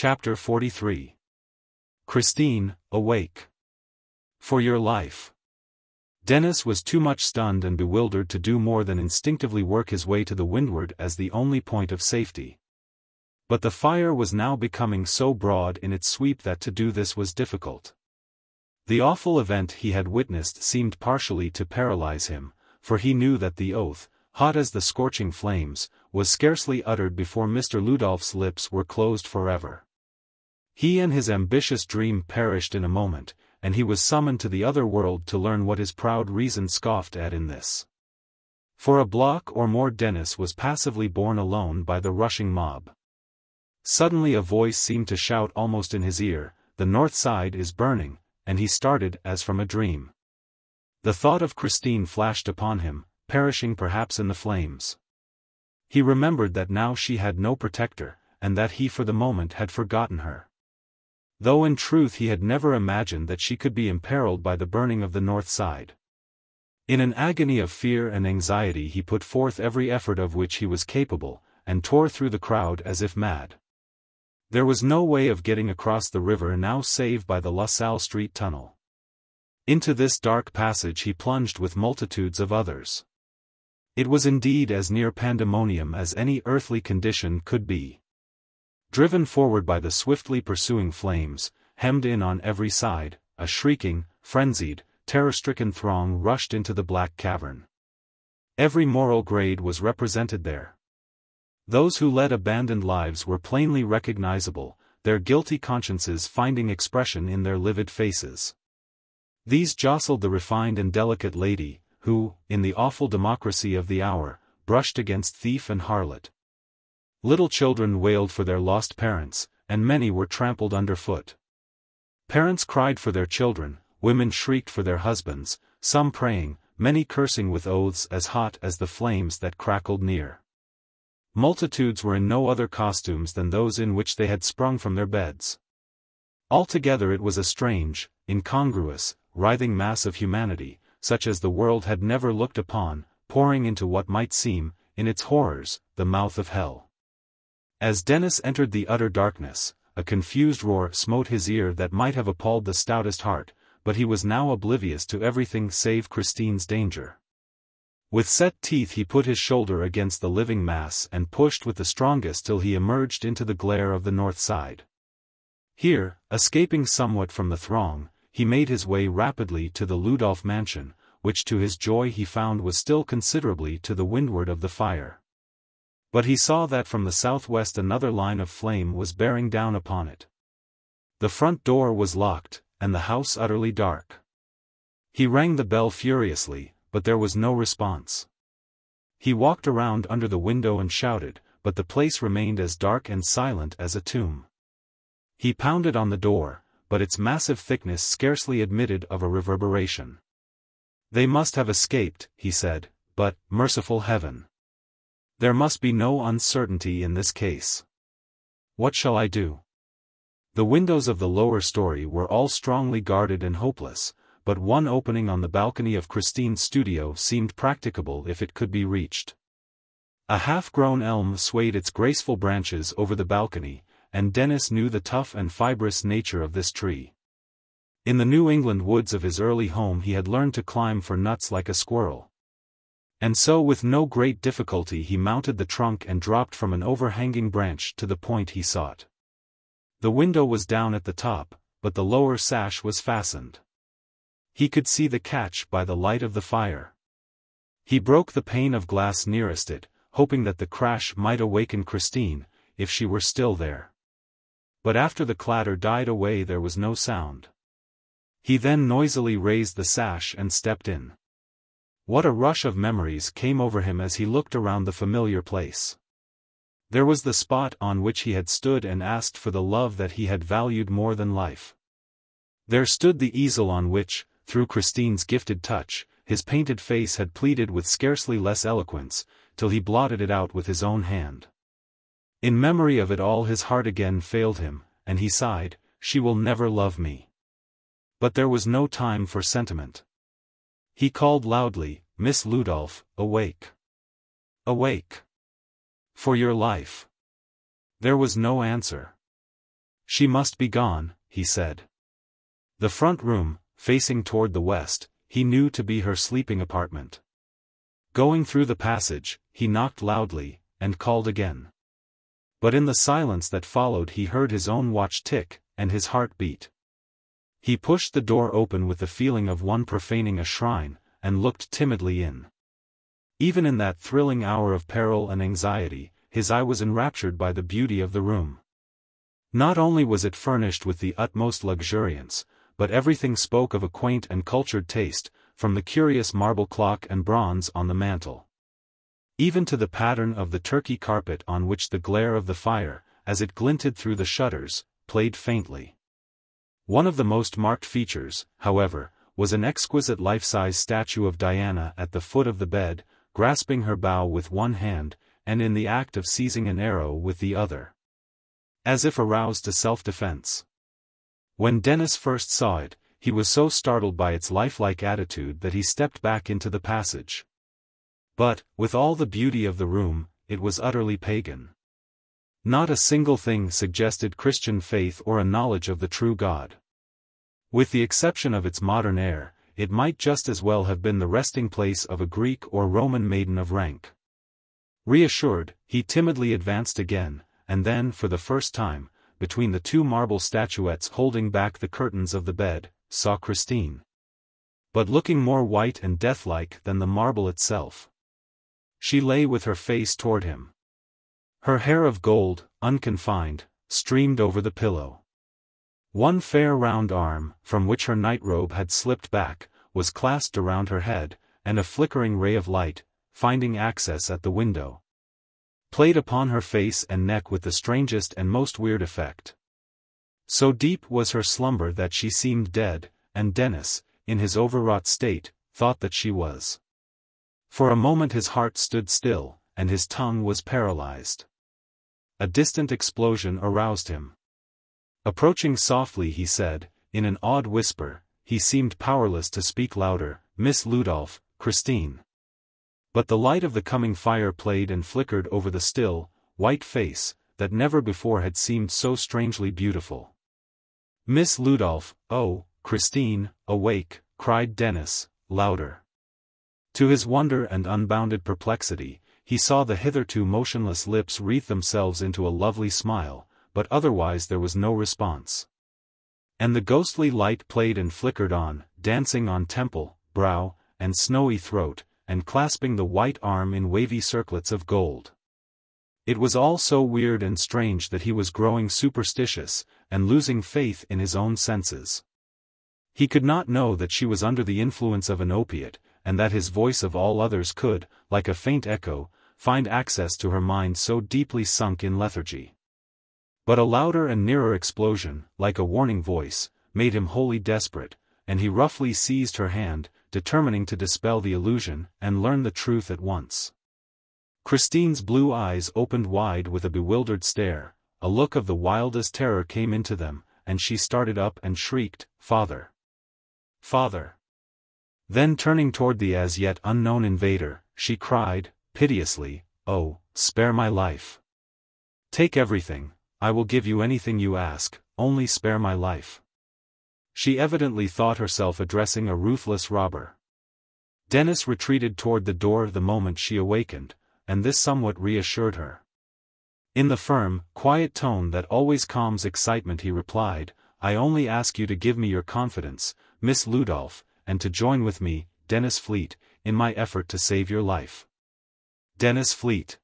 Chapter 43. Christine, awake. For your life. Dennis was too much stunned and bewildered to do more than instinctively work his way to the windward as the only point of safety. But the fire was now becoming so broad in its sweep that to do this was difficult. The awful event he had witnessed seemed partially to paralyze him, for he knew that the oath, hot as the scorching flames, was scarcely uttered before Mr. Ludolph's lips were closed forever. He and his ambitious dream perished in a moment, and he was summoned to the other world to learn what his proud reason scoffed at in this. For a block or more Dennis was passively borne alone by the rushing mob. Suddenly a voice seemed to shout almost in his ear, "The north side is burning," and he started as from a dream. The thought of Christine flashed upon him, perishing perhaps in the flames. He remembered that now she had no protector, and that he for the moment had forgotten her. Though in truth he had never imagined that she could be imperiled by the burning of the north side. In an agony of fear and anxiety he put forth every effort of which he was capable, and tore through the crowd as if mad. There was no way of getting across the river now save by the La Salle Street tunnel. Into this dark passage he plunged with multitudes of others. It was indeed as near pandemonium as any earthly condition could be. Driven forward by the swiftly pursuing flames, hemmed in on every side, a shrieking, frenzied, terror-stricken throng rushed into the black cavern. Every moral grade was represented there. Those who led abandoned lives were plainly recognizable, their guilty consciences finding expression in their livid faces. These jostled the refined and delicate lady, who, in the awful democracy of the hour, brushed against thief and harlot. Little children wailed for their lost parents, and many were trampled underfoot. Parents cried for their children, women shrieked for their husbands, some praying, many cursing with oaths as hot as the flames that crackled near. Multitudes were in no other costumes than those in which they had sprung from their beds. Altogether it was a strange, incongruous, writhing mass of humanity, such as the world had never looked upon, pouring into what might seem, in its horrors, the mouth of hell. As Dennis entered the utter darkness, a confused roar smote his ear that might have appalled the stoutest heart, but he was now oblivious to everything save Christine's danger. With set teeth he put his shoulder against the living mass and pushed with the strongest till he emerged into the glare of the north side. Here, escaping somewhat from the throng, he made his way rapidly to the Ludolph mansion, which to his joy he found was still considerably to the windward of the fire. But he saw that from the southwest another line of flame was bearing down upon it. The front door was locked, and the house utterly dark. He rang the bell furiously, but there was no response. He walked around under the window and shouted, but the place remained as dark and silent as a tomb. He pounded on the door, but its massive thickness scarcely admitted of a reverberation. "They must have escaped," he said, "but, merciful heaven! There must be no uncertainty in this case. What shall I do?" The windows of the lower story were all strongly guarded and hopeless, but one opening on the balcony of Christine's studio seemed practicable if it could be reached. A half-grown elm swayed its graceful branches over the balcony, and Dennis knew the tough and fibrous nature of this tree. In the New England woods of his early home he had learned to climb for nuts like a squirrel. And so with no great difficulty he mounted the trunk and dropped from an overhanging branch to the point he sought. The window was down at the top, but the lower sash was fastened. He could see the catch by the light of the fire. He broke the pane of glass nearest it, hoping that the crash might awaken Christine, if she were still there. But after the clatter died away there was no sound. He then noisily raised the sash and stepped in. What a rush of memories came over him as he looked around the familiar place. There was the spot on which he had stood and asked for the love that he had valued more than life. There stood the easel on which, through Christine's gifted touch, his painted face had pleaded with scarcely less eloquence, till he blotted it out with his own hand. In memory of it all his heart again failed him, and he sighed, "She will never love me." But there was no time for sentiment. He called loudly, "Miss Ludolph, awake! Awake! For your life!" There was no answer. She must be gone, he said. The front room, facing toward the west, he knew to be her sleeping apartment. Going through the passage, he knocked loudly, and called again. But in the silence that followed he heard his own watch tick, and his heart beat. He pushed the door open with the feeling of one profaning a shrine, and looked timidly in. Even in that thrilling hour of peril and anxiety, his eye was enraptured by the beauty of the room. Not only was it furnished with the utmost luxuriance, but everything spoke of a quaint and cultured taste, from the curious marble clock and bronze on the mantel. Even to the pattern of the Turkey carpet on which the glare of the fire, as it glinted through the shutters, played faintly. One of the most marked features, however, was an exquisite life-size statue of Diana at the foot of the bed, grasping her bow with one hand, and in the act of seizing an arrow with the other. As if aroused to self-defense. When Dennis first saw it, he was so startled by its lifelike attitude that he stepped back into the passage. But, with all the beauty of the room, it was utterly pagan. Not a single thing suggested Christian faith or a knowledge of the true God. With the exception of its modern air, it might just as well have been the resting place of a Greek or Roman maiden of rank. Reassured, he timidly advanced again, and then, for the first time, between the two marble statuettes holding back the curtains of the bed, saw Christine. But looking more white and deathlike than the marble itself. She lay with her face toward him. Her hair of gold, unconfined, streamed over the pillow. One fair round arm, from which her nightrobe had slipped back, was clasped around her head, and a flickering ray of light, finding access at the window, played upon her face and neck with the strangest and most weird effect. So deep was her slumber that she seemed dead, and Dennis, in his overwrought state, thought that she was. For a moment his heart stood still, and his tongue was paralyzed. A distant explosion aroused him. Approaching softly he said, in an awed whisper, he seemed powerless to speak louder, "Miss Ludolph, Christine." But the light of the coming fire played and flickered over the still, white face, that never before had seemed so strangely beautiful. "Miss Ludolph, oh, Christine, awake," cried Dennis, louder. To his wonder and unbounded perplexity, he saw the hitherto motionless lips wreathe themselves into a lovely smile, but otherwise there was no response. And the ghostly light played and flickered on, dancing on temple, brow, and snowy throat, and clasping the white arm in wavy circlets of gold. It was all so weird and strange that he was growing superstitious, and losing faith in his own senses. He could not know that she was under the influence of an opiate, and that his voice of all others could, like a faint echo, find access to her mind so deeply sunk in lethargy. But a louder and nearer explosion, like a warning voice, made him wholly desperate, and he roughly seized her hand, determining to dispel the illusion and learn the truth at once. Christine's blue eyes opened wide with a bewildered stare, a look of the wildest terror came into them, and she started up and shrieked, "Father! Father!" Then turning toward the as yet unknown invader, she cried, piteously, "Oh, spare my life! Take everything, I will give you anything you ask, only spare my life." She evidently thought herself addressing a ruthless robber. Dennis retreated toward the door the moment she awakened, and this somewhat reassured her. In the firm, quiet tone that always calms excitement he replied, "I only ask you to give me your confidence, Miss Ludolph, and to join with me, Dennis Fleet, in my effort to save your life." Dennis Fleet.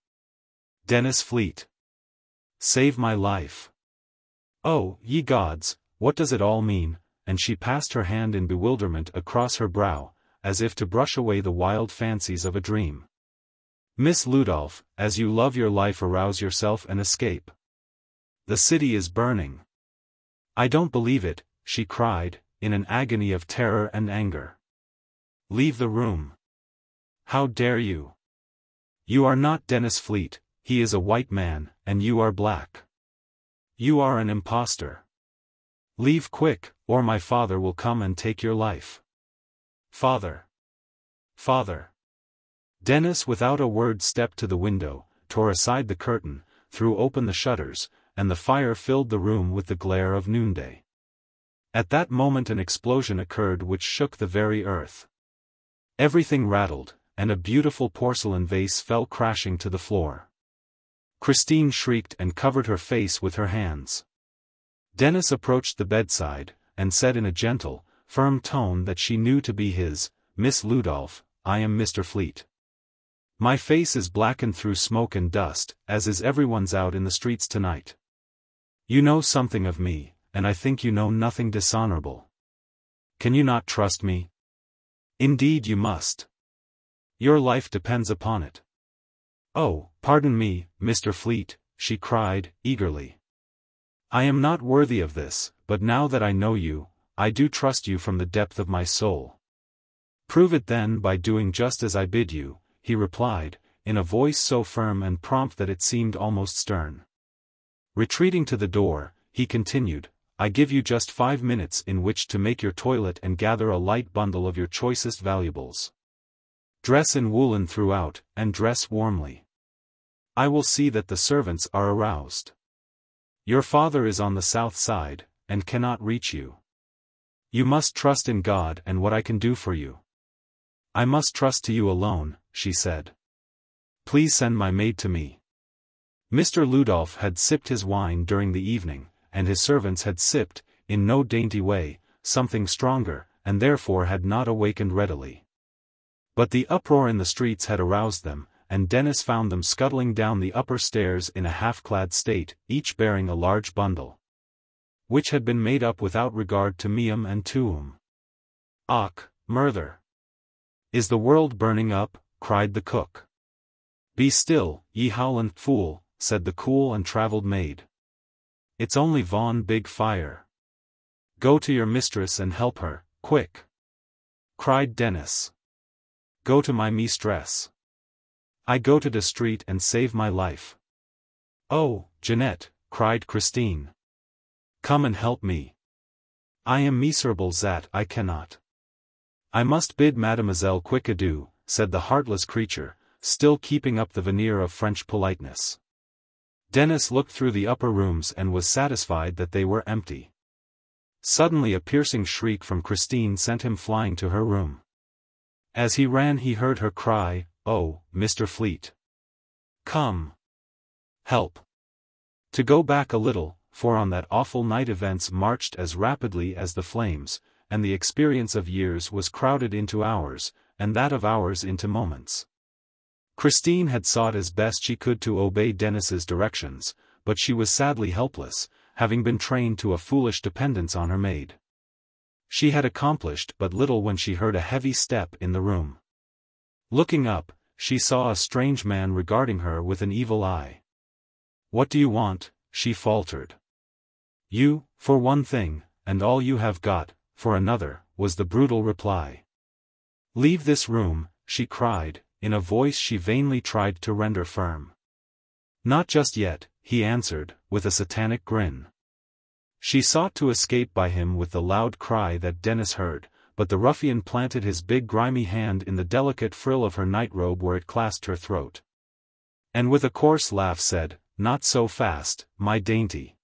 Dennis Fleet. Save my life. Oh, ye gods, what does it all mean? And she passed her hand in bewilderment across her brow, as if to brush away the wild fancies of a dream. "Miss Ludolph, as you love your life, arouse yourself and escape. The city is burning." "I don't believe it," she cried, in an agony of terror and anger. "Leave the room. How dare you? You are not Dennis Fleet, he is a white man, and you are black. You are an impostor. Leave quick, or my father will come and take your life." "Father! Father!" Dennis without a word stepped to the window, tore aside the curtain, threw open the shutters, and the fire filled the room with the glare of noonday. At that moment an explosion occurred which shook the very earth. Everything rattled, and a beautiful porcelain vase fell crashing to the floor. Christine shrieked and covered her face with her hands. Dennis approached the bedside, and said in a gentle, firm tone that she knew to be his, "Miss Ludolph, I am Mr. Fleet. My face is blackened through smoke and dust, as is everyone's out in the streets tonight. You know something of me, and I think you know nothing dishonorable. Can you not trust me? Indeed you must. Your life depends upon it." "Oh, pardon me, Mr. Fleet," she cried, eagerly. "I am not worthy of this, but now that I know you, I do trust you from the depth of my soul." "Prove it then by doing just as I bid you," he replied, in a voice so firm and prompt that it seemed almost stern. Retreating to the door, he continued, "I give you just 5 minutes in which to make your toilet and gather a light bundle of your choicest valuables. Dress in woolen throughout, and dress warmly. I will see that the servants are aroused. Your father is on the south side, and cannot reach you. You must trust in God and what I can do for you." "I must trust to you alone," she said. "Please send my maid to me." Mr. Ludolph had sipped his wine during the evening, and his servants had sipped, in no dainty way, something stronger, and therefore had not awakened readily. But the uproar in the streets had aroused them, and Dennis found them scuttling down the upper stairs in a half-clad state, each bearing a large bundle, which had been made up without regard to meum and tuum. "Och, murther! Is the world burning up?" cried the cook. "Be still, ye howlin' fool," said the cool and travelled maid. "It's only von big fire. Go to your mistress and help her, quick!" cried Dennis. "Go to my mistress. I go to the street and save my life." "Oh, Jeanette," cried Christine. "Come and help me. I am miserable that I cannot." "I must bid mademoiselle quick adieu," said the heartless creature, still keeping up the veneer of French politeness. Dennis looked through the upper rooms and was satisfied that they were empty. Suddenly a piercing shriek from Christine sent him flying to her room. As he ran he heard her cry, "Oh, Mr. Fleet! Come! Help!" To go back a little, for on that awful night events marched as rapidly as the flames, and the experience of years was crowded into hours, and that of hours into moments. Christine had sought as best she could to obey Dennis's directions, but she was sadly helpless, having been trained to a foolish dependence on her maid. She had accomplished but little when she heard a heavy step in the room. Looking up, she saw a strange man regarding her with an evil eye. "What do you want?" she faltered. "You, for one thing, and all you have got, for another," was the brutal reply. "Leave this room," she cried, in a voice she vainly tried to render firm. "Not just yet," he answered, with a satanic grin. She sought to escape by him with the loud cry that Dennis heard, but the ruffian planted his big grimy hand in the delicate frill of her nightrobe where it clasped her throat. And with a coarse laugh said, "Not so fast, my dainty."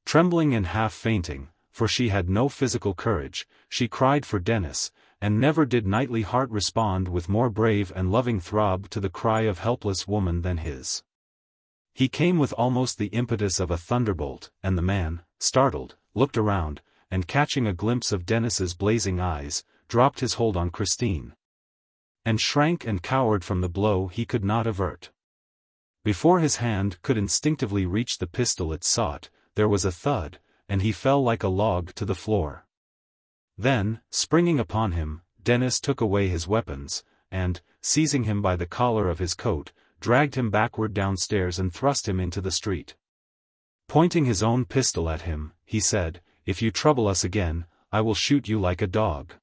Trembling and half fainting, for she had no physical courage, she cried for Dennis, and never did knightly heart respond with more brave and loving throb to the cry of helpless woman than his. He came with almost the impetus of a thunderbolt, and the man, startled, looked around, and catching a glimpse of Dennis's blazing eyes, dropped his hold on Christine, and shrank and cowered from the blow he could not avert. Before his hand could instinctively reach the pistol it sought, there was a thud, and he fell like a log to the floor. Then, springing upon him, Dennis took away his weapons, and, seizing him by the collar of his coat, dragged him backward downstairs and thrust him into the street. Pointing his own pistol at him, he said, "If you trouble us again, I will shoot you like a dog."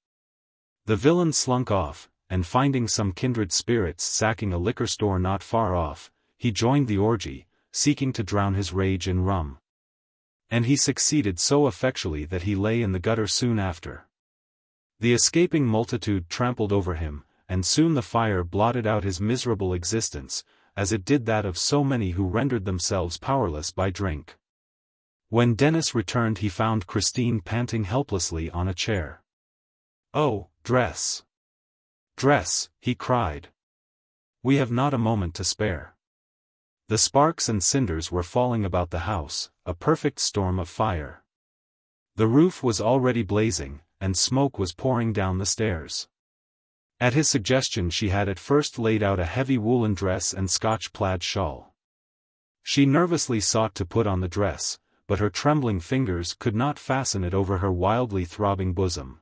The villain slunk off, and finding some kindred spirits sacking a liquor store not far off, he joined the orgy, seeking to drown his rage in rum. And he succeeded so effectually that he lay in the gutter soon after. The escaping multitude trampled over him, and soon the fire blotted out his miserable existence, as it did that of so many who rendered themselves powerless by drink. When Dennis returned he found Christine panting helplessly on a chair. "Oh, dress! Dress!" he cried. "We have not a moment to spare." The sparks and cinders were falling about the house, a perfect storm of fire. The roof was already blazing, and smoke was pouring down the stairs. At his suggestion she had at first laid out a heavy woolen dress and Scotch plaid shawl. She nervously sought to put on the dress, but her trembling fingers could not fasten it over her wildly throbbing bosom.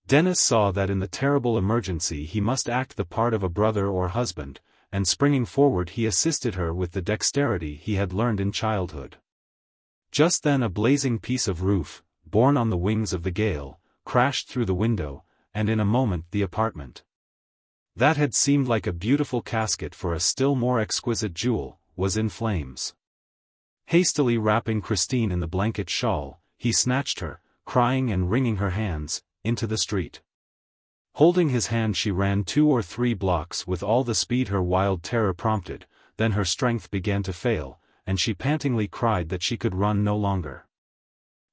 Dennis saw that in the terrible emergency he must act the part of a brother or husband, and springing forward he assisted her with the dexterity he had learned in childhood. Just then a blazing piece of roof, borne on the wings of the gale, crashed through the window, and in a moment the apartment, that had seemed like a beautiful casket for a still more exquisite jewel, was in flames. Hastily wrapping Christine in the blanket shawl, he snatched her, crying and wringing her hands, into the street. Holding his hand she ran 2 or 3 blocks with all the speed her wild terror prompted, then her strength began to fail, and she pantingly cried that she could run no longer.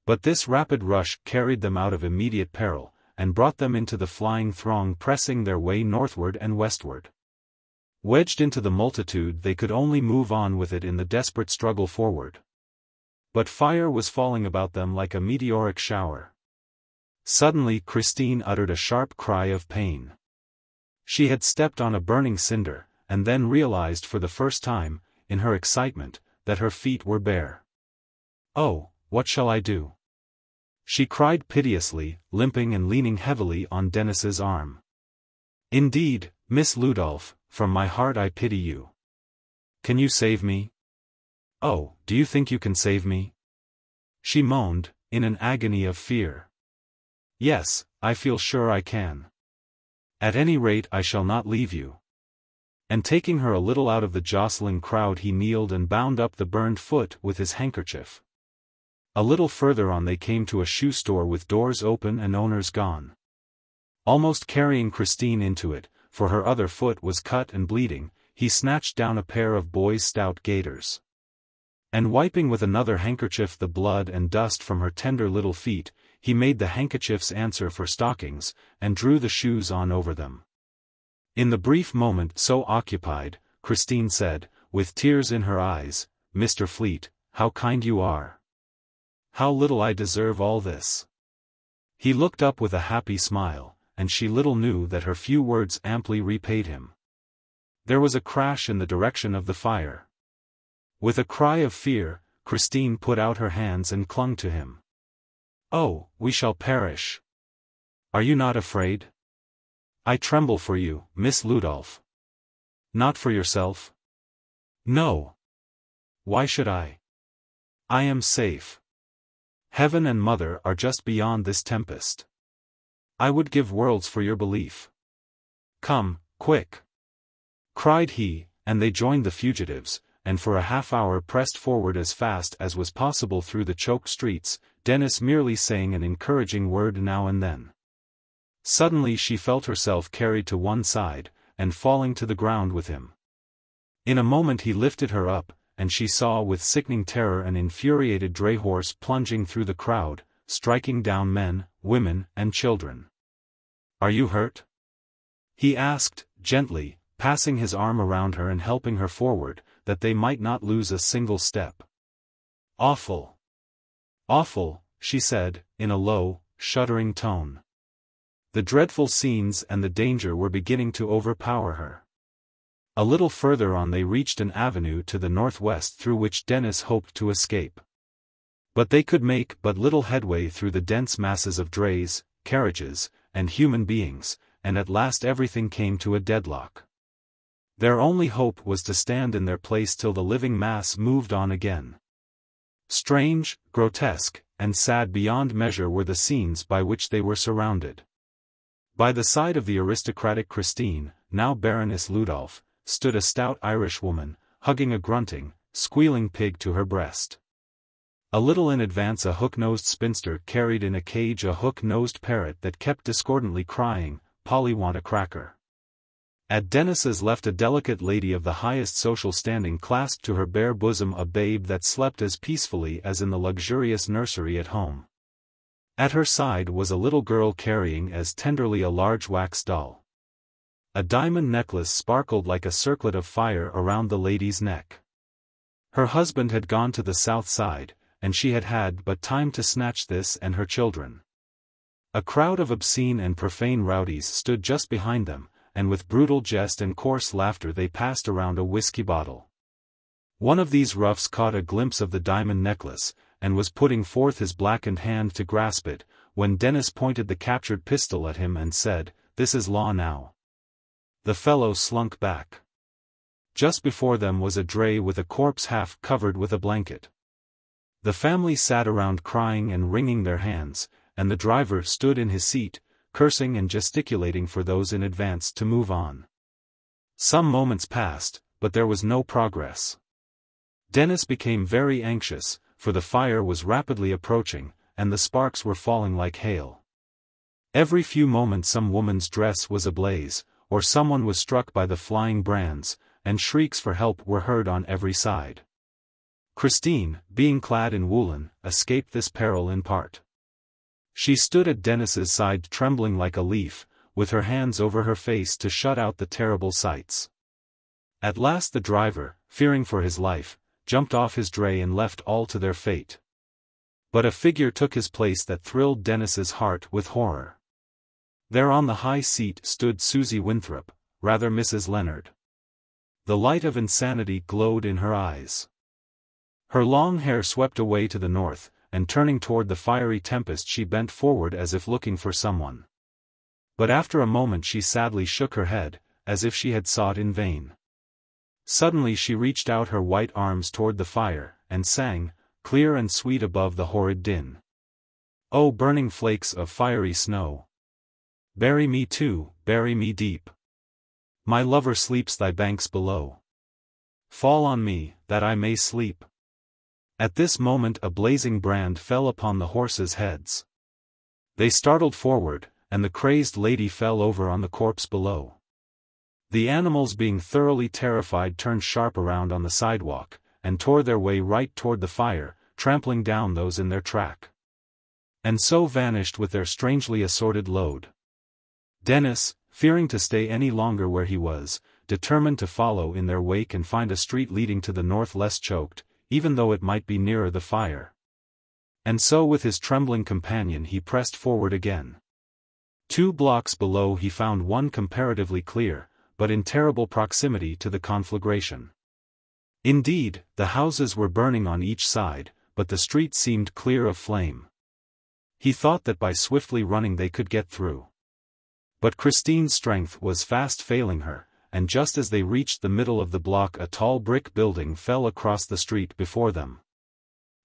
But this rapid rush carried them out of immediate peril, and brought them into the flying throng pressing their way northward and westward. Wedged into the multitude they could only move on with it in the desperate struggle forward. But fire was falling about them like a meteoric shower. Suddenly Christine uttered a sharp cry of pain. She had stepped on a burning cinder, and then realized for the first time, in her excitement, that her feet were bare. "Oh, what shall I do?" she cried piteously, limping and leaning heavily on Dennis's arm. "Indeed, Miss Ludolph, from my heart I pity you. Can you save me? Oh, do you think you can save me?" she moaned, in an agony of fear. "Yes, I feel sure I can. At any rate I shall not leave you." And taking her a little out of the jostling crowd he kneeled and bound up the burned foot with his handkerchief. A little further on they came to a shoe store with doors open and owners gone. Almost carrying Christine into it, for her other foot was cut and bleeding, he snatched down a pair of boy's stout gaiters. And wiping with another handkerchief the blood and dust from her tender little feet, he made the handkerchiefs answer for stockings, and drew the shoes on over them. In the brief moment so occupied, Christine said, with tears in her eyes, "Mr. Fleet, how kind you are! How little I deserve all this!" He looked up with a happy smile, and she little knew that her few words amply repaid him. There was a crash in the direction of the fire. With a cry of fear, Christine put out her hands and clung to him. "Oh, we shall perish! Are you not afraid? I tremble for you, Miss Ludolph." "Not for yourself?" "No. Why should I? I am safe. Heaven and Mother are just beyond this tempest. I would give worlds for your belief. Come, quick!" cried he, and they joined the fugitives, and for a half-hour pressed forward as fast as was possible through the choked streets, Dennis merely saying an encouraging word now and then. Suddenly she felt herself carried to one side, and falling to the ground with him. In a moment he lifted her up, and she saw with sickening terror an infuriated dray horse plunging through the crowd, striking down men, women, and children. "Are you hurt?" he asked, gently, passing his arm around her and helping her forward, that they might not lose a single step. "Awful! Awful," she said, in a low, shuddering tone. The dreadful scenes and the danger were beginning to overpower her. A little further on they reached an avenue to the northwest through which Dennis hoped to escape. But they could make but little headway through the dense masses of drays, carriages, and human beings, and at last everything came to a deadlock. Their only hope was to stand in their place till the living mass moved on again. Strange, grotesque, and sad beyond measure were the scenes by which they were surrounded. By the side of the aristocratic Christine, now Baroness Ludolph, stood a stout Irish woman, hugging a grunting, squealing pig to her breast. A little in advance a hook-nosed spinster carried in a cage a hook-nosed parrot that kept discordantly crying, "Polly want a cracker." At Dennis's left a delicate lady of the highest social standing clasped to her bare bosom a babe that slept as peacefully as in the luxurious nursery at home. At her side was a little girl carrying as tenderly a large wax doll. A diamond necklace sparkled like a circlet of fire around the lady's neck. Her husband had gone to the south side, and she had had but time to snatch this and her children. A crowd of obscene and profane rowdies stood just behind them, and with brutal jest and coarse laughter they passed around a whiskey bottle. One of these roughs caught a glimpse of the diamond necklace, and was putting forth his blackened hand to grasp it, when Dennis pointed the captured pistol at him and said, "This is law now." The fellow slunk back. Just before them was a dray with a corpse half covered with a blanket. The family sat around crying and wringing their hands, and the driver stood in his seat, cursing and gesticulating for those in advance to move on. Some moments passed, but there was no progress. Dennis became very anxious, for the fire was rapidly approaching, and the sparks were falling like hail. Every few moments some woman's dress was ablaze, or someone was struck by the flying brands, and shrieks for help were heard on every side. Christine, being clad in woolen, escaped this peril in part. She stood at Dennis's side trembling like a leaf, with her hands over her face to shut out the terrible sights. At last the driver, fearing for his life, jumped off his dray and left all to their fate. But a figure took his place that thrilled Dennis's heart with horror. There on the high seat stood Susie Winthrop, rather Mrs. Leonard. The light of insanity glowed in her eyes. Her long hair swept away to the north, and turning toward the fiery tempest she bent forward as if looking for someone. But after a moment she sadly shook her head, as if she had sought in vain. Suddenly she reached out her white arms toward the fire, and sang, clear and sweet above the horrid din. "Oh, burning flakes of fiery snow! Bury me too, bury me deep. My lover sleeps thy banks below. Fall on me, that I may sleep." At this moment a blazing brand fell upon the horses' heads. They startled forward, and the crazed lady fell over on the corpse below. The animals, being thoroughly terrified, turned sharp around on the sidewalk, and tore their way right toward the fire, trampling down those in their track. And so vanished with their strangely assorted load. Dennis, fearing to stay any longer where he was, determined to follow in their wake and find a street leading to the north less choked, even though it might be nearer the fire. And so with his trembling companion he pressed forward again. 2 blocks below he found one comparatively clear, but in terrible proximity to the conflagration. Indeed, the houses were burning on each side, but the street seemed clear of flame. He thought that by swiftly running they could get through. But Christine's strength was fast failing her, and just as they reached the middle of the block a tall brick building fell across the street before them.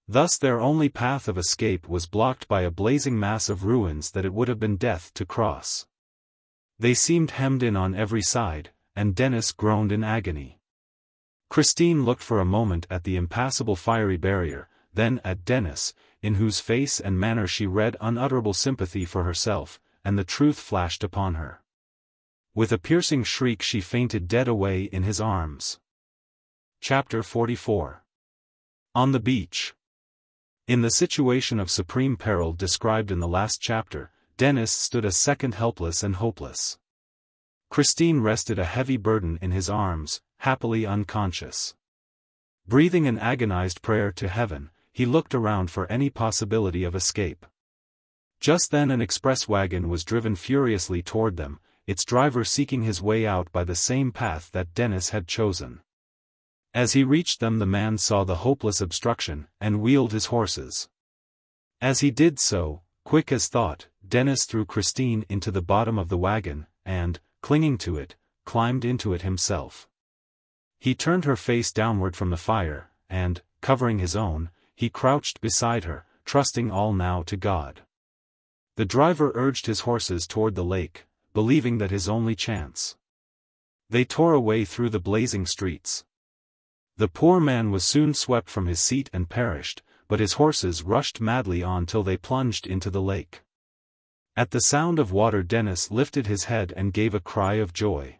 Thus their only path of escape was blocked by a blazing mass of ruins that it would have been death to cross. They seemed hemmed in on every side, and Dennis groaned in agony. Christine looked for a moment at the impassable fiery barrier, then at Dennis, in whose face and manner she read unutterable sympathy for herself, and the truth flashed upon her. With a piercing shriek she fainted dead away in his arms. Chapter 44. On the beach. In the situation of supreme peril described in the last chapter, Dennis stood a second helpless and hopeless. Christine rested a heavy burden in his arms, happily unconscious. Breathing an agonized prayer to heaven, he looked around for any possibility of escape. Just then an express wagon was driven furiously toward them, its driver seeking his way out by the same path that Dennis had chosen. As he reached them the man saw the hopeless obstruction, and wheeled his horses. As he did so, quick as thought, Dennis threw Christine into the bottom of the wagon, and, clinging to it, climbed into it himself. He turned her face downward from the fire, and, covering his own, he crouched beside her, trusting all now to God. The driver urged his horses toward the lake, believing that his only chance. They tore away through the blazing streets. The poor man was soon swept from his seat and perished, but his horses rushed madly on till they plunged into the lake. At the sound of water Dennis lifted his head and gave a cry of joy.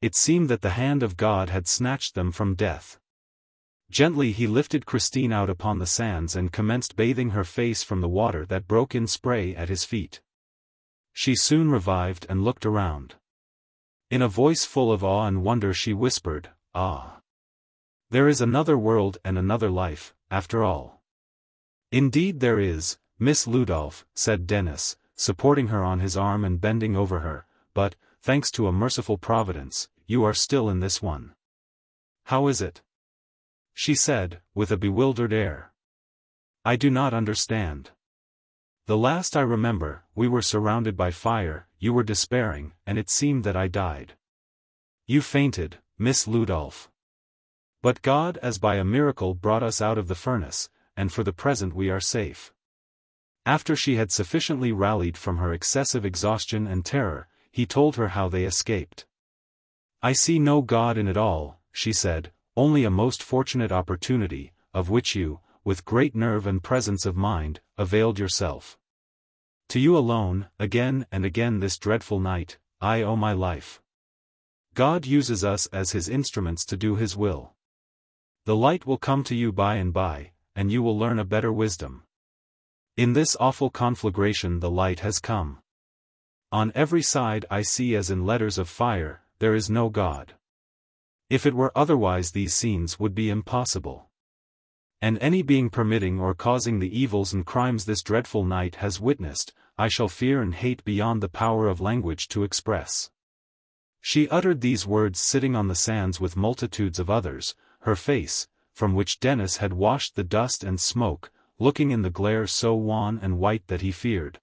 It seemed that the hand of God had snatched them from death. Gently he lifted Christine out upon the sands and commenced bathing her face from the water that broke in spray at his feet. She soon revived and looked around. In a voice full of awe and wonder she whispered, "Ah! There is another world and another life, after all." "Indeed there is, Miss Ludolph," said Dennis, supporting her on his arm and bending over her, "but, thanks to a merciful providence, you are still in this one." "How is it?" she said, with a bewildered air. "I do not understand. The last I remember, we were surrounded by fire, you were despairing, and it seemed that I died. You fainted, Miss Ludolph. But God as by a miracle brought us out of the furnace, and for the present we are safe." After she had sufficiently rallied from her excessive exhaustion and terror, he told her how they escaped. "I see no God in it all," she said, "only a most fortunate opportunity, of which you, with great nerve and presence of mind, availed yourself. To you alone, again and again this dreadful night, I owe my life. God uses us as his instruments to do his will. The light will come to you by and by, and you will learn a better wisdom. In this awful conflagration the light has come. On every side I see as in letters of fire, there is no God. If it were otherwise these scenes would be impossible. And any being permitting or causing the evils and crimes this dreadful night has witnessed, I shall fear and hate beyond the power of language to express." She uttered these words sitting on the sands with multitudes of others, her face, from which Dennis had washed the dust and smoke, looking in the glare so wan and white that he feared,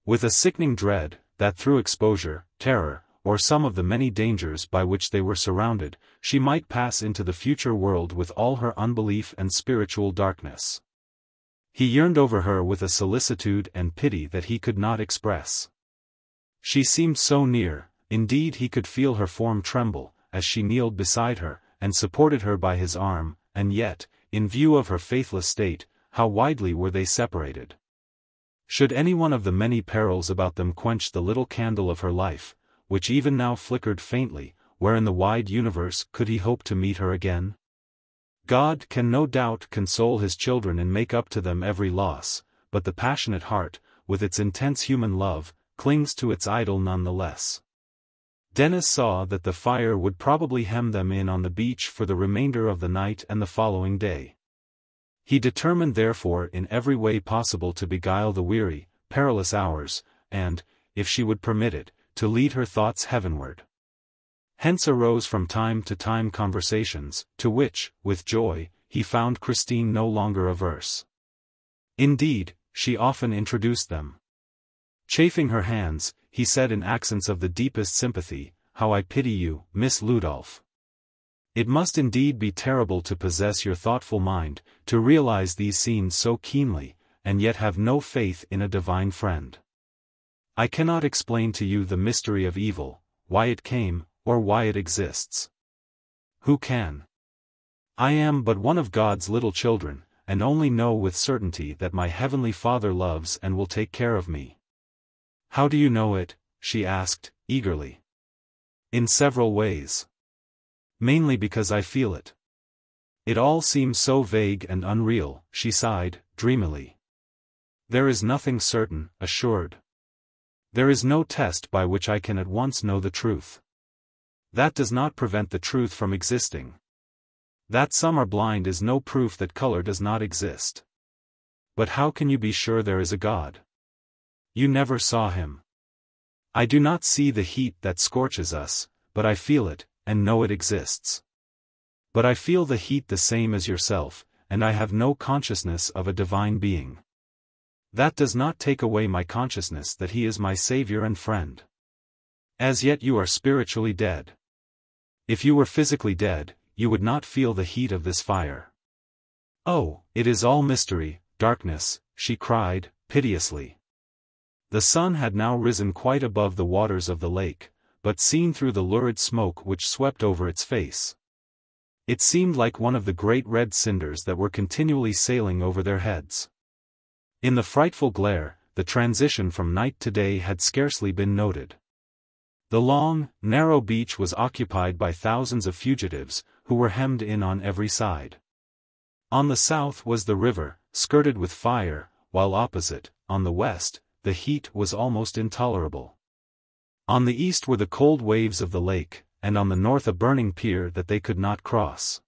with a sickening dread, that through exposure, terror, or some of the many dangers by which they were surrounded, she might pass into the future world with all her unbelief and spiritual darkness. He yearned over her with a solicitude and pity that he could not express. She seemed so near, indeed he could feel her form tremble, as she kneeled beside her, and supported her by his arm, and yet, in view of her faithless state, how widely were they separated. Should any one of the many perils about them quench the little candle of her life, which even now flickered faintly, where in the wide universe could he hope to meet her again? God can no doubt console his children and make up to them every loss, but the passionate heart, with its intense human love, clings to its idol none the less. Dennis saw that the fire would probably hem them in on the beach for the remainder of the night and the following day. He determined therefore in every way possible to beguile the weary, perilous hours, and, if she would permit it, to lead her thoughts heavenward. Hence arose from time to time conversations, to which, with joy, he found Christine no longer averse. Indeed, she often introduced them. Chafing her hands, he said in accents of the deepest sympathy, "How I pity you, Miss Ludolph. It must indeed be terrible to possess your thoughtful mind, to realize these scenes so keenly, and yet have no faith in a divine friend. I cannot explain to you the mystery of evil, why it came, or why it exists. Who can? I am but one of God's little children, and only know with certainty that my heavenly Father loves and will take care of me." "How do you know it?" she asked, eagerly. "In several ways. Mainly because I feel it. It all seems so vague and unreal," she sighed, dreamily. "There is nothing certain, assured. There is no test by which I can at once know the truth. That does not prevent the truth from existing. That some are blind is no proof that color does not exist. But how can you be sure there is a God? You never saw him. I do not see the heat that scorches us, but I feel it, and know it exists. But I feel the heat the same as yourself, and I have no consciousness of a divine being. That does not take away my consciousness that he is my Savior and friend. As yet you are spiritually dead. If you were physically dead, you would not feel the heat of this fire. Oh, it is all mystery, darkness," she cried, piteously. The sun had now risen quite above the waters of the lake, but seen through the lurid smoke which swept over its face, it seemed like one of the great red cinders that were continually sailing over their heads. In the frightful glare, the transition from night to day had scarcely been noted. The long, narrow beach was occupied by thousands of fugitives, who were hemmed in on every side. On the south was the river, skirted with fire, while opposite, on the west, the heat was almost intolerable. On the east were the cold waves of the lake, and on the north a burning pier that they could not cross.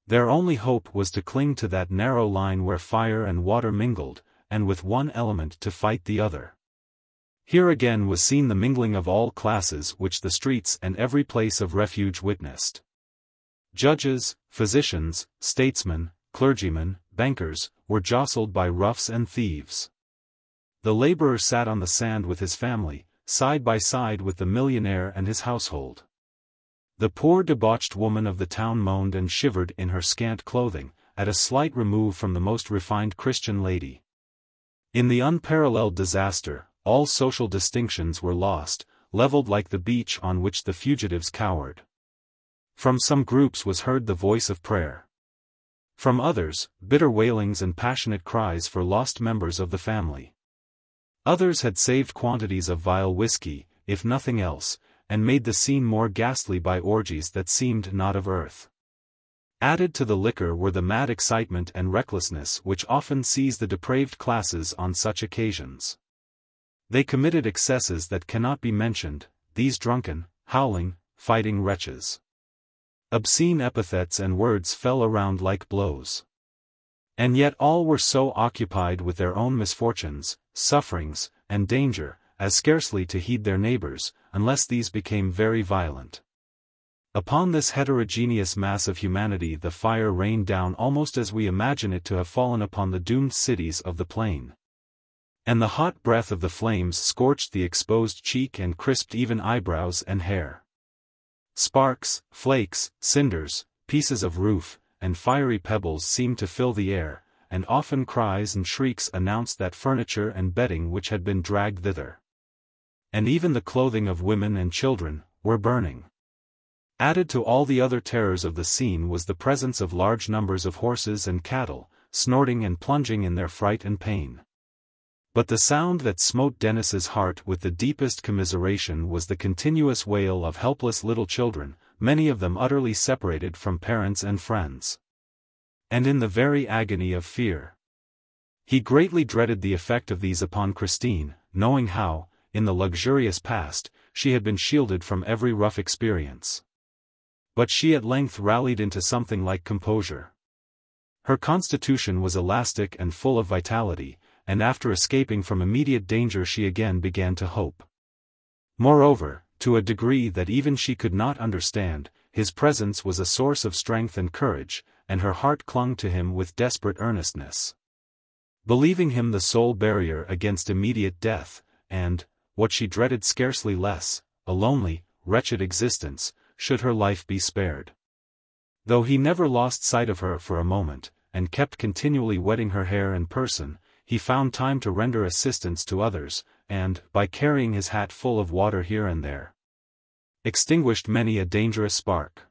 Their only hope was to cling to that narrow line where fire and water mingled, and with one element to fight the other. Here again was seen the mingling of all classes which the streets and every place of refuge witnessed. Judges, physicians, statesmen, clergymen, bankers, were jostled by roughs and thieves. The laborer sat on the sand with his family, side by side with the millionaire and his household. The poor debauched woman of the town moaned and shivered in her scant clothing, at a slight remove from the most refined Christian lady. In the unparalleled disaster, all social distinctions were lost, leveled like the beach on which the fugitives cowered. From some groups was heard the voice of prayer. From others, bitter wailings and passionate cries for lost members of the family. Others had saved quantities of vile whiskey, if nothing else, and made the scene more ghastly by orgies that seemed not of earth. Added to the liquor were the mad excitement and recklessness which often seize the depraved classes on such occasions. They committed excesses that cannot be mentioned, these drunken, howling, fighting wretches. Obscene epithets and words fell around like blows. And yet all were so occupied with their own misfortunes, sufferings, and danger, as scarcely to heed their neighbors, unless these became very violent. Upon this heterogeneous mass of humanity the fire rained down almost as we imagine it to have fallen upon the doomed cities of the plain. And the hot breath of the flames scorched the exposed cheek and crisped even eyebrows and hair. Sparks, flakes, cinders, pieces of roof, and fiery pebbles seemed to fill the air, and often cries and shrieks announced that furniture and bedding which had been dragged thither, and even the clothing of women and children, were burning. Added to all the other terrors of the scene was the presence of large numbers of horses and cattle, snorting and plunging in their fright and pain. But the sound that smote Dennis's heart with the deepest commiseration was the continuous wail of helpless little children, many of them utterly separated from parents and friends. And in the very agony of fear. He greatly dreaded the effect of these upon Christine, knowing how, in the luxurious past, she had been shielded from every rough experience. But she at length rallied into something like composure. Her constitution was elastic and full of vitality, and after escaping from immediate danger she again began to hope. Moreover, to a degree that even she could not understand, his presence was a source of strength and courage, and her heart clung to him with desperate earnestness. Believing him the sole barrier against immediate death, and, what she dreaded scarcely less, a lonely, wretched existence, should her life be spared. Though he never lost sight of her for a moment, and kept continually wetting her hair and person, he found time to render assistance to others, and, by carrying his hat full of water here and there, extinguished many a dangerous spark.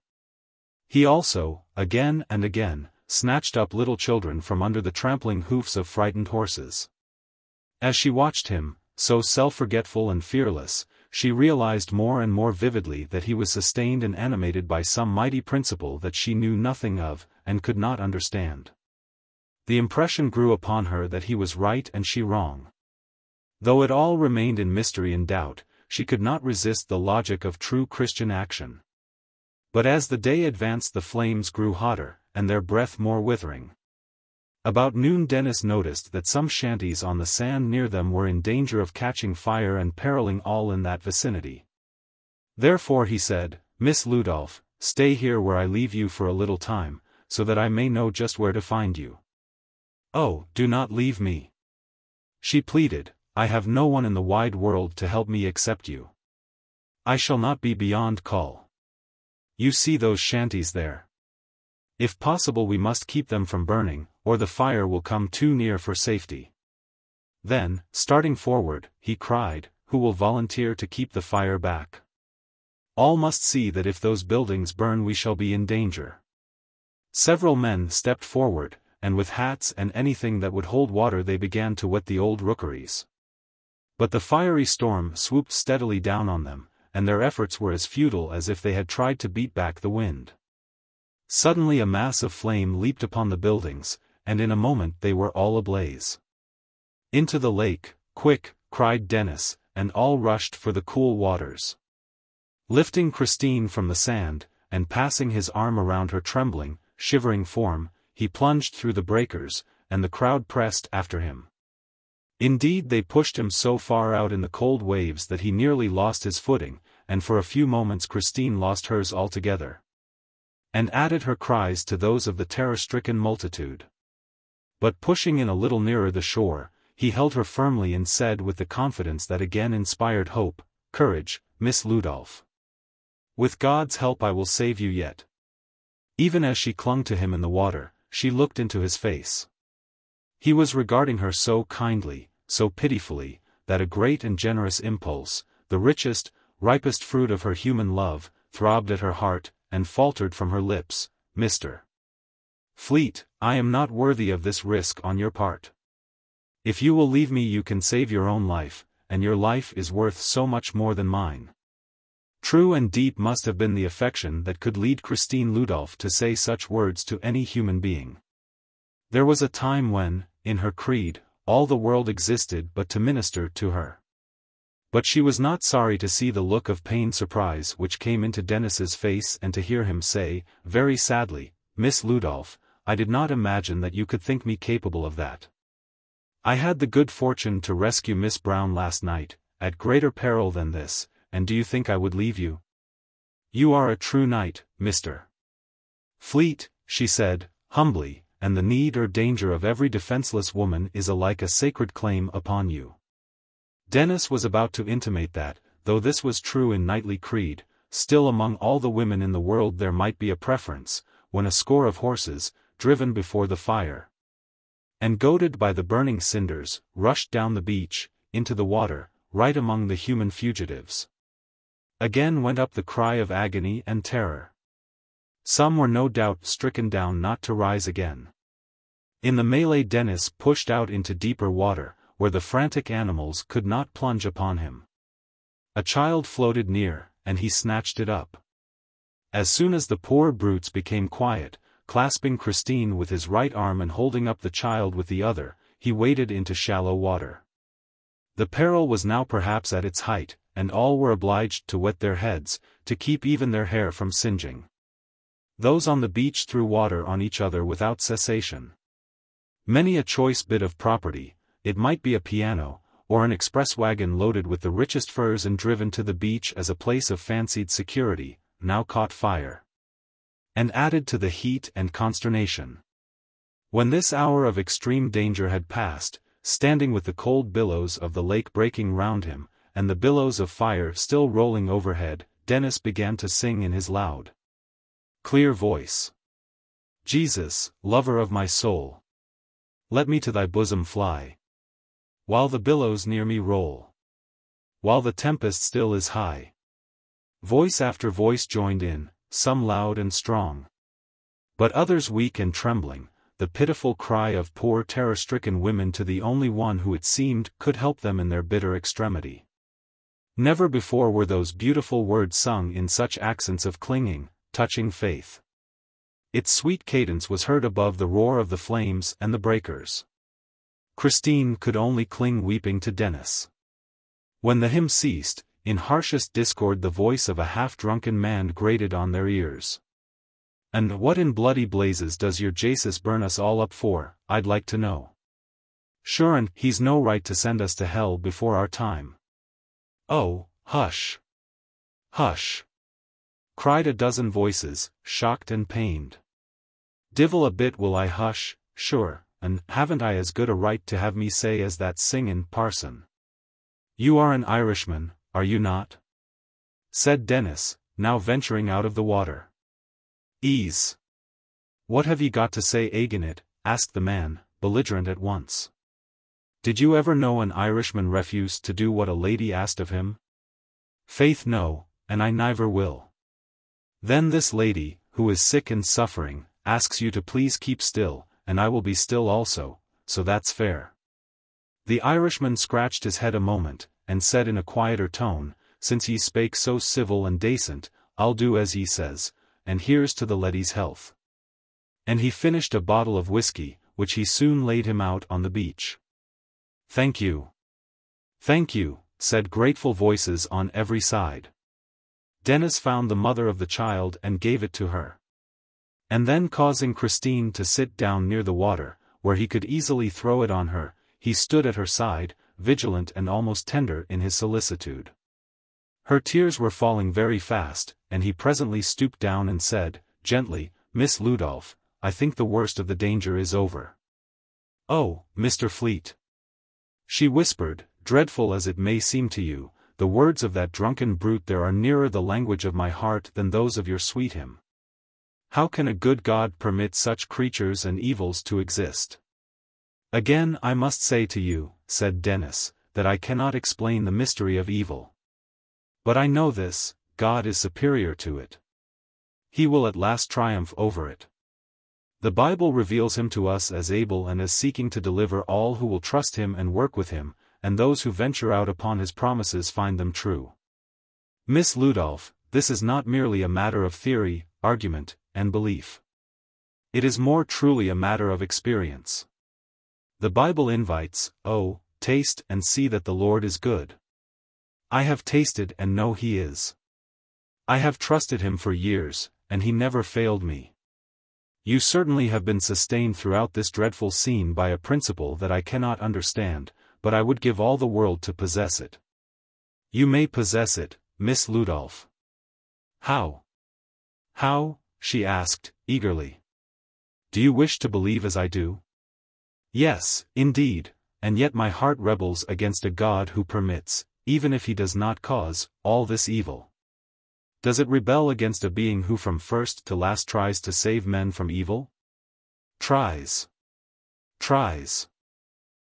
He also, again and again, snatched up little children from under the trampling hoofs of frightened horses. As she watched him, so self-forgetful and fearless, she realized more and more vividly that he was sustained and animated by some mighty principle that she knew nothing of, and could not understand. The impression grew upon her that he was right and she wrong. Though it all remained in mystery and doubt, she could not resist the logic of true Christian action. But as the day advanced the flames grew hotter, and their breath more withering. About noon Dennis noticed that some shanties on the sand near them were in danger of catching fire and periling all in that vicinity. Therefore he said, "Miss Ludolph, stay here where I leave you for a little time, so that I may know just where to find you." "Oh, do not leave me," she pleaded, "I have no one in the wide world to help me except you. I shall not be beyond call. You see those shanties there? If possible we must keep them from burning, or the fire will come too near for safety." Then, starting forward, he cried, "Who will volunteer to keep the fire back? All must see that if those buildings burn we shall be in danger." Several men stepped forward, and with hats and anything that would hold water they began to wet the old rookeries. But the fiery storm swooped steadily down on them, and their efforts were as futile as if they had tried to beat back the wind. Suddenly a mass of flame leaped upon the buildings, and in a moment they were all ablaze. "Into the lake, quick!" cried Dennis, and all rushed for the cool waters. Lifting Christine from the sand, and passing his arm around her trembling, shivering form, he plunged through the breakers, and the crowd pressed after him. Indeed, they pushed him so far out in the cold waves that he nearly lost his footing, and for a few moments Christine lost hers altogether, and added her cries to those of the terror-stricken multitude. But pushing in a little nearer the shore, he held her firmly and said with the confidence that again inspired hope, "Courage, Miss Ludolph. With God's help I will save you yet." Even as she clung to him in the water, she looked into his face. He was regarding her so kindly, so pitifully, that a great and generous impulse, the richest, ripest fruit of her human love, throbbed at her heart, and faltered from her lips, "Mr. Fleet, I am not worthy of this risk on your part. If you will leave me you can save your own life, and your life is worth so much more than mine." True and deep must have been the affection that could lead Christine Ludolph to say such words to any human being. There was a time when, in her creed, all the world existed but to minister to her. But she was not sorry to see the look of pained surprise which came into Dennis's face and to hear him say, very sadly, "Miss Ludolph, I did not imagine that you could think me capable of that. I had the good fortune to rescue Miss Brown last night, at greater peril than this, and do you think I would leave you? You are a true knight, Mr. Fleet," she said, humbly, "and the need or danger of every defenseless woman is alike a sacred claim upon you." Dennis was about to intimate that, though this was true in knightly creed, still among all the women in the world there might be a preference, when a score of horses, driven before the fire, and goaded by the burning cinders, rushed down the beach, into the water, right among the human fugitives. Again went up the cry of agony and terror. Some were no doubt stricken down not to rise again. In the melee Dennis pushed out into deeper water, where the frantic animals could not plunge upon him. A child floated near, and he snatched it up. As soon as the poor brutes became quiet, clasping Christine with his right arm and holding up the child with the other, he waded into shallow water. The peril was now perhaps at its height, and all were obliged to wet their heads, to keep even their hair from singeing. Those on the beach threw water on each other without cessation. Many a choice bit of property, it might be a piano, or an express wagon loaded with the richest furs and driven to the beach as a place of fancied security, now caught fire, and added to the heat and consternation. When this hour of extreme danger had passed, standing with the cold billows of the lake breaking round him, and the billows of fire still rolling overhead, Dennis began to sing in his loud, clear voice. "Jesus, lover of my soul, let me to thy bosom fly, while the billows near me roll, while the tempest still is high." Voice after voice joined in, some loud and strong, but others weak and trembling, the pitiful cry of poor terror-stricken women to the only one who it seemed could help them in their bitter extremity. Never before were those beautiful words sung in such accents of clinging, touching faith. Its sweet cadence was heard above the roar of the flames and the breakers. Christine could only cling weeping to Dennis. When the hymn ceased, in harshest discord the voice of a half-drunken man grated on their ears. "And what in bloody blazes does your Jesus burn us all up for, I'd like to know? Sure and he's no right to send us to hell before our time." "Oh, hush! Hush!" cried a dozen voices, shocked and pained. "Divil a bit will I hush, sure, and haven't I as good a right to have me say as that singin' parson?" "You are an Irishman, are you not?" said Dennis, now venturing out of the water. "Ease. What have ye got to say agin it?" asked the man, belligerent at once. "Did you ever know an Irishman refuse to do what a lady asked of him?" "Faith no, and I niver will." "Then this lady, who is sick and suffering, asks you to please keep still, and I will be still also, so that's fair." The Irishman scratched his head a moment, and said in a quieter tone, since ye spake so civil and dacent, I'll do as ye says, and here's to the leddy's health." And he finished a bottle of whiskey, which he soon laid him out on the beach. "Thank you. Thank you," said grateful voices on every side. Dennis found the mother of the child and gave it to her. And then causing Christine to sit down near the water, where he could easily throw it on her, he stood at her side, vigilant and almost tender in his solicitude. Her tears were falling very fast, and he presently stooped down and said, gently, "Miss Ludolph, I think the worst of the danger is over." "Oh, Mr. Fleet," she whispered, "dreadful as it may seem to you, the words of that drunken brute there are nearer the language of my heart than those of your sweet hymn. How can a good God permit such creatures and evils to exist?" "Again I must say to you," said Dennis, "that I cannot explain the mystery of evil. But I know this, God is superior to it. He will at last triumph over it. The Bible reveals him to us as able and as seeking to deliver all who will trust him and work with him, and those who venture out upon his promises find them true. Miss Ludolph, this is not merely a matter of theory, argument, and belief. It is more truly a matter of experience. The Bible invites, "Oh, taste and see that the Lord is good." I have tasted and know he is. I have trusted him for years, and he never failed me. You certainly have been sustained throughout this dreadful scene by a principle that I cannot understand, but I would give all the world to possess it. You may possess it, Miss Ludolph. How? How? She asked, eagerly. Do you wish to believe as I do? Yes, indeed, and yet my heart rebels against a God who permits, even if he does not cause, all this evil. Does it rebel against a being who from first to last tries to save men from evil? Tries. Tries.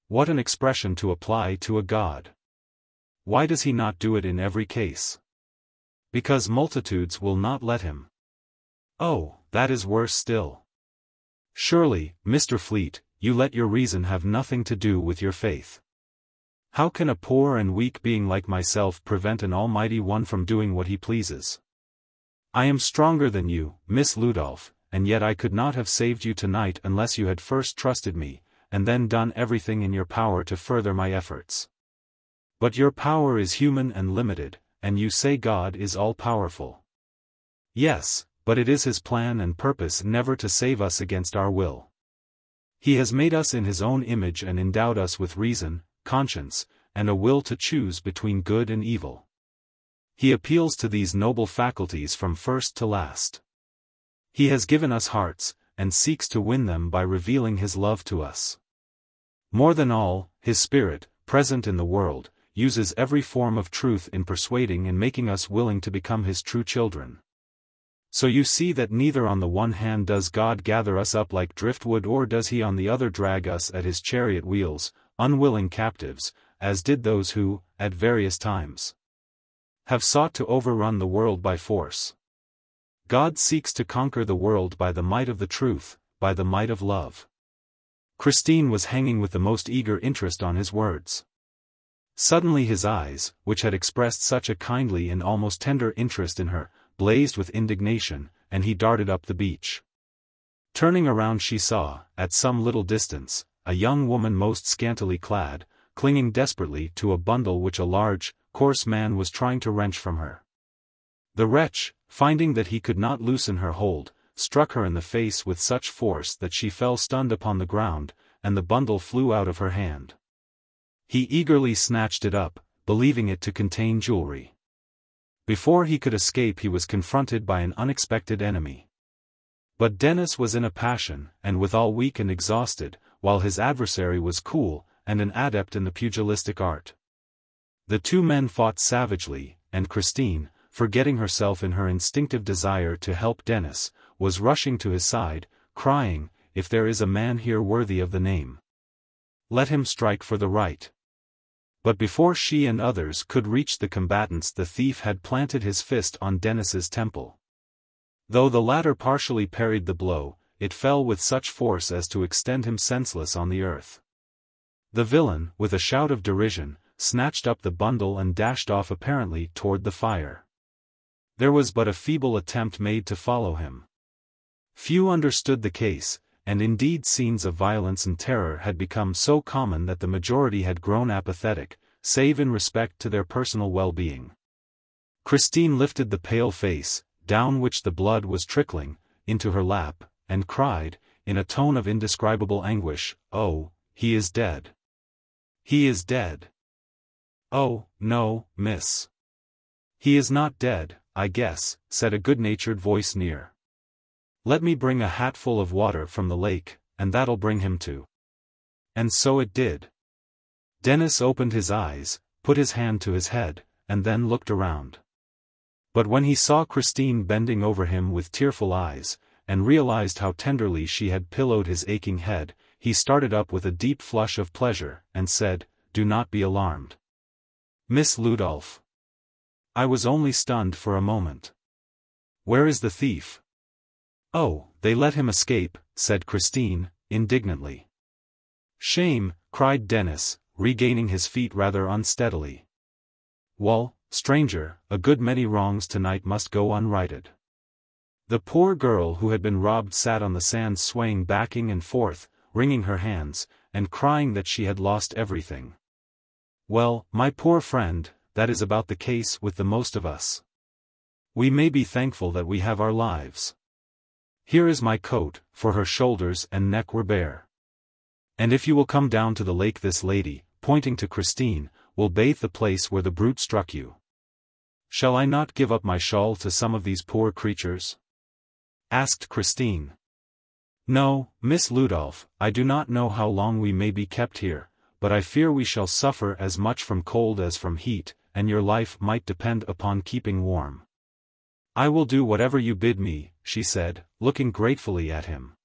What an expression to apply to a God. Why does he not do it in every case? Because multitudes will not let him. Oh, that is worse still. Surely, Mr. Fleet, you let your reason have nothing to do with your faith. How can a poor and weak being like myself prevent an Almighty One from doing what he pleases? I am stronger than you, Miss Ludolph, and yet I could not have saved you tonight unless you had first trusted me, and then done everything in your power to further my efforts. But your power is human and limited, and you say God is all-powerful. Yes, but it is his plan and purpose never to save us against our will. He has made us in his own image and endowed us with reason, conscience, and a will to choose between good and evil. He appeals to these noble faculties from first to last. He has given us hearts, and seeks to win them by revealing his love to us. More than all, his Spirit, present in the world, uses every form of truth in persuading and making us willing to become his true children. So you see that neither on the one hand does God gather us up like driftwood, or does he on the other drag us at his chariot wheels, unwilling captives, as did those who, at various times, have sought to overrun the world by force. God seeks to conquer the world by the might of the truth, by the might of love. Christine was hanging with the most eager interest on his words. Suddenly his eyes, which had expressed such a kindly and almost tender interest in her, blazed with indignation, and he darted up the beach. Turning around she saw, at some little distance, a young woman most scantily clad, clinging desperately to a bundle which a large, coarse man was trying to wrench from her. The wretch, finding that he could not loosen her hold, struck her in the face with such force that she fell stunned upon the ground, and the bundle flew out of her hand. He eagerly snatched it up, believing it to contain jewelry. Before he could escape he was confronted by an unexpected enemy. But Dennis was in a passion, and withal weak and exhausted, while his adversary was cool, and an adept in the pugilistic art. The two men fought savagely, and Christine, forgetting herself in her instinctive desire to help Dennis, was rushing to his side, crying, "If there is a man here worthy of the name, let him strike for the right." But before she and others could reach the combatants, the thief had planted his fist on Dennis's temple. Though the latter partially parried the blow, it fell with such force as to extend him senseless on the earth. The villain, with a shout of derision, snatched up the bundle and dashed off apparently toward the fire. There was but a feeble attempt made to follow him. Few understood the case, and indeed scenes of violence and terror had become so common that the majority had grown apathetic, save in respect to their personal well-being. Christine lifted the pale face, down which the blood was trickling, into her lap, and cried, in a tone of indescribable anguish, "Oh, he is dead. He is dead." "Oh, no, miss. He is not dead, I guess," said a good-natured voice near. "Let me bring a hatful of water from the lake, and that'll bring him to." And so it did. Dennis opened his eyes, put his hand to his head, and then looked around. But when he saw Christine bending over him with tearful eyes, and realized how tenderly she had pillowed his aching head, he started up with a deep flush of pleasure, and said, "Do not be alarmed, Miss Ludolph. I was only stunned for a moment. Where is the thief?" "Oh, they let him escape," said Christine, indignantly. "Shame," cried Dennis, regaining his feet rather unsteadily. "Well, stranger, a good many wrongs tonight must go unrighted." The poor girl who had been robbed sat on the sand swaying backing and forth, wringing her hands, and crying that she had lost everything. "Well, my poor friend, that is about the case with the most of us. We may be thankful that we have our lives. Here is my coat," for her shoulders and neck were bare. "And if you will come down to the lake, this lady," pointing to Christine, "will bathe the place where the brute struck you. Shall I not give up my shawl to some of these poor creatures?" asked Christine. "No, Miss Ludolph, I do not know how long we may be kept here, but I fear we shall suffer as much from cold as from heat, and your life might depend upon keeping warm." "I will do whatever you bid me," she said, looking gratefully at him.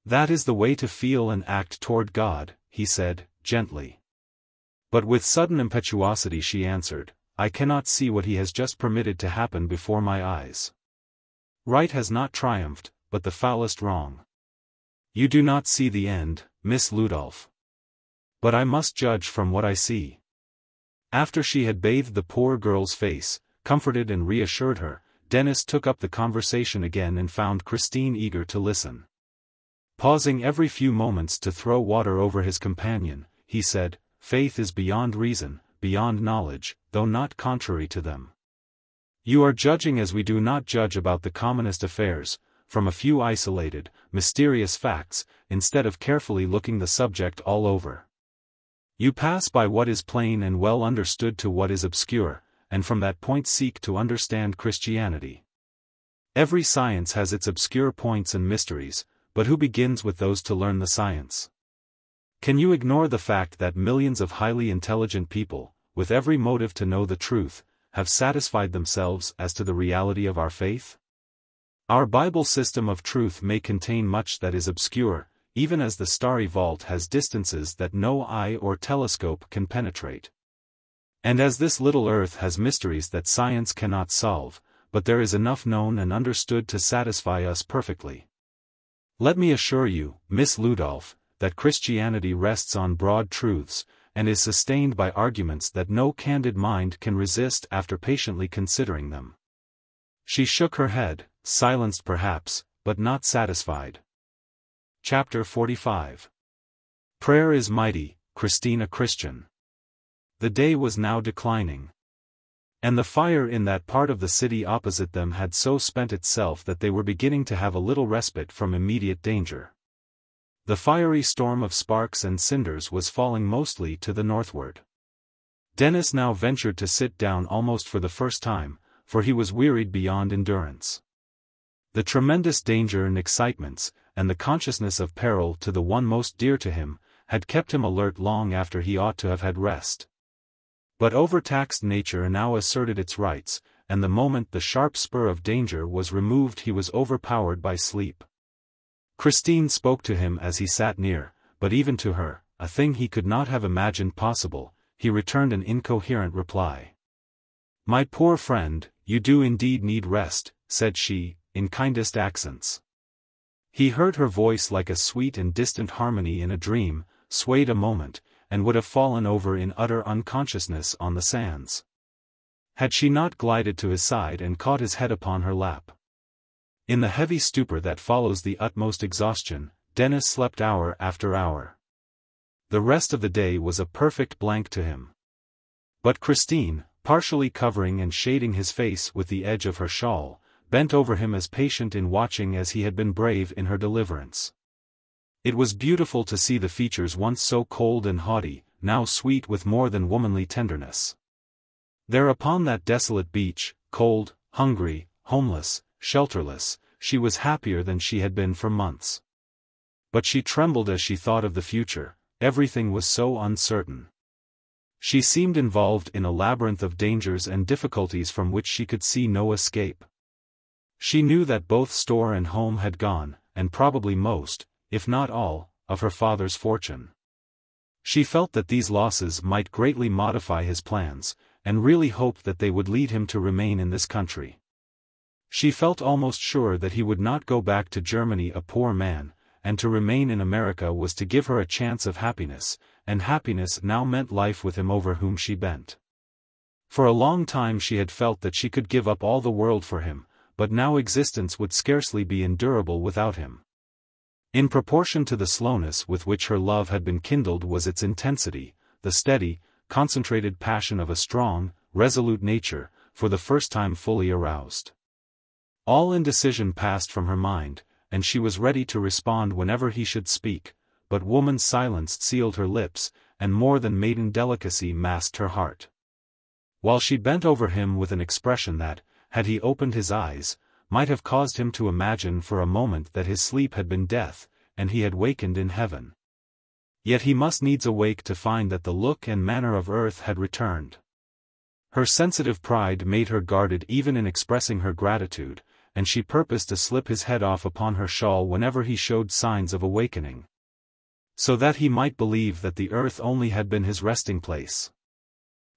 "That is the way to feel and act toward God," he said, gently. But with sudden impetuosity she answered, "I cannot see what he has just permitted to happen before my eyes. Right has not triumphed, but the foulest wrong. You do not see the end, Miss Ludolph. But I must judge from what I see." After she had bathed the poor girl's face, comforted and reassured her, Dennis took up the conversation again and found Christine eager to listen. Pausing every few moments to throw water over his companion, he said, "Faith is beyond reason, beyond knowledge, though not contrary to them. You are judging as we do not judge about the commonest affairs, from a few isolated, mysterious facts, instead of carefully looking the subject all over. You pass by what is plain and well understood to what is obscure, and from that point seek to understand Christianity. Every science has its obscure points and mysteries, but who begins with those to learn the science? Can you ignore the fact that millions of highly intelligent people, with every motive to know the truth, have satisfied themselves as to the reality of our faith? Our Bible system of truth may contain much that is obscure, even as the starry vault has distances that no eye or telescope can penetrate. And as this little earth has mysteries that science cannot solve, but there is enough known and understood to satisfy us perfectly. Let me assure you, Miss Ludolph, that Christianity rests on broad truths, and is sustained by arguments that no candid mind can resist after patiently considering them." She shook her head, silenced perhaps, but not satisfied. Chapter 45. Prayer is mighty, Christine a Christian. The day was now declining. And the fire in that part of the city opposite them had so spent itself that they were beginning to have a little respite from immediate danger. The fiery storm of sparks and cinders was falling mostly to the northward. Dennis now ventured to sit down almost for the first time, for he was wearied beyond endurance. The tremendous danger and excitements, and the consciousness of peril to the one most dear to him, had kept him alert long after he ought to have had rest. But overtaxed nature now asserted its rights, and the moment the sharp spur of danger was removed he was overpowered by sleep. Christine spoke to him as he sat near, but even to her, a thing he could not have imagined possible, he returned an incoherent reply. "My poor friend, you do indeed need rest," said she, in kindest accents. He heard her voice like a sweet and distant harmony in a dream, swayed a moment, and would have fallen over in utter unconsciousness on the sands, had she not glided to his side and caught his head upon her lap. In the heavy stupor that follows the utmost exhaustion, Dennis slept hour after hour. The rest of the day was a perfect blank to him. But Christine, partially covering and shading his face with the edge of her shawl, bent over him as patient in watching as he had been brave in her deliverance. It was beautiful to see the features once so cold and haughty, now sweet with more than womanly tenderness. There upon that desolate beach, cold, hungry, homeless, shelterless, she was happier than she had been for months. But she trembled as she thought of the future. Everything was so uncertain. She seemed involved in a labyrinth of dangers and difficulties from which she could see no escape. She knew that both store and home had gone, and probably most, if not all, of her father's fortune. She felt that these losses might greatly modify his plans, and really hoped that they would lead him to remain in this country. She felt almost sure that he would not go back to Germany a poor man, and to remain in America was to give her a chance of happiness, and happiness now meant life with him over whom she bent. For a long time she had felt that she could give up all the world for him, but now existence would scarcely be endurable without him. In proportion to the slowness with which her love had been kindled was its intensity, the steady, concentrated passion of a strong, resolute nature, for the first time fully aroused. All indecision passed from her mind, and she was ready to respond whenever he should speak, but woman's silence sealed her lips, and more than maiden delicacy masked her heart. While she bent over him with an expression that, had he opened his eyes, might have caused him to imagine for a moment that his sleep had been death, and he had wakened in heaven. Yet he must needs awake to find that the look and manner of earth had returned. Her sensitive pride made her guarded even in expressing her gratitude, and she purposed to slip his head off upon her shawl whenever he showed signs of awakening, so that he might believe that the earth only had been his resting place.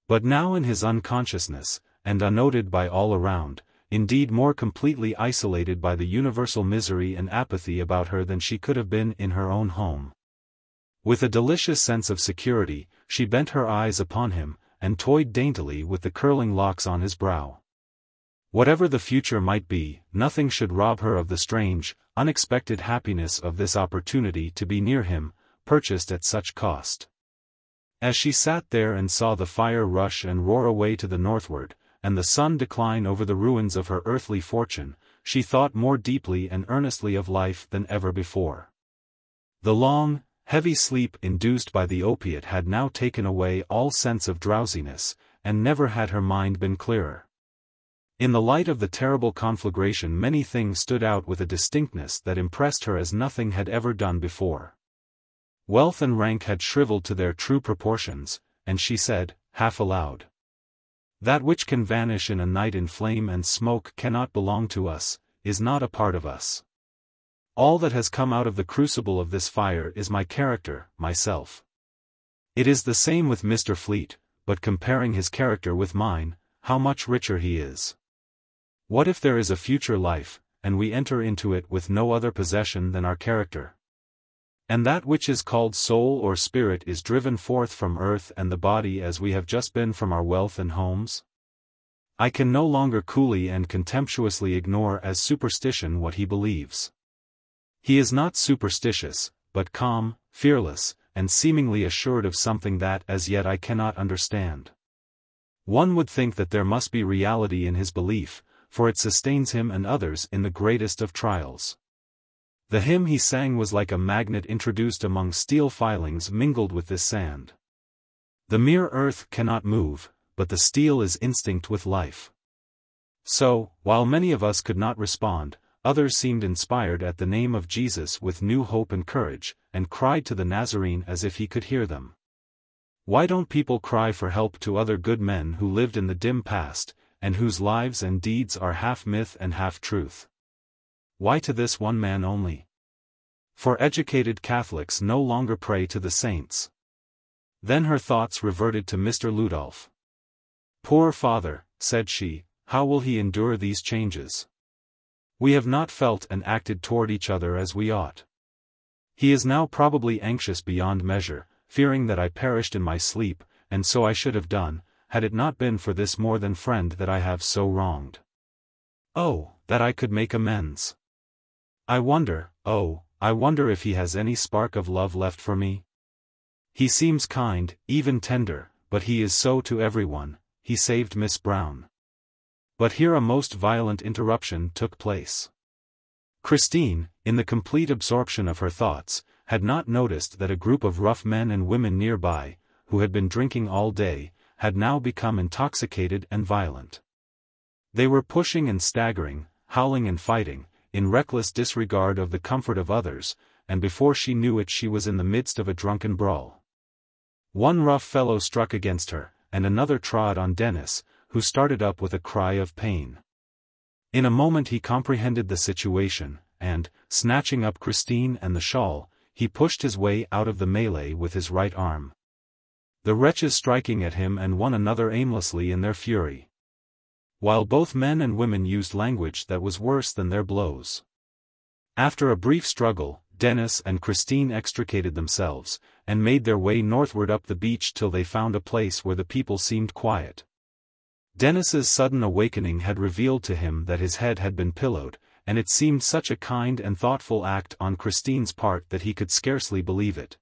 But now in his unconsciousness, and unnoted by all around, indeed more completely isolated by the universal misery and apathy about her than she could have been in her own home. With a delicious sense of security, she bent her eyes upon him, and toyed daintily with the curling locks on his brow. Whatever the future might be, nothing should rob her of the strange, unexpected happiness of this opportunity to be near him, purchased at such cost. As she sat there and saw the fire rush and roar away to the northward, and the sun decline over the ruins of her earthly fortune, she thought more deeply and earnestly of life than ever before. The long, heavy sleep induced by the opiate had now taken away all sense of drowsiness, and never had her mind been clearer. In the light of the terrible conflagration many things stood out with a distinctness that impressed her as nothing had ever done before. Wealth and rank had shriveled to their true proportions, and she said, half aloud, "That which can vanish in a night in flame and smoke cannot belong to us, is not a part of us. All that has come out of the crucible of this fire is my character, myself. It is the same with Mr. Fleet, but comparing his character with mine, how much richer he is. What if there is a future life, and we enter into it with no other possession than our character? And that which is called soul or spirit is driven forth from earth and the body as we have just been from our wealth and homes? I can no longer coolly and contemptuously ignore as superstition what he believes. He is not superstitious, but calm, fearless, and seemingly assured of something that as yet I cannot understand. One would think that there must be reality in his belief, for it sustains him and others in the greatest of trials. The hymn he sang was like a magnet introduced among steel filings mingled with this sand. The mere earth cannot move, but the steel is instinct with life. So, while many of us could not respond, others seemed inspired at the name of Jesus with new hope and courage, and cried to the Nazarene as if he could hear them. Why don't people cry for help to other good men who lived in the dim past, and whose lives and deeds are half myth and half truth? Why to this one man only? For educated Catholics no longer pray to the saints. Then her thoughts reverted to Mr. Ludolf. Poor father, said she, how will he endure these changes? We have not felt and acted toward each other as we ought. He is now probably anxious beyond measure, fearing that I perished in my sleep, and so I should have done, had it not been for this more than friend that I have so wronged. Oh, that I could make amends! I wonder if he has any spark of love left for me? He seems kind, even tender, but he is so to everyone. He saved Miss Brown. But here a most violent interruption took place. Christine, in the complete absorption of her thoughts, had not noticed that a group of rough men and women nearby, who had been drinking all day, had now become intoxicated and violent. They were pushing and staggering, howling and fighting, in reckless disregard of the comfort of others, and before she knew it she was in the midst of a drunken brawl. One rough fellow struck against her, and another trod on Dennis, who started up with a cry of pain. In a moment he comprehended the situation, and, snatching up Christine and the shawl, he pushed his way out of the melee with his right arm. The wretches striking at him and one another aimlessly in their fury, while both men and women used language that was worse than their blows. After a brief struggle, Dennis and Christine extricated themselves, and made their way northward up the beach till they found a place where the people seemed quiet. Dennis's sudden awakening had revealed to him that his head had been pillowed, and it seemed such a kind and thoughtful act on Christine's part that he could scarcely believe it.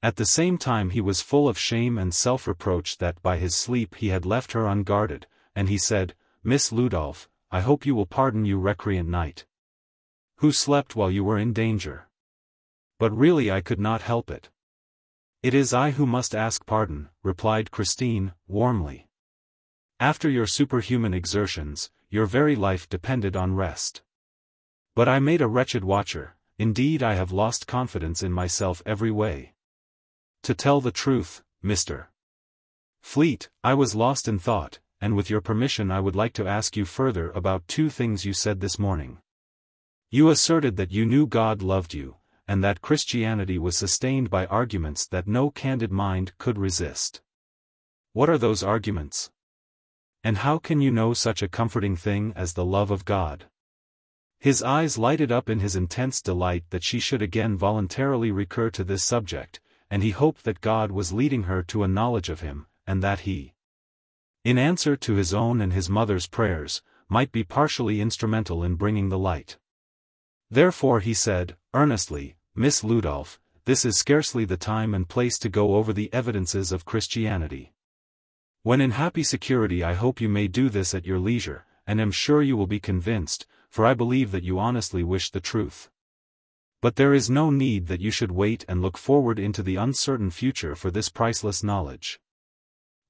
At the same time he was full of shame and self-reproach that by his sleep he had left her unguarded, and he said, "Miss Ludolph, I hope you will pardon you recreant knight, who slept while you were in danger. But really I could not help it." "It is I who must ask pardon," replied Christine, warmly. "After your superhuman exertions, your very life depended on rest. But I made a wretched watcher, indeed I have lost confidence in myself every way. To tell the truth, Mr. Fleet, I was lost in thought, and with your permission I would like to ask you further about two things you said this morning. You asserted that you knew God loved you, and that Christianity was sustained by arguments that no candid mind could resist. What are those arguments? And how can you know such a comforting thing as the love of God?" His eyes lighted up in his intense delight that she should again voluntarily recur to this subject, and he hoped that God was leading her to a knowledge of him, and that he, in answer to his own and his mother's prayers, might be partially instrumental in bringing the light. Therefore he said, earnestly, "Miss Ludolph, this is scarcely the time and place to go over the evidences of Christianity. When in happy security I hope you may do this at your leisure, and am sure you will be convinced, for I believe that you honestly wish the truth. But there is no need that you should wait and look forward into the uncertain future for this priceless knowledge.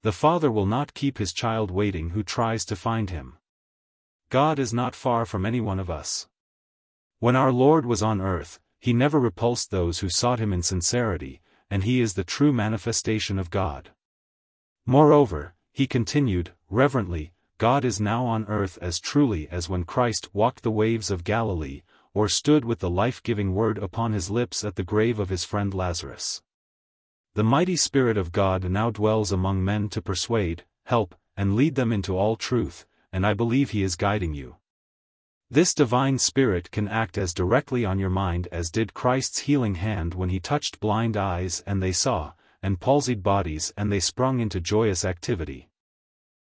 The Father will not keep his child waiting who tries to find him. God is not far from any one of us. When our Lord was on earth, he never repulsed those who sought him in sincerity, and he is the true manifestation of God. Moreover," he continued, reverently, "God is now on earth as truly as when Christ walked the waves of Galilee, or stood with the life-giving word upon his lips at the grave of his friend Lazarus. The mighty Spirit of God now dwells among men to persuade, help, and lead them into all truth, and I believe he is guiding you. This divine Spirit can act as directly on your mind as did Christ's healing hand when he touched blind eyes and they saw, and palsied bodies and they sprung into joyous activity."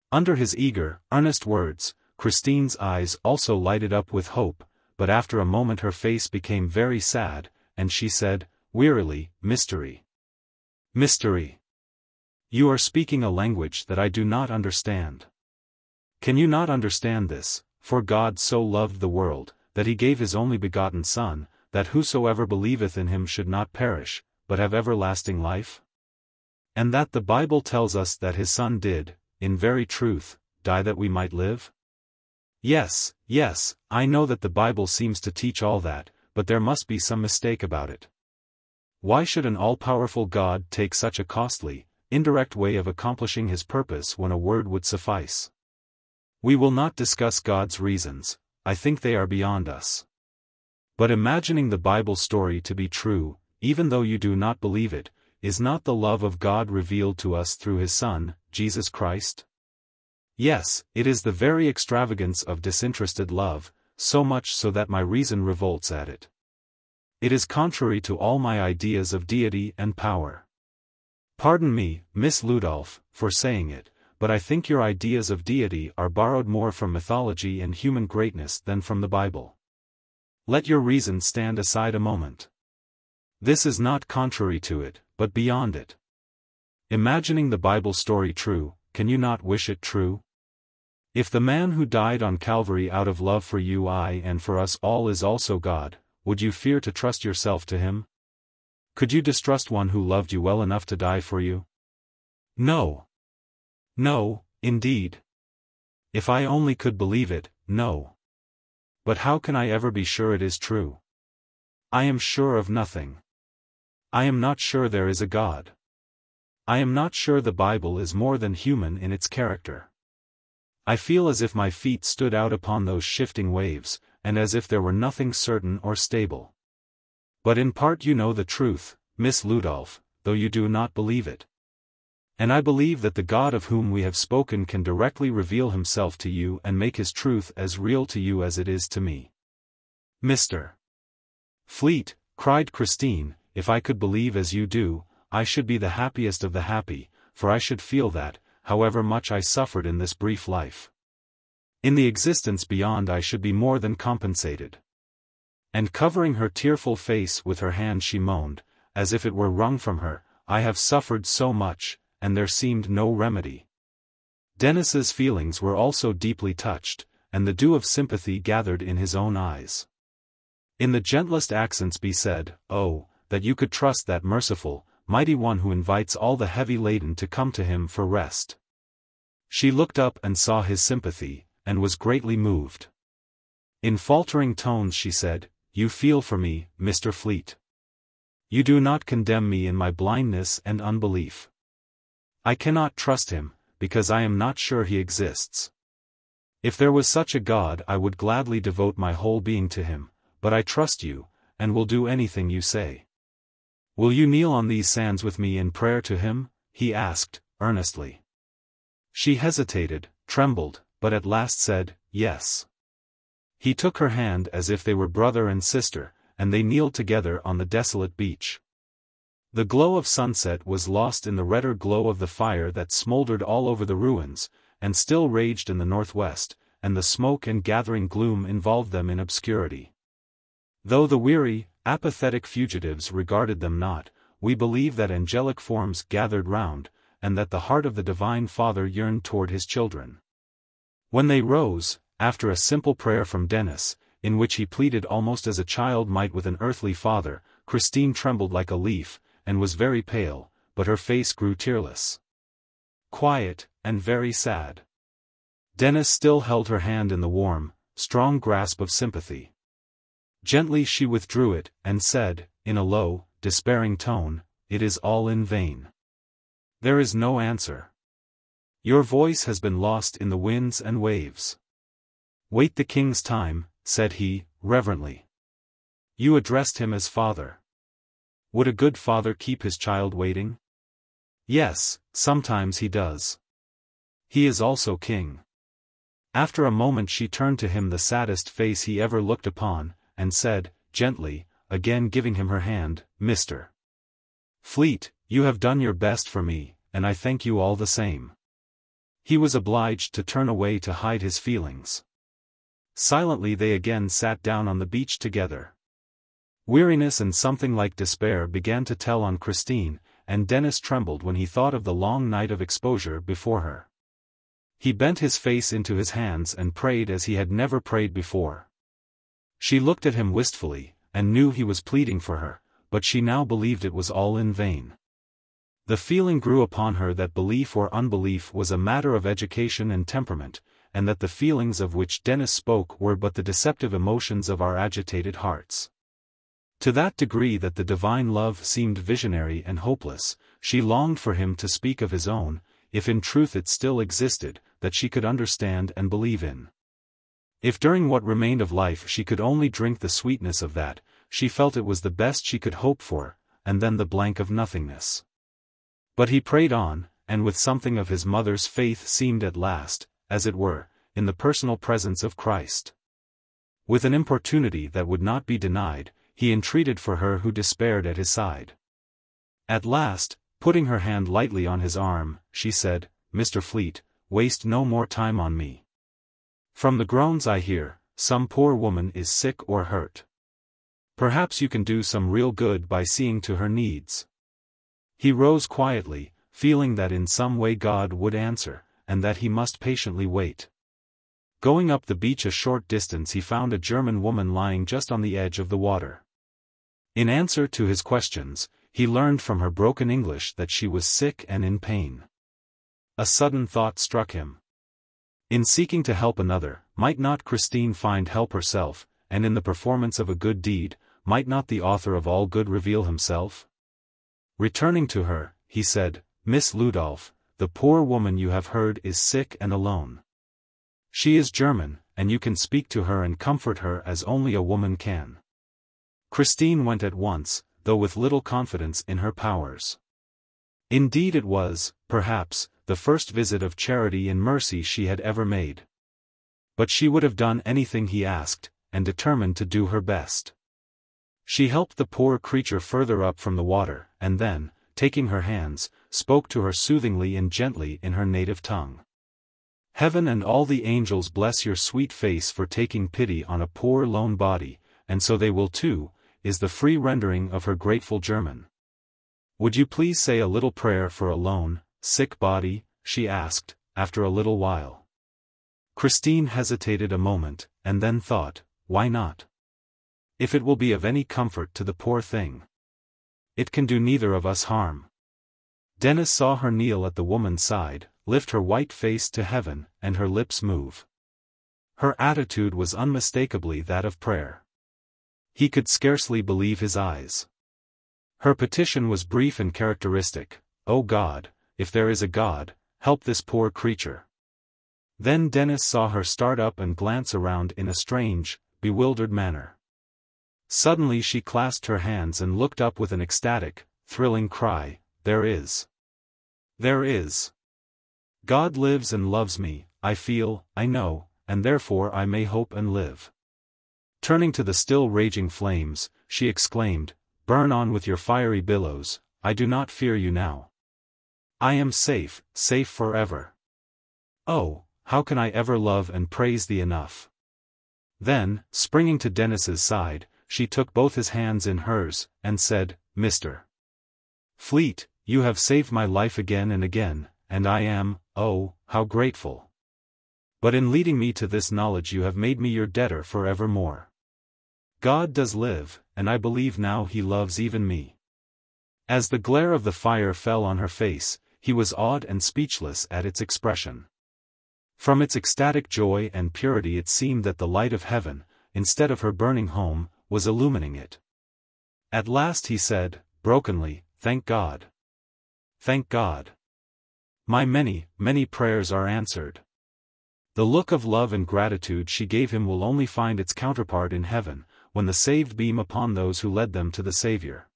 Under his eager, earnest words, Christine's eyes also lighted up with hope, but after a moment her face became very sad, and she said, wearily, "Mystery. Mystery. You are speaking a language that I do not understand. Can you not understand this? For God so loved the world, that he gave his only begotten Son, that whosoever believeth in him should not perish, but have everlasting life? And that the Bible tells us that his Son did, in very truth, die that we might live? Yes, I know that the Bible seems to teach all that, but there must be some mistake about it. Why should an all-powerful God take such a costly, indirect way of accomplishing his purpose when a word would suffice? We will not discuss God's reasons, I think they are beyond us. But imagining the Bible story to be true, even though you do not believe it, is not the love of God revealed to us through his Son, Jesus Christ? Yes, it is the very extravagance of disinterested love, so much so that my reason revolts at it. It is contrary to all my ideas of deity and power. Pardon me, Miss Ludolph, for saying it, but I think your ideas of deity are borrowed more from mythology and human greatness than from the Bible. Let your reason stand aside a moment. This is not contrary to it, but beyond it. Imagining the Bible story true, can you not wish it true? If the man who died on Calvary out of love for you and for us all is also God, would you fear to trust yourself to him? Could you distrust one who loved you well enough to die for you? No. No, indeed. If I only could believe it, no. But how can I ever be sure it is true? I am sure of nothing. I am not sure there is a God. I am not sure the Bible is more than human in its character. I feel as if my feet stood out upon those shifting waves, and as if there were nothing certain or stable. But in part you know the truth, Miss Ludolph, though you do not believe it. And I believe that the God of whom we have spoken can directly reveal himself to you and make his truth as real to you as it is to me. Mr. Fleet, cried Christine, if I could believe as you do, I should be the happiest of the happy, for I should feel that, however much I suffered in this brief life, in the existence beyond I should be more than compensated. And covering her tearful face with her hand she moaned, as if it were wrung from her, I have suffered so much, and there seemed no remedy. Dennis's feelings were also deeply touched, and the dew of sympathy gathered in his own eyes. In the gentlest accents he said, "Oh, that you could trust that merciful, mighty one who invites all the heavy laden to come to him for rest." She looked up and saw his sympathy, and was greatly moved. In faltering tones she said, "You feel for me, Mr. Fleet. You do not condemn me in my blindness and unbelief. I cannot trust him, because I am not sure he exists. If there was such a God I would gladly devote my whole being to him, but I trust you, and will do anything you say." "Will you kneel on these sands with me in prayer to him?" he asked, earnestly. She hesitated, trembled, but at last said, "Yes." He took her hand as if they were brother and sister, and they kneeled together on the desolate beach. The glow of sunset was lost in the redder glow of the fire that smoldered all over the ruins, and still raged in the northwest, and the smoke and gathering gloom involved them in obscurity. Though the weary, apathetic fugitives regarded them not, we believe that angelic forms gathered round, and that the heart of the Divine Father yearned toward his children. When they rose, after a simple prayer from Dennis, in which he pleaded almost as a child might with an earthly father, Christine trembled like a leaf, and was very pale, but her face grew tearless, quiet, and very sad. Dennis still held her hand in the warm, strong grasp of sympathy. Gently she withdrew it, and said, in a low, despairing tone, "It is all in vain. There is no answer. Your voice has been lost in the winds and waves." "Wait the king's time," said he, reverently. "You addressed him as father. Would a good father keep his child waiting?" "Yes, sometimes he does. He is also king." After a moment she turned to him the saddest face he ever looked upon, and said, gently, again giving him her hand, "Mr. Fleet, you have done your best for me, and I thank you all the same." He was obliged to turn away to hide his feelings. Silently they again sat down on the beach together. Weariness and something like despair began to tell on Christine, and Dennis trembled when he thought of the long night of exposure before her. He bent his face into his hands and prayed as he had never prayed before. She looked at him wistfully, and knew he was pleading for her, but she now believed it was all in vain. The feeling grew upon her that belief or unbelief was a matter of education and temperament, and that the feelings of which Dennis spoke were but the deceptive emotions of our agitated hearts. To that degree that the divine love seemed visionary and hopeless, she longed for him to speak of his own, if in truth it still existed, that she could understand and believe in. If during what remained of life she could only drink the sweetness of that, she felt it was the best she could hope for, and then the blank of nothingness. But he prayed on, and with something of his mother's faith seemed at last, as it were, in the personal presence of Christ. With an importunity that would not be denied, he entreated for her who despaired at his side. At last, Putting her hand lightly on his arm, she said, "Mr. Fleet, waste no more time on me. From the groans I hear, some poor woman is sick or hurt. Perhaps you can do some real good by seeing to her needs." He rose quietly, feeling that in some way God would answer, and that he must patiently wait. Going up the beach a short distance he found a German woman lying just on the edge of the water. In answer to his questions, he learned from her broken English that she was sick and in pain. A sudden thought struck him. In seeking to help another, might not Christine find help herself, and in the performance of a good deed, might not the author of all good reveal himself? Returning to her, he said, "Miss Ludolph, the poor woman you have heard is sick and alone. She is German, and you can speak to her and comfort her as only a woman can." Christine went at once, though with little confidence in her powers. Indeed it was, perhaps, the first visit of charity and mercy she had ever made. But she would have done anything he asked, and determined to do her best. She helped the poor creature further up from the water, and then, taking her hands, spoke to her soothingly and gently in her native tongue. "Heaven and all the angels bless your sweet face for taking pity on a poor lone body, and so they will too," is the free rendering of her grateful German. "Would you please say a little prayer for a lone, sick body?" she asked, after a little while. Christine hesitated a moment, and then thought, "Why not? If it will be of any comfort to the poor thing. It can do neither of us harm." Dennis saw her kneel at the woman's side, lift her white face to heaven, and her lips move. Her attitude was unmistakably that of prayer. He could scarcely believe his eyes. Her petition was brief and characteristic: "O God, if there is a God, help this poor creature." Then Dennis saw her start up and glance around in a strange, bewildered manner. Suddenly she clasped her hands and looked up with an ecstatic, thrilling cry, "There is! There is! God lives and loves me, I feel, I know, and therefore I may hope and live." Turning to the still raging flames, she exclaimed, "Burn on with your fiery billows, I do not fear you now. I am safe, safe forever. Oh, how can I ever love and praise thee enough?" Then, springing to Dennis's side, she took both his hands in hers, and said, "Mr. Fleet, you have saved my life again and again, and I am, oh, how grateful. But in leading me to this knowledge you have made me your debtor forevermore. God does live, and I believe now he loves even me." As the glare of the fire fell on her face, he was awed and speechless at its expression. From its ecstatic joy and purity it seemed that the light of heaven, instead of her burning home, was illumining it. At last he said, brokenly, "Thank God. Thank God. My many, many prayers are answered." The look of love and gratitude she gave him will only find its counterpart in heaven, when the saved beam upon those who led them to the Savior.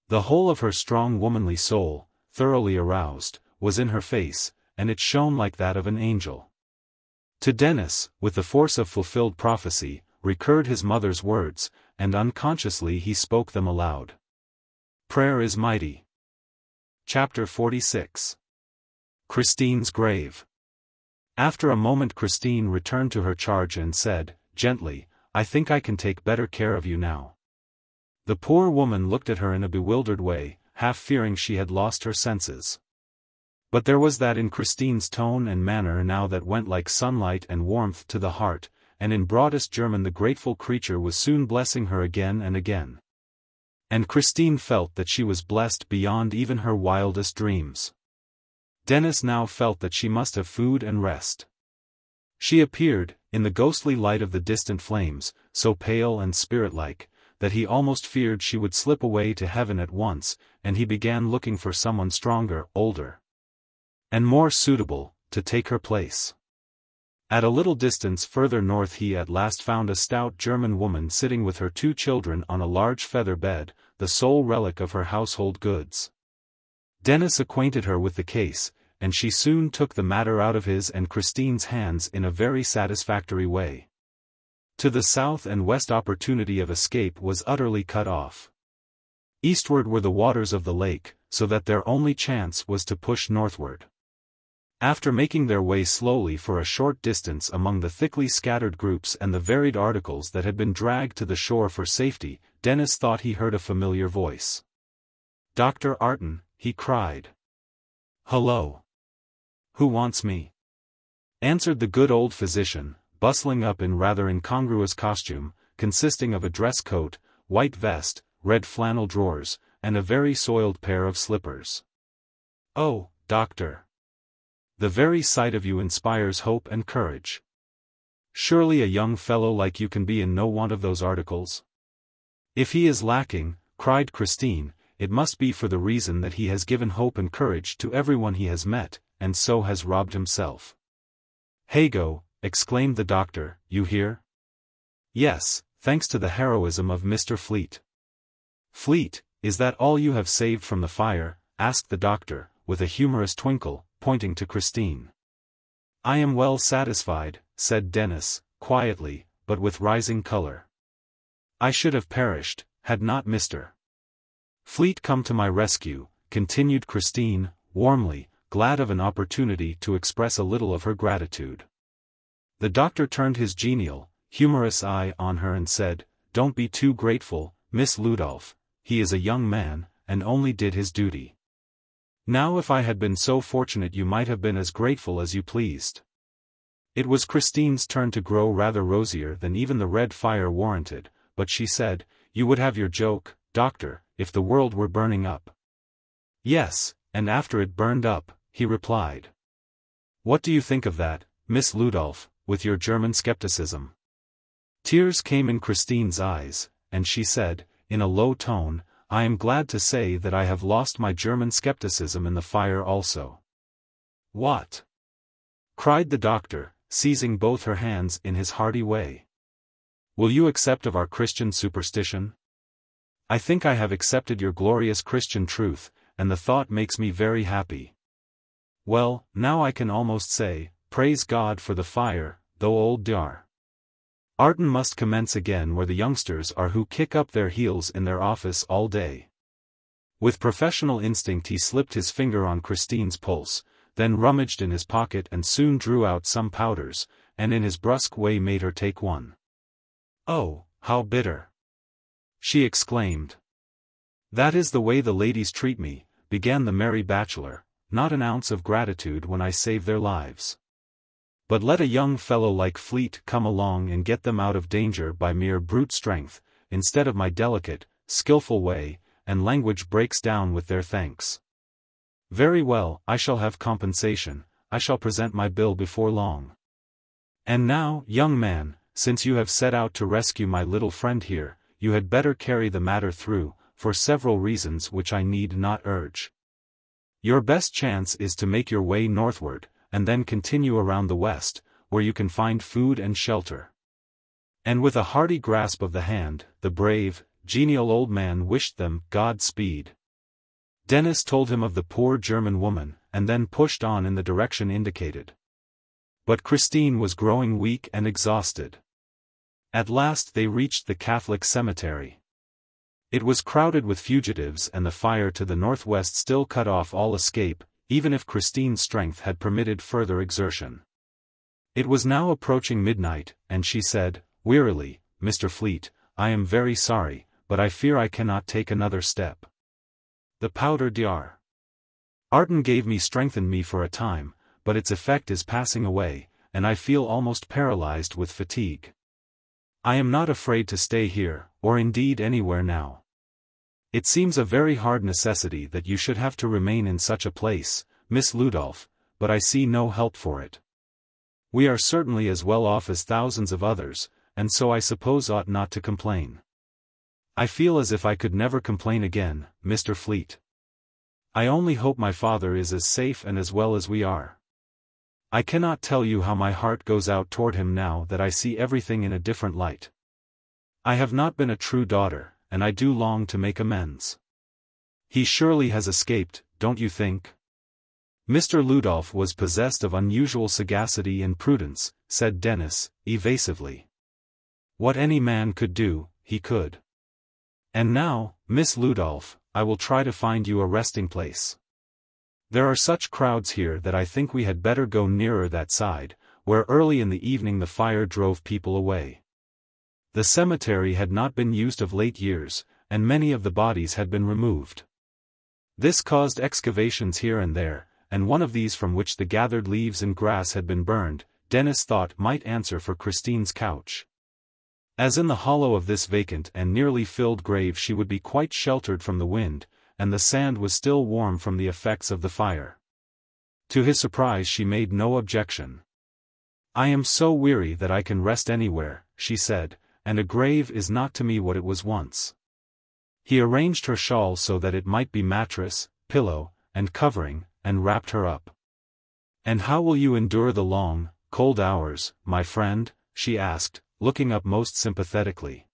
The whole of her strong womanly soul, thoroughly aroused, was in her face, and it shone like that of an angel. To Dennis, with the force of fulfilled prophecy, recurred his mother's words, and unconsciously he spoke them aloud. Prayer is mighty. Chapter 46. Christine's grave. After a moment Christine returned to her charge and said, gently, "I think I can take better care of you now." The poor woman looked at her in a bewildered way, half fearing she had lost her senses. But there was that in Christine's tone and manner now that went like sunlight and warmth to the heart, and in broadest German the grateful creature was soon blessing her again and again. And Christine felt that she was blessed beyond even her wildest dreams. Dennis now felt that she must have food and rest. She appeared, in the ghostly light of the distant flames, so pale and spirit-like, that he almost feared she would slip away to heaven at once, and he began looking for someone stronger, older, and more suitable, to take her place. At a little distance further north he at last found a stout German woman sitting with her 2 children on a large feather bed, the sole relic of her household goods. Dennis acquainted her with the case, and she soon took the matter out of his and Christine's hands in a very satisfactory way. To the south and west opportunity of escape was utterly cut off. Eastward were the waters of the lake, so that their only chance was to push northward. After making their way slowly for a short distance among the thickly scattered groups and the varied articles that had been dragged to the shore for safety, Dennis thought he heard a familiar voice. "Dr. Arton," he cried. "Hello. Who wants me?" answered the good old physician, bustling up in rather incongruous costume, consisting of a dress coat, white vest, red flannel drawers, and a very soiled pair of slippers. "Oh, doctor. The very sight of you inspires hope and courage. Surely a young fellow like you can be in no want of those articles?" "If he is lacking," cried Christine, "it must be for the reason that he has given hope and courage to everyone he has met, and so has robbed himself." "Hago," exclaimed the doctor, "you hear?" "Yes, thanks to the heroism of Mr. Fleet." "Fleet, is that all you have saved from the fire?" asked the doctor, with a humorous twinkle, pointing to Christine. "I am well satisfied," said Dennis, quietly, but with rising color. "I should have perished, had not Mr. Fleet come to my rescue," continued Christine, warmly, glad of an opportunity to express a little of her gratitude. The doctor turned his genial, humorous eye on her and said, "Don't be too grateful, Miss Ludolph, he is a young man, and only did his duty. Now if I had been so fortunate you might have been as grateful as you pleased." It was Christine's turn to grow rather rosier than even the red fire warranted, but she said, "You would have your joke, doctor, if the world were burning up." "Yes, and after it burned up," he replied. "What do you think of that, Miss Ludolph, with your German skepticism?" Tears came in Christine's eyes, and she said, in a low tone, "I am glad to say that I have lost my German skepticism in the fire also." "What?" cried the doctor, seizing both her hands in his hearty way. "Will you accept of our Christian superstition? I think I have accepted your glorious Christian truth, and the thought makes me very happy. Well, now I can almost say, praise God for the fire, though old Dr. Arton must commence again where the youngsters are who kick up their heels in their office all day." With professional instinct he slipped his finger on Christine's pulse, then rummaged in his pocket and soon drew out some powders, and in his brusque way made her take one. "Oh, how bitter!" she exclaimed. "That is the way the ladies treat me," began the merry bachelor, "not an ounce of gratitude when I save their lives. But let a young fellow like Fleet come along and get them out of danger by mere brute strength, instead of my delicate, skillful way, and language breaks down with their thanks. Very well, I shall have compensation, I shall present my bill before long. And now, young man, since you have set out to rescue my little friend here, you had better carry the matter through, for several reasons which I need not urge. Your best chance is to make your way northward, and then continue around the west, where you can find food and shelter." And with a hearty grasp of the hand, the brave, genial old man wished them Godspeed. Dennis told him of the poor German woman, and then pushed on in the direction indicated. But Christine was growing weak and exhausted. At last they reached the Catholic cemetery. It was crowded with fugitives and the fire to the northwest still cut off all escape, even if Christine's strength had permitted further exertion. It was now approaching midnight, and she said, wearily, "Mr. Fleet, I am very sorry, but I fear I cannot take another step. The powder Dr. Arton gave me strengthened me for a time, but its effect is passing away, and I feel almost paralyzed with fatigue. I am not afraid to stay here, or indeed anywhere now. It seems a very hard necessity that you should have to remain in such a place, Miss Ludolph, but I see no help for it. We are certainly as well off as thousands of others, and so I suppose ought not to complain. I feel as if I could never complain again, Mr. Fleet. I only hope my father is as safe and as well as we are. I cannot tell you how my heart goes out toward him now that I see everything in a different light. I have not been a true daughter, and I do long to make amends. He surely has escaped, don't you think?" "Mr. Ludolph was possessed of unusual sagacity and prudence," said Dennis, evasively. "What any man could do, he could. And now, Miss Ludolph, I will try to find you a resting place. There are such crowds here that I think we had better go nearer that side, where early in the evening the fire drove people away. The cemetery had not been used of late years, and many of the bodies had been removed. This caused excavations here and there, and one of these from which the gathered leaves and grass had been burned, Dennis thought might answer for Christine's couch. As in the hollow of this vacant and nearly filled grave she would be quite sheltered from the wind, and the sand was still warm from the effects of the fire. To his surprise she made no objection. "I am so weary that I can rest anywhere," she said, "and a grave is not to me what it was once." He arranged her shawl so that it might be mattress, pillow, and covering, and wrapped her up. "And how will you endure the long, cold hours, my friend?" she asked, looking up most sympathetically.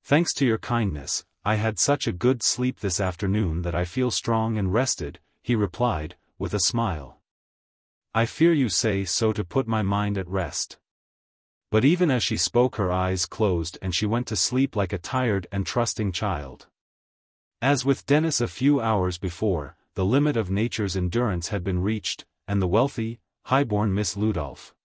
"Thanks to your kindness, I had such a good sleep this afternoon that I feel strong and rested," he replied, with a smile. "I fear you say so to put my mind at rest." But even as she spoke her eyes closed and she went to sleep like a tired and trusting child. As with Dennis a few hours before, the limit of nature's endurance had been reached, and the wealthy, high-born Miss Ludolph,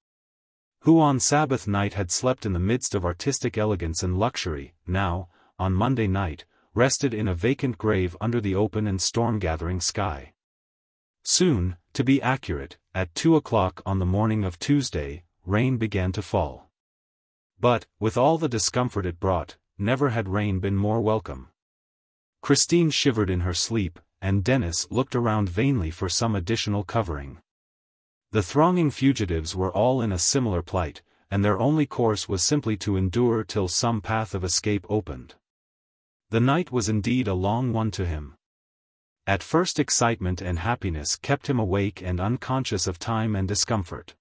who on Sabbath night had slept in the midst of artistic elegance and luxury, now, on Monday night, rested in a vacant grave under the open and storm-gathering sky. Soon, to be accurate, at 2 o'clock on the morning of Tuesday, rain began to fall. But, with all the discomfort it brought, never had rain been more welcome. Christine shivered in her sleep, and Dennis looked around vainly for some additional covering. The thronging fugitives were all in a similar plight, and their only course was simply to endure till some path of escape opened. The night was indeed a long one to him. At first excitement and happiness kept him awake and unconscious of time and discomfort.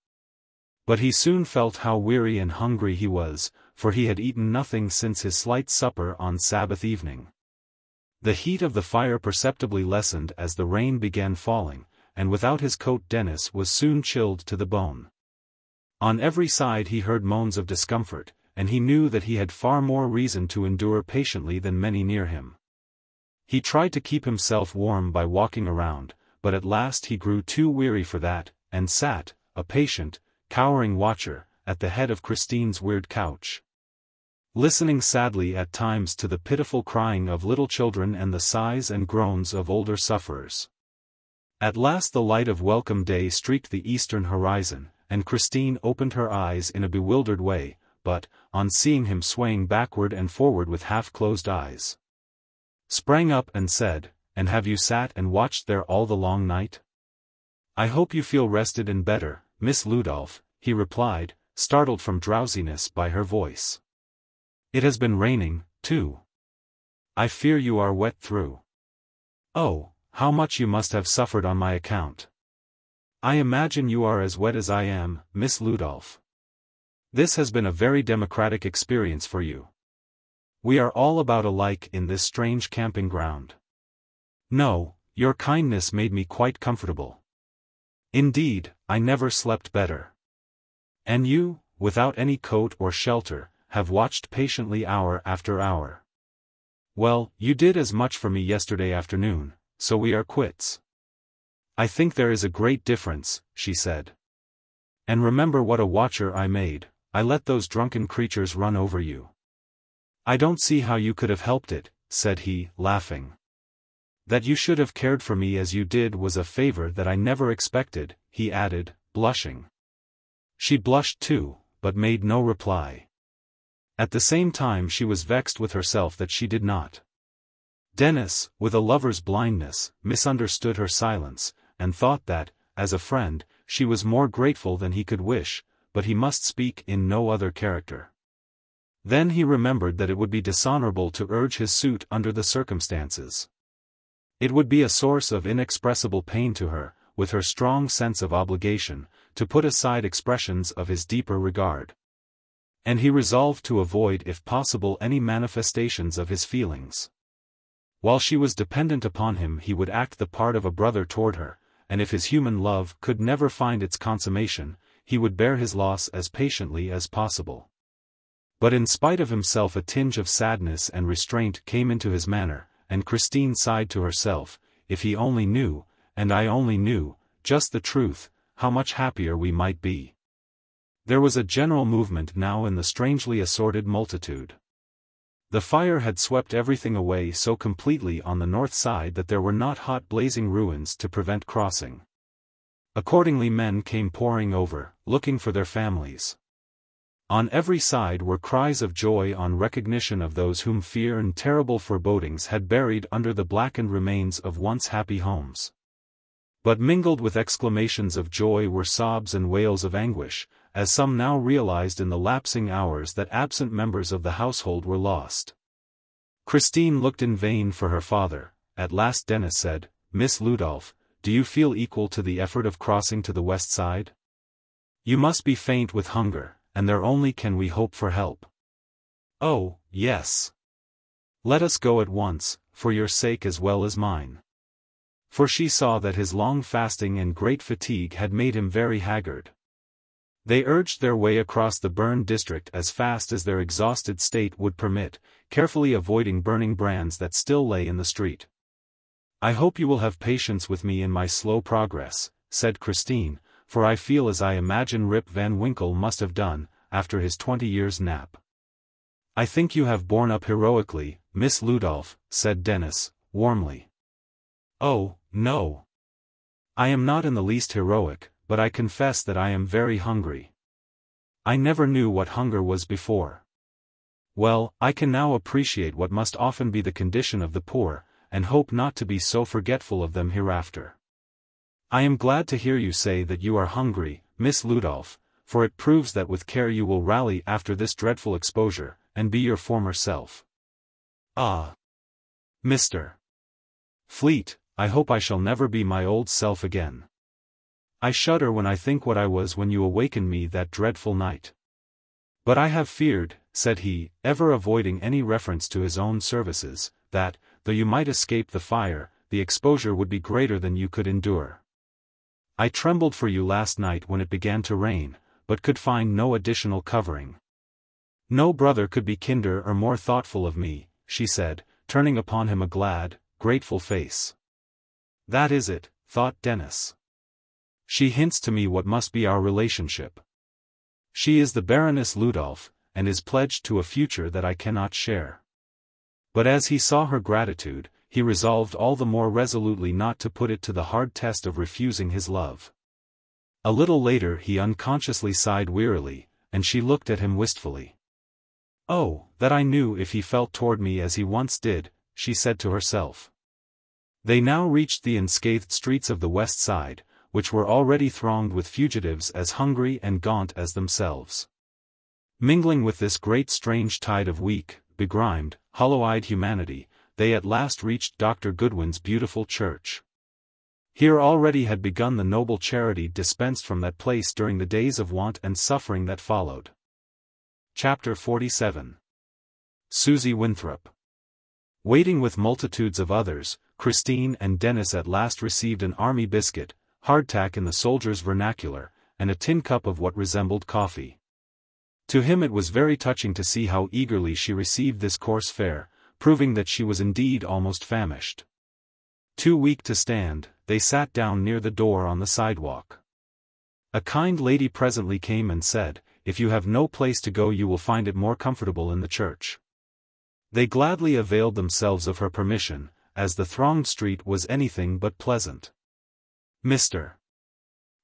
But he soon felt how weary and hungry he was, for he had eaten nothing since his slight supper on Sabbath evening. The heat of the fire perceptibly lessened as the rain began falling, and without his coat Dennis was soon chilled to the bone. On every side he heard moans of discomfort, and he knew that he had far more reason to endure patiently than many near him. He tried to keep himself warm by walking around, but at last he grew too weary for that, and sat, a patient, cowering watcher, at the head of Christine's weird couch, listening sadly at times to the pitiful crying of little children and the sighs and groans of older sufferers. At last the light of welcome day streaked the eastern horizon, and Christine opened her eyes in a bewildered way, but, on seeing him swaying backward and forward with half-closed eyes, sprang up and said, "And have you sat and watched there all the long night? I hope you feel rested and better, Miss Ludolph," he replied, startled from drowsiness by her voice. "It has been raining, too. I fear you are wet through. Oh, how much you must have suffered on my account. I imagine you are as wet as I am, Miss Ludolph. This has been a very democratic experience for you. We are all about alike in this strange camping ground. No, your kindness made me quite comfortable. Indeed, I never slept better. And you, without any coat or shelter, have watched patiently hour after hour. Well, you did as much for me yesterday afternoon, so we are quits. I think there is a great difference," she said. "And remember what a watcher I made. I let those drunken creatures run over you." "I don't see how you could have helped it," said he, laughing. "That you should have cared for me as you did was a favor that I never expected," he added, blushing. She blushed too, but made no reply. At the same time she was vexed with herself that she did not. Dennis, with a lover's blindness, misunderstood her silence, and thought that, as a friend, she was more grateful than he could wish, but he must speak in no other character. Then he remembered that it would be dishonorable to urge his suit under the circumstances. It would be a source of inexpressible pain to her, with her strong sense of obligation, to put aside expressions of his deeper regard. And he resolved to avoid if possible any manifestations of his feelings. While she was dependent upon him he would act the part of a brother toward her, and if his human love could never find its consummation, he would bear his loss as patiently as possible. But in spite of himself a tinge of sadness and restraint came into his manner, and Christine sighed to herself, if he only knew, and I only knew, just the truth, how much happier we might be. There was a general movement now in the strangely assorted multitude. The fire had swept everything away so completely on the north side that there were not hot blazing ruins to prevent crossing. Accordingly men came pouring over, looking for their families. On every side were cries of joy on recognition of those whom fear and terrible forebodings had buried under the blackened remains of once happy homes. But mingled with exclamations of joy were sobs and wails of anguish, as some now realized in the lapsing hours that absent members of the household were lost. Christine looked in vain for her father. At last Dennis said, "Miss Ludolph, do you feel equal to the effort of crossing to the west side? You must be faint with hunger, and there only can we hope for help." "Oh, yes. Let us go at once, for your sake as well as mine." For she saw that his long fasting and great fatigue had made him very haggard. They urged their way across the burned district as fast as their exhausted state would permit, carefully avoiding burning brands that still lay in the street. "I hope you will have patience with me in my slow progress," said Christine, "for I feel as I imagine Rip Van Winkle must have done, after his 20 years' nap." "I think you have borne up heroically, Miss Ludolph," said Dennis, warmly. "Oh, no. I am not in the least heroic, but I confess that I am very hungry. I never knew what hunger was before. Well, I can now appreciate what must often be the condition of the poor, and hope not to be so forgetful of them hereafter. I am glad to hear you say that you are hungry, Miss Ludolph, for it proves that with care you will rally after this dreadful exposure, and be your former self. Ah! Mr. Fleet, I hope I shall never be my old self again. I shudder when I think what I was when you awakened me that dreadful night. But I have feared," said he, ever avoiding any reference to his own services, "that, though you might escape the fire, the exposure would be greater than you could endure. I trembled for you last night when it began to rain, but could find no additional covering. No brother could be kinder or more thoughtful of me," she said, turning upon him a glad, grateful face. "That is it," thought Dennis. "She hints to me what must be our relationship. She is the Baroness Ludolph, and is pledged to a future that I cannot share." But as he saw her gratitude, he resolved all the more resolutely not to put it to the hard test of refusing his love. A little later he unconsciously sighed wearily, and she looked at him wistfully. "Oh, that I knew if he felt toward me as he once did," she said to herself. They now reached the unscathed streets of the west side, which were already thronged with fugitives as hungry and gaunt as themselves. Mingling with this great strange tide of weak, begrimed, hollow-eyed humanity, they at last reached Dr. Goodwin's beautiful church. Here already had begun the noble charity dispensed from that place during the days of want and suffering that followed. Chapter 47. Susie Winthrop. Waiting with multitudes of others, Christine and Dennis at last received an army biscuit, hardtack in the soldier's vernacular, and a tin cup of what resembled coffee. To him it was very touching to see how eagerly she received this coarse fare, proving that she was indeed almost famished. Too weak to stand, they sat down near the door on the sidewalk. A kind lady presently came and said, "If you have no place to go you will find it more comfortable in the church." They gladly availed themselves of her permission, as the thronged street was anything but pleasant. "Mr.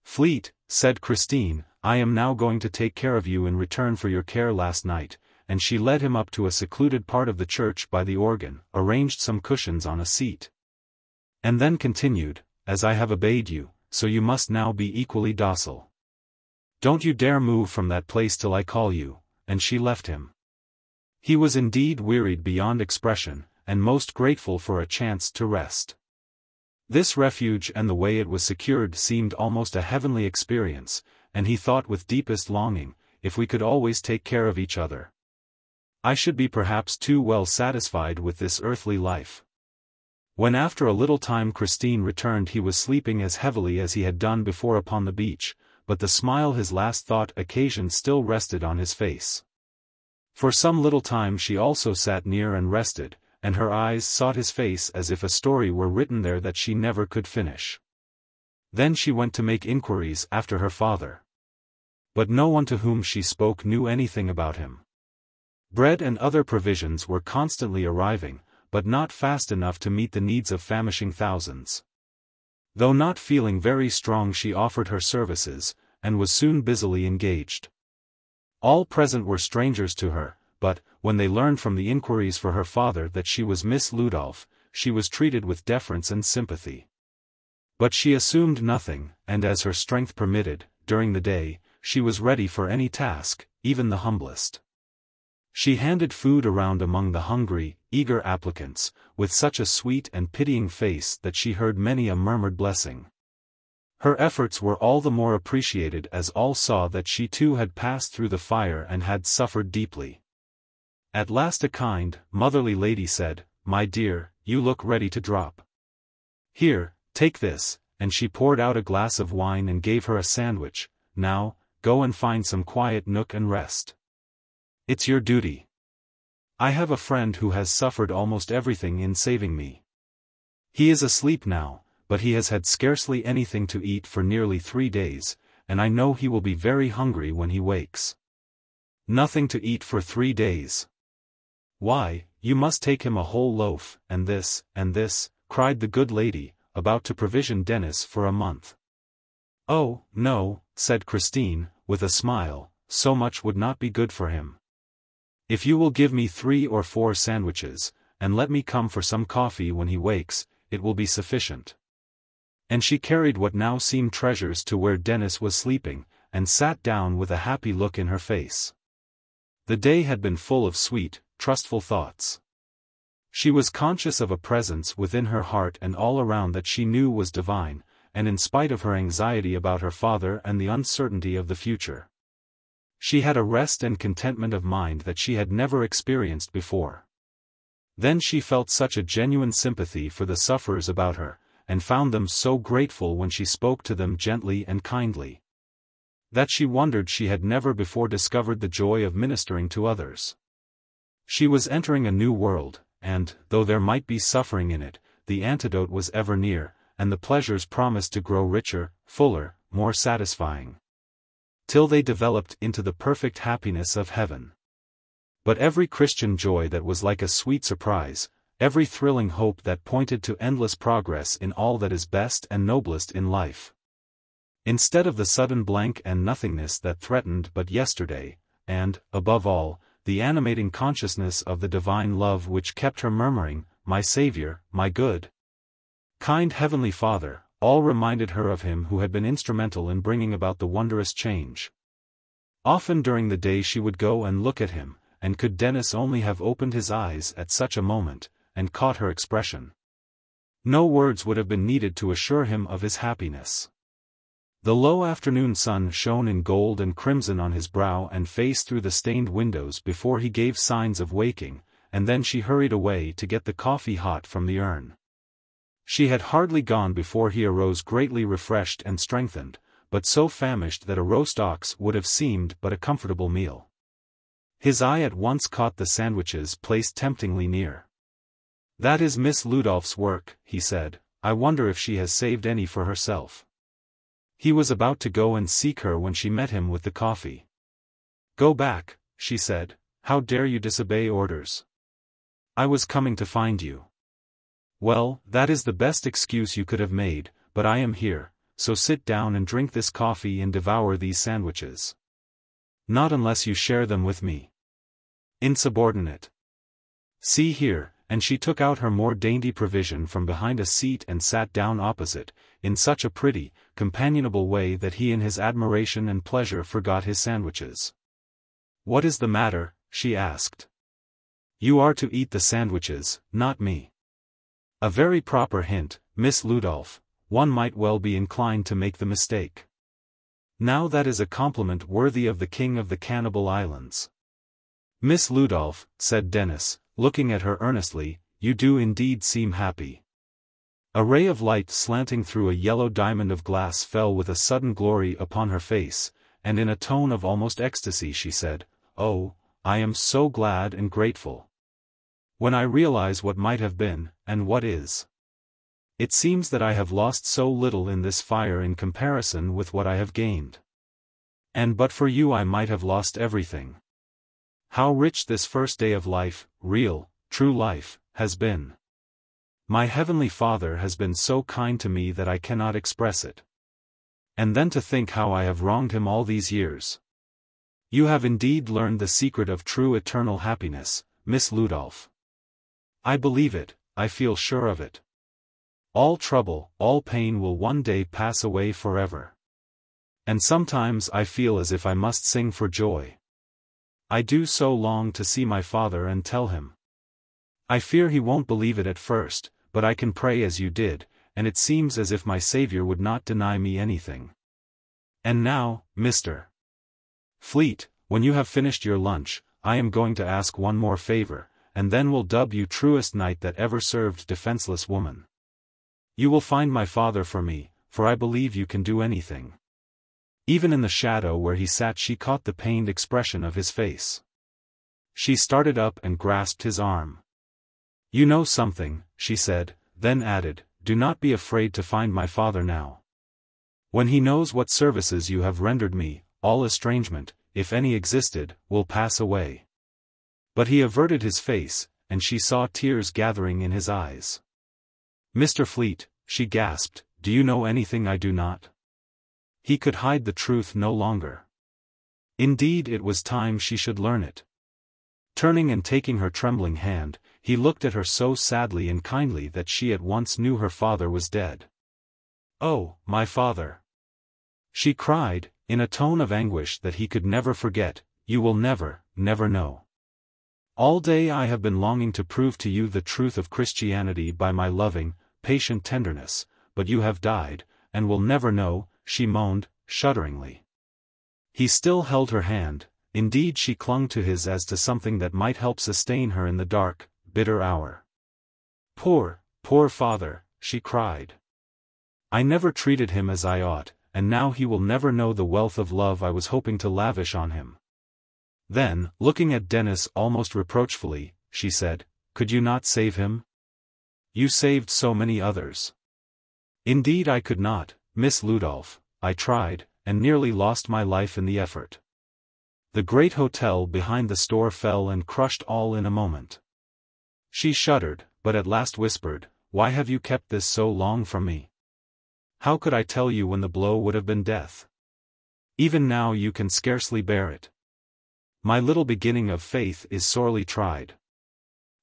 Fleet," said Christine, "I am now going to take care of you in return for your care last night," and she led him up to a secluded part of the church by the organ, arranged some cushions on a seat. And then continued, "As I have obeyed you, so you must now be equally docile. Don't you dare move from that place till I call you," and she left him. He was indeed wearied beyond expression, and most grateful for a chance to rest. This refuge and the way it was secured seemed almost a heavenly experience, and he thought with deepest longing, if we could always take care of each other, I should be perhaps too well satisfied with this earthly life. When after a little time Christine returned he was sleeping as heavily as he had done before upon the beach, but the smile his last thought occasioned still rested on his face. For some little time she also sat near and rested, and her eyes sought his face as if a story were written there that she never could finish. Then she went to make inquiries after her father. But no one to whom she spoke knew anything about him. Bread and other provisions were constantly arriving, but not fast enough to meet the needs of famishing thousands. Though not feeling very strong, she offered her services, and was soon busily engaged. All present were strangers to her, but, when they learned from the inquiries for her father that she was Miss Ludolph, she was treated with deference and sympathy. But she assumed nothing, and as her strength permitted, during the day, she was ready for any task, even the humblest. She handed food around among the hungry, eager applicants, with such a sweet and pitying face that she heard many a murmured blessing. Her efforts were all the more appreciated as all saw that she too had passed through the fire and had suffered deeply. At last a kind, motherly lady said, "My dear, you look ready to drop. Here, take this," and she poured out a glass of wine and gave her a sandwich. "Now, go and find some quiet nook and rest. It's your duty. I have a friend who has suffered almost everything in saving me. He is asleep now, but he has had scarcely anything to eat for nearly 3 days, and I know he will be very hungry when he wakes." "Nothing to eat for 3 days? Why, you must take him a whole loaf, and this," cried the good lady, about to provision Dennis for a month. "Oh, no," said Christine, with a smile, "so much would not be good for him. If you will give me 3 or 4 sandwiches, and let me come for some coffee when he wakes, it will be sufficient." And she carried what now seemed treasures to where Dennis was sleeping, and sat down with a happy look in her face. The day had been full of sweet, trustful thoughts. She was conscious of a presence within her heart and all around that she knew was divine, and in spite of her anxiety about her father and the uncertainty of the future, she had a rest and contentment of mind that she had never experienced before. Then she felt such a genuine sympathy for the sufferers about her, and found them so grateful when she spoke to them gently and kindly, that she wondered she had never before discovered the joy of ministering to others. She was entering a new world, and, though there might be suffering in it, the antidote was ever near, and the pleasures promised to grow richer, fuller, more satisfying, till they developed into the perfect happiness of heaven. But every Christian joy that was like a sweet surprise, every thrilling hope that pointed to endless progress in all that is best and noblest in life, instead of the sudden blank and nothingness that threatened but yesterday, and, above all, the animating consciousness of the divine love which kept her murmuring, "My Savior, my good, kind Heavenly Father," all reminded her of him who had been instrumental in bringing about the wondrous change. Often during the day she would go and look at him, and could Dennis only have opened his eyes at such a moment, and caught her expression, no words would have been needed to assure him of his happiness. The low afternoon sun shone in gold and crimson on his brow and face through the stained windows before he gave signs of waking, and then she hurried away to get the coffee hot from the urn. She had hardly gone before he arose greatly refreshed and strengthened, but so famished that a roast ox would have seemed but a comfortable meal. His eye at once caught the sandwiches placed temptingly near. "That is Miss Ludolph's work," he said. "I wonder if she has saved any for herself." He was about to go and seek her when she met him with the coffee. "Go back," she said. "How dare you disobey orders? I was coming to find you." "Well, that is the best excuse you could have made, but I am here, so sit down and drink this coffee and devour these sandwiches." "Not unless you share them with me. Insubordinate. See here," and she took out her more dainty provision from behind a seat and sat down opposite, in such a pretty, companionable way that he in his admiration and pleasure forgot his sandwiches. "What is the matter?" she asked. "You are to eat the sandwiches, not me." A very proper hint, Miss Ludolph. One might well be inclined to make the mistake. Now that is a compliment worthy of the king of the Cannibal Islands. "Miss Ludolph," said Dennis, looking at her earnestly, "you do indeed seem happy." A ray of light slanting through a yellow diamond of glass fell with a sudden glory upon her face, and in a tone of almost ecstasy she said, "Oh, I am so glad and grateful. When I realize what might have been, and what is. It seems that I have lost so little in this fire in comparison with what I have gained. And but for you I might have lost everything. How rich this first day of life, real, true life, has been. My Heavenly Father has been so kind to me that I cannot express it. And then to think how I have wronged him all these years. You have indeed learned the secret of true eternal happiness, Miss Ludolph. I believe it, I feel sure of it. All trouble, all pain will one day pass away forever. And sometimes I feel as if I must sing for joy. I do so long to see my father and tell him. I fear he won't believe it at first, but I can pray as you did, and it seems as if my Savior would not deny me anything. And now, Mr. Fleet, when you have finished your lunch, I am going to ask one more favor, and then will dub you truest knight that ever served defenseless woman. You will find my father for me, for I believe you can do anything. Even in the shadow where he sat she caught the pained expression of his face. She started up and grasped his arm. You know something, she said, then added, do not be afraid to find my father now. When he knows what services you have rendered me, all estrangement, if any existed, will pass away. But he averted his face, and she saw tears gathering in his eyes. Mr. Fleet, she gasped, do you know anything I do not? He could hide the truth no longer. Indeed it was time she should learn it. Turning and taking her trembling hand, he looked at her so sadly and kindly that she at once knew her father was dead. Oh, my father! She cried, in a tone of anguish that he could never forget, you will never, never know. All day I have been longing to prove to you the truth of Christianity by my loving, patient tenderness, but you have died, and will never know, she moaned, shudderingly. He still held her hand, indeed she clung to his as to something that might help sustain her in the dark, bitter hour. Poor, poor father, she cried. I never treated him as I ought, and now he will never know the wealth of love I was hoping to lavish on him. Then, looking at Dennis almost reproachfully, she said, could you not save him? You saved so many others. Indeed I could not, Miss Ludolph, I tried, and nearly lost my life in the effort. The great hotel behind the store fell and crushed all in a moment. She shuddered, but at last whispered, why have you kept this so long from me? How could I tell you when the blow would have been death? Even now you can scarcely bear it. My little beginning of faith is sorely tried.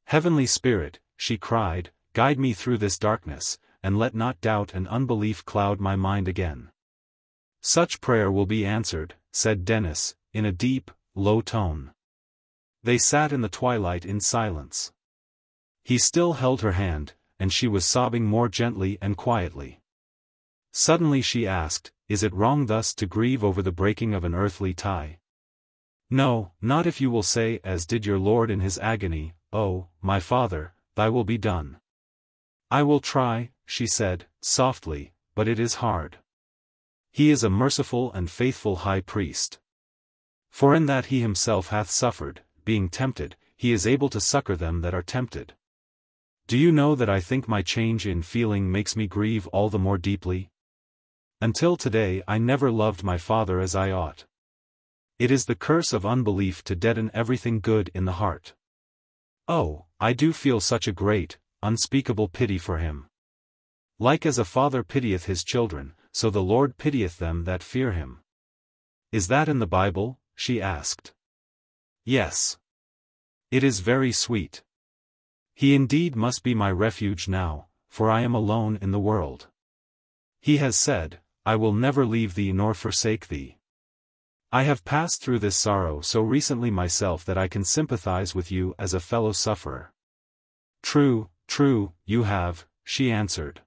Heavenly Spirit, she cried, guide me through this darkness, and let not doubt and unbelief cloud my mind again. Such prayer will be answered, said Dennis, in a deep, low tone. They sat in the twilight in silence. He still held her hand, and she was sobbing more gently and quietly. Suddenly she asked, is it wrong thus to grieve over the breaking of an earthly tie? No, not if you will say as did your Lord in his agony, oh, my Father, thy will be done. I will try, she said, softly, but it is hard. He is a merciful and faithful high priest. For in that he himself hath suffered, being tempted, he is able to succor them that are tempted. Do you know that I think my change in feeling makes me grieve all the more deeply? Until today I never loved my father as I ought. It is the curse of unbelief to deaden everything good in the heart. Oh, I do feel such a great, unspeakable pity for him. Like as a father pitieth his children, so the Lord pitieth them that fear him. Is that in the Bible? She asked. Yes. It is very sweet. He indeed must be my refuge now, for I am alone in the world. He has said, I will never leave thee nor forsake thee. I have passed through this sorrow so recently myself that I can sympathize with you as a fellow sufferer. True, true, you have, she answered.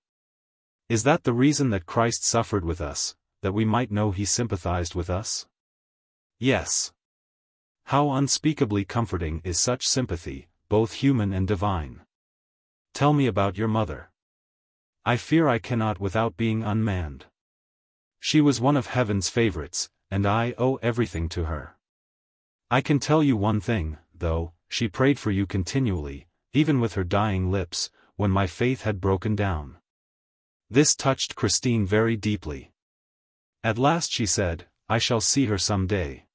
Is that the reason that Christ suffered with us, that we might know he sympathized with us? Yes. How unspeakably comforting is such sympathy, both human and divine. Tell me about your mother. I fear I cannot without being unmanned. She was one of heaven's favorites, and I owe everything to her. I can tell you one thing, though, she prayed for you continually, even with her dying lips, when my faith had broken down. This touched Christine very deeply. At last she said, I shall see her some day.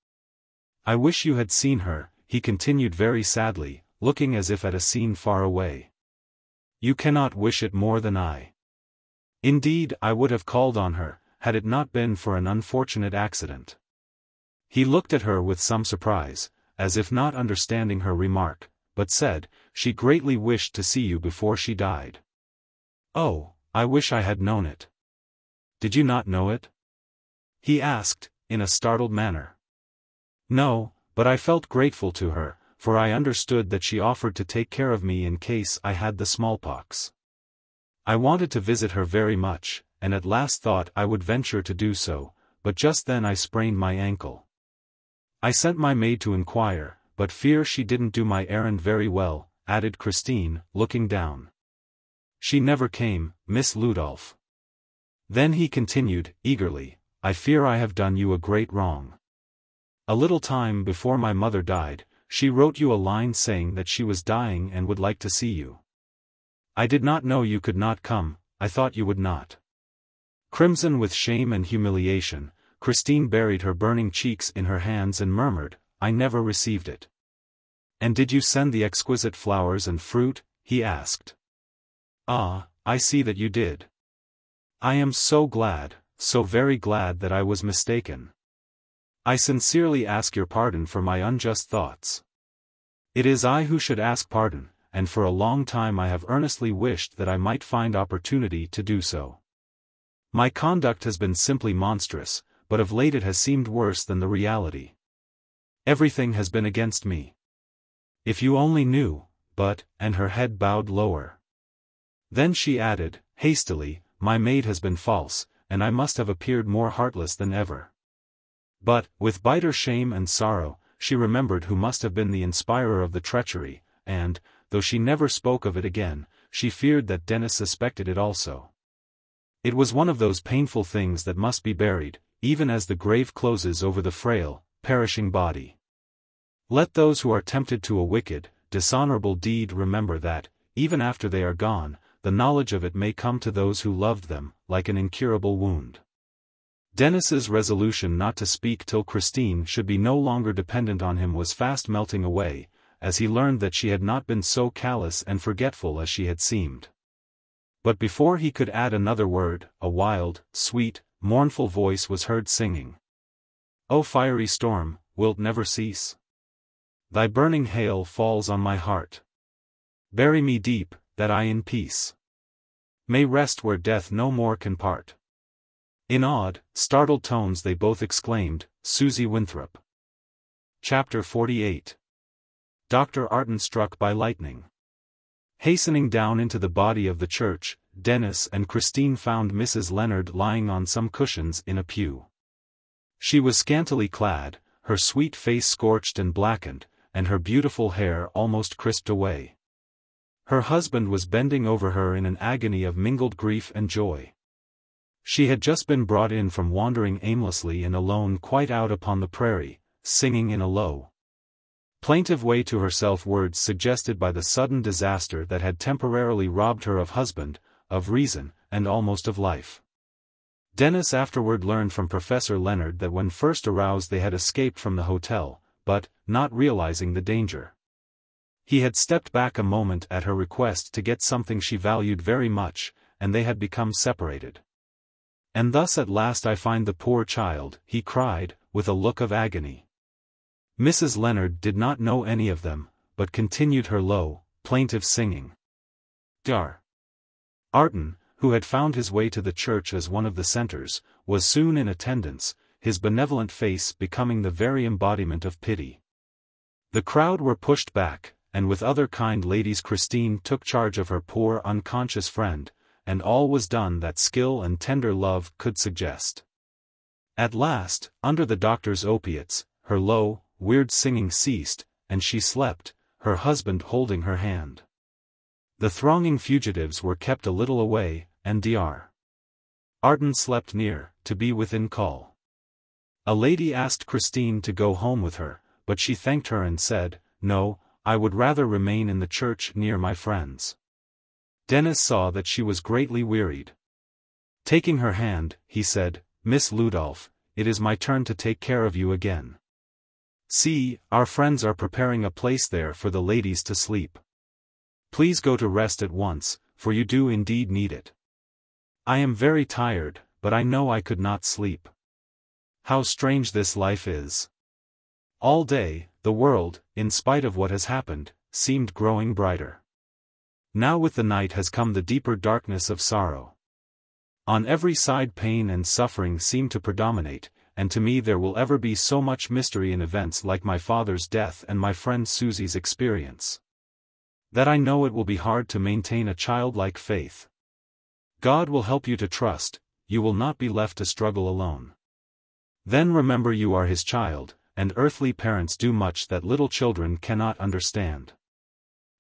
I wish you had seen her, he continued very sadly, looking as if at a scene far away. You cannot wish it more than I. Indeed, I would have called on her, had it not been for an unfortunate accident. He looked at her with some surprise, as if not understanding her remark, but said, she greatly wished to see you before she died. Oh, I wish I had known it. Did you not know it? He asked, in a startled manner. No, but I felt grateful to her, for I understood that she offered to take care of me in case I had the smallpox. I wanted to visit her very much, and at last thought I would venture to do so, but just then I sprained my ankle. I sent my maid to inquire, but fear she didn't do my errand very well, added Christine, looking down. She never came, Miss Ludolph. Then he continued, eagerly, I fear I have done you a great wrong. A little time before my mother died, she wrote you a line saying that she was dying and would like to see you. I did not know you could not come, I thought you would not. Crimson with shame and humiliation, Christine buried her burning cheeks in her hands and murmured, I never received it. And did you send the exquisite flowers and fruit? He asked. Ah, I see that you did. I am so glad, so very glad that I was mistaken. I sincerely ask your pardon for my unjust thoughts. It is I who should ask pardon, and for a long time I have earnestly wished that I might find opportunity to do so. My conduct has been simply monstrous, but of late it has seemed worse than the reality. Everything has been against me. If you only knew, and her head bowed lower. Then she added, hastily, my maid has been false, and I must have appeared more heartless than ever. But, with bitter shame and sorrow, she remembered who must have been the inspirer of the treachery, and, though she never spoke of it again, she feared that Dennis suspected it also. It was one of those painful things that must be buried, even as the grave closes over the frail, perishing body. Let those who are tempted to a wicked, dishonorable deed remember that, even after they are gone, the knowledge of it may come to those who loved them, like an incurable wound. Dennis's resolution not to speak till Christine should be no longer dependent on him was fast melting away, as he learned that she had not been so callous and forgetful as she had seemed. But before he could add another word, a wild, sweet, mournful voice was heard singing. O fiery storm, wilt never cease? Thy burning hail falls on my heart. Bury me deep, that I in peace may rest where death no more can part. In awed, startled tones they both exclaimed, Susie Winthrop. Chapter 48. Dr. Arden struck by lightning. Hastening down into the body of the church, Dennis and Christine found Mrs. Leonard lying on some cushions in a pew. She was scantily clad, her sweet face scorched and blackened, and her beautiful hair almost crisped away. Her husband was bending over her in an agony of mingled grief and joy. She had just been brought in from wandering aimlessly and alone quite out upon the prairie, singing in a low, plaintive way to herself words suggested by the sudden disaster that had temporarily robbed her of husband, of reason, and almost of life. Dennis afterward learned from Professor Leonard that when first aroused they had escaped from the hotel, but, not realizing the danger, he had stepped back a moment at her request to get something she valued very much, and they had become separated. And thus at last I find the poor child, he cried, with a look of agony. Mrs. Leonard did not know any of them, but continued her low, plaintive singing. Dr. Arden, who had found his way to the church as one of the centers, was soon in attendance, his benevolent face becoming the very embodiment of pity. The crowd were pushed back, and with other kind ladies Christine took charge of her poor unconscious friend, and all was done that skill and tender love could suggest. At last, under the doctor's opiates, her low, weird singing ceased, and she slept, her husband holding her hand. The thronging fugitives were kept a little away, and Dr. Arden slept near, to be within call. A lady asked Christine to go home with her, but she thanked her and said, "No, I would rather remain in the church near my friends." Dennis saw that she was greatly wearied. Taking her hand, he said, "Miss Ludolph, it is my turn to take care of you again. See, our friends are preparing a place there for the ladies to sleep. Please go to rest at once, for you do indeed need it. I am very tired, but I know I could not sleep. How strange this life is. All day, the world, in spite of what has happened, seemed growing brighter. Now with the night has come the deeper darkness of sorrow. On every side pain and suffering seem to predominate, and to me there will ever be so much mystery in events like my father's death and my friend Susie's experience, that I know it will be hard to maintain a childlike faith. God will help you to trust, you will not be left to struggle alone. Then remember you are His child, and earthly parents do much that little children cannot understand."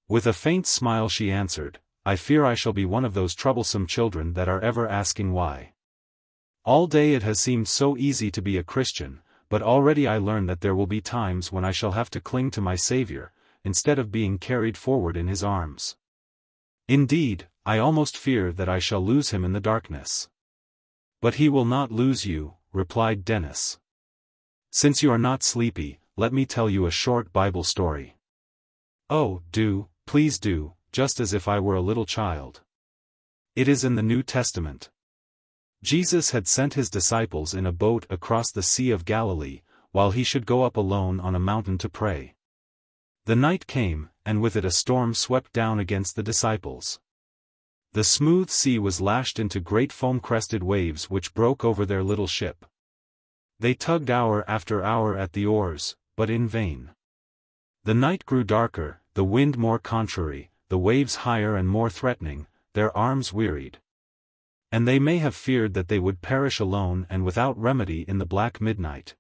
With a faint smile she answered, "I fear I shall be one of those troublesome children that are ever asking why. All day it has seemed so easy to be a Christian, but already I learn that there will be times when I shall have to cling to my Savior, instead of being carried forward in His arms. Indeed, I almost fear that I shall lose Him in the darkness." "But He will not lose you," replied Dennis. "Since you are not sleepy, let me tell you a short Bible story." "Oh, do, please do, just as if I were a little child." "It is in the New Testament. Jesus had sent His disciples in a boat across the Sea of Galilee, while He should go up alone on a mountain to pray. The night came, and with it a storm swept down against the disciples. The smooth sea was lashed into great foam-crested waves which broke over their little ship. They tugged hour after hour at the oars, but in vain. The night grew darker, the wind more contrary, the waves higher and more threatening, their arms wearied. And they may have feared that they would perish alone and without remedy in the black midnight.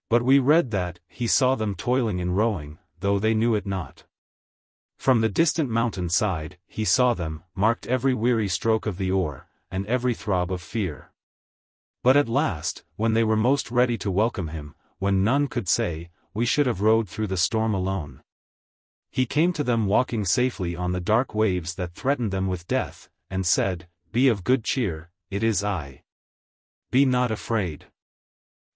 But we read that He saw them toiling in rowing, though they knew it not. From the distant mountain side, He saw them, marked every weary stroke of the oar, and every throb of fear. But at last, when they were most ready to welcome Him, when none could say, "We should have rowed through the storm alone," He came to them walking safely on the dark waves that threatened them with death, and said, "Be of good cheer, it is I. Be not afraid."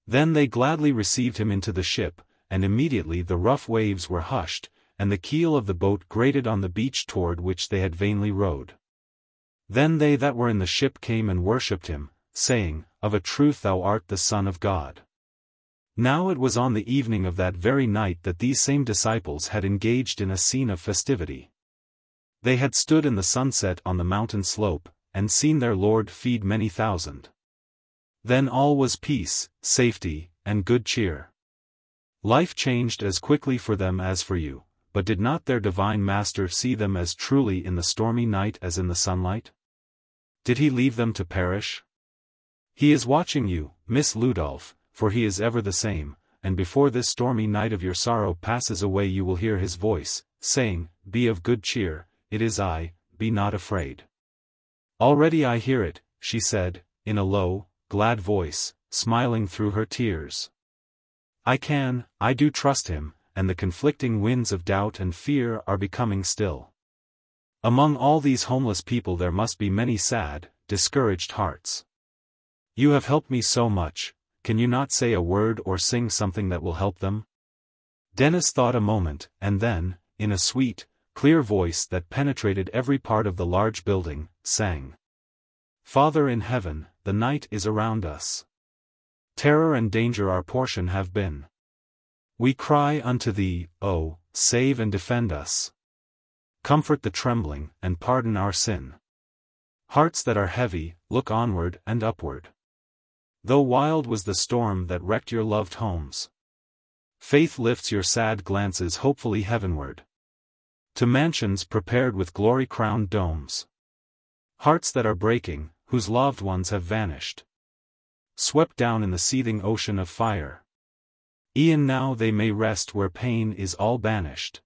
Then they gladly received Him into the ship, and immediately the rough waves were hushed, and the keel of the boat grated on the beach toward which they had vainly rowed. Then they that were in the ship came and worshipped Him, saying, "Of a truth Thou art the Son of God." Now it was on the evening of that very night that these same disciples had engaged in a scene of festivity. They had stood in the sunset on the mountain slope, and seen their Lord feed many thousand. Then all was peace, safety, and good cheer. Life changed as quickly for them as for you, but did not their divine Master see them as truly in the stormy night as in the sunlight? Did He leave them to perish? He is watching you, Miss Ludolph, for He is ever the same, and before this stormy night of your sorrow passes away you will hear His voice, saying, "Be of good cheer, it is I, be not afraid." "Already I hear it," she said, in a low, glad voice, smiling through her tears. I do trust Him, and the conflicting winds of doubt and fear are becoming still. Among all these homeless people there must be many sad, discouraged hearts. You have helped me so much, can you not say a word or sing something that will help them? Dennis thought a moment, and then, in a sweet, clear voice that penetrated every part of the large building, sang. "Father in heaven, the night is around us. Terror and danger our portion have been. We cry unto Thee, O, save and defend us. Comfort the trembling, and pardon our sin. Hearts that are heavy, look onward and upward. Though wild was the storm that wrecked your loved homes, faith lifts your sad glances hopefully heavenward, to mansions prepared with glory-crowned domes. Hearts that are breaking, whose loved ones have vanished, swept down in the seething ocean of fire. E'en now they may rest where pain is all banished,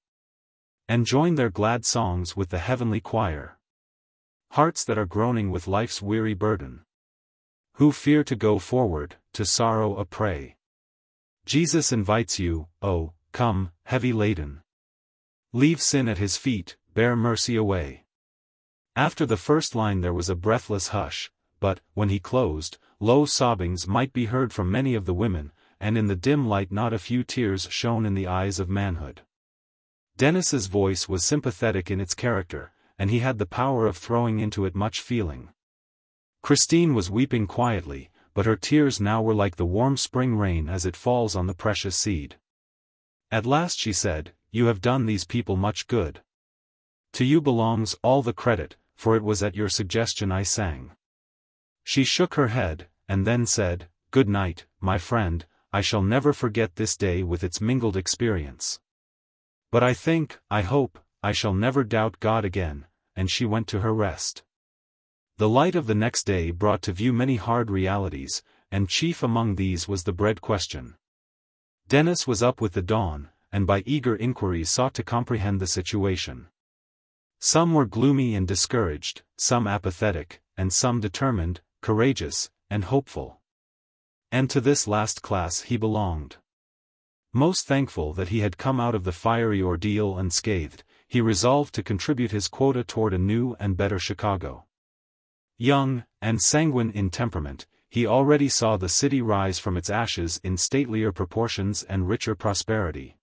and join their glad songs with the heavenly choir. Hearts that are groaning with life's weary burden, who fear to go forward, to sorrow a prey. Jesus invites you, oh, come, heavy laden. Leave sin at his feet, bear mercy away. After the first line there was a breathless hush, but, when he closed, low sobbings might be heard from many of the women, and in the dim light not a few tears shone in the eyes of manhood. Dennis's voice was sympathetic in its character, and he had the power of throwing into it much feeling. Christine was weeping quietly, but her tears now were like the warm spring rain as it falls on the precious seed. At last she said, "You have done these people much good. To you belongs all the credit, for it was at your suggestion I sang." She shook her head, and then said, "Good night, my friend, I shall never forget this day with its mingled experience. But I think, I hope, I shall never doubt God again," and she went to her rest. The light of the next day brought to view many hard realities, and chief among these was the bread question. Dennis was up with the dawn, and by eager inquiries sought to comprehend the situation. Some were gloomy and discouraged, some apathetic, and some determined, courageous, and hopeful. And to this last class he belonged. Most thankful that he had come out of the fiery ordeal unscathed, he resolved to contribute his quota toward a new and better Chicago. Young, and sanguine in temperament, he already saw the city rise from its ashes in statelier proportions and richer prosperity.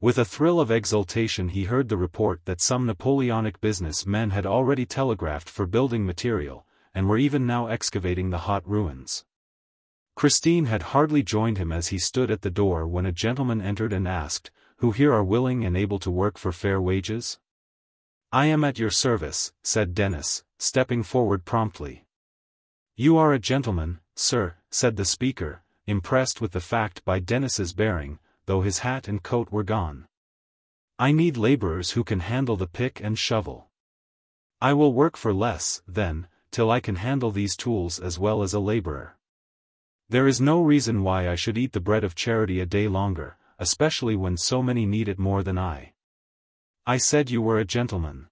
With a thrill of exultation he heard the report that some Napoleonic business men had already telegraphed for building material, and were even now excavating the hot ruins. Christine had hardly joined him as he stood at the door when a gentleman entered and asked, "Who here are willing and able to work for fair wages?" "I am at your service," said Dennis, stepping forward promptly. "You are a gentleman, sir," said the speaker, impressed with the fact by Dennis's bearing, though his hat and coat were gone. "I need laborers who can handle the pick and shovel. I will work for less, then, till I can handle these tools as well as a laborer. There is no reason why I should eat the bread of charity a day longer, especially when so many need it more than I." "I said you were a gentleman.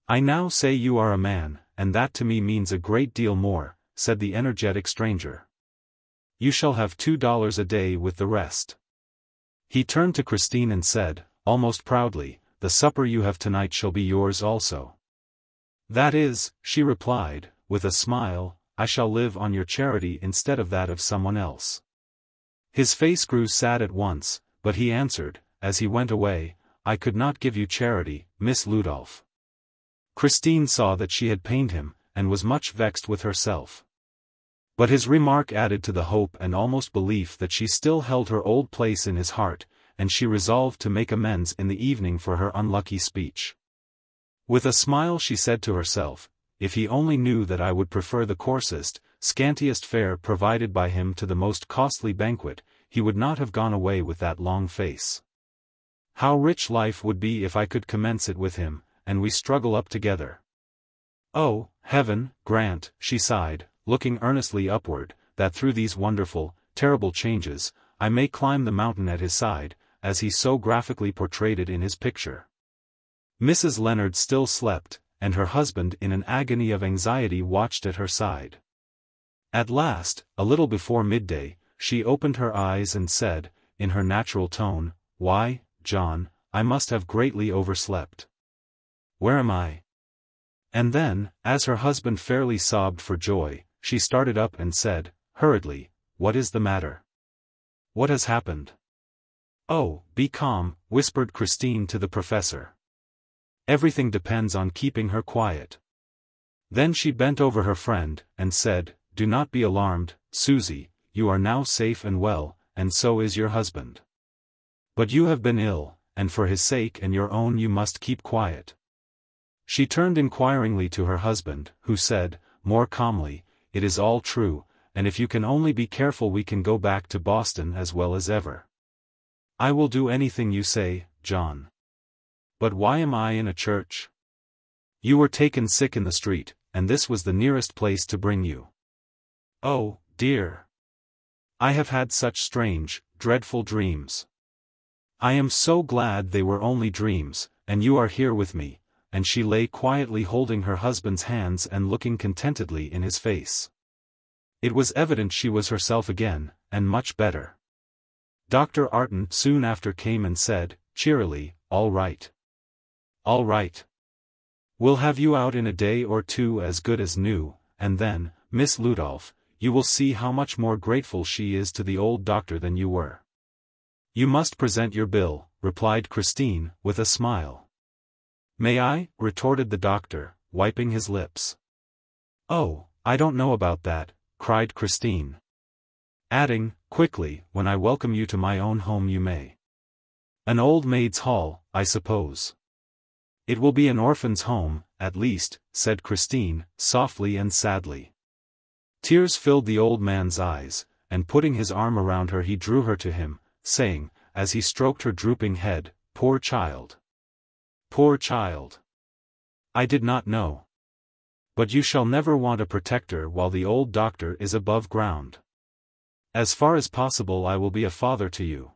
I now say you are a man, and that to me means a great deal more," said the energetic stranger. "You shall have $2 a day with the rest." He turned to Christine and said, almost proudly, "The supper you have tonight shall be yours also." "That is," she replied, with a smile, "I shall live on your charity instead of that of someone else." His face grew sad at once, but he answered, as he went away, "I could not give you charity, Miss Ludolph." Christine saw that she had pained him, and was much vexed with herself. But his remark added to the hope and almost belief that she still held her old place in his heart, and she resolved to make amends in the evening for her unlucky speech. With a smile she said to herself, "If he only knew that I would prefer the coarsest, scantiest fare provided by him to the most costly banquet, he would not have gone away with that long face. How rich life would be if I could commence it with him, and we struggle up together. Oh, heaven, grant," she sighed, looking earnestly upward, "that through these wonderful, terrible changes, I may climb the mountain at his side, as he so graphically portrayed it in his picture." Mrs. Leonard still slept, and her husband in an agony of anxiety watched at her side. At last, a little before midday, she opened her eyes and said, in her natural tone, "Why, John, I must have greatly overslept. Where am I?" And then, as her husband fairly sobbed for joy, she started up and said, hurriedly, "What is the matter? What has happened?" "Oh, be calm," whispered Christine to the professor. "Everything depends on keeping her quiet." Then she bent over her friend, and said, "Do not be alarmed, Susie, you are now safe and well, and so is your husband. But you have been ill, and for his sake and your own you must keep quiet." She turned inquiringly to her husband, who said, more calmly, "It is all true, and if you can only be careful we can go back to Boston as well as ever." "I will do anything you say, John. But why am I in a church?" "You were taken sick in the street, and this was the nearest place to bring you." "Oh, dear. I have had such strange, dreadful dreams. I am so glad they were only dreams, and you are here with me," and she lay quietly holding her husband's hands and looking contentedly in his face. It was evident she was herself again, and much better. Dr. Arton soon after came and said, cheerily, "All right. All right. We'll have you out in a day or two as good as new, and then, Miss Ludolph, you will see how much more grateful she is to the old doctor than you were." "You must present your bill," replied Christine, with a smile. "May I?" retorted the doctor, wiping his lips. "Oh, I don't know about that," cried Christine. Adding, quickly, "When I welcome you to my own home you may. An old maid's hall, I suppose." "It will be an orphan's home, at least," said Christine, softly and sadly. Tears filled the old man's eyes, and putting his arm around her he drew her to him, saying, as he stroked her drooping head, "Poor child. Poor child. I did not know. But you shall never want a protector while the old doctor is above ground. As far as possible I will be a father to you."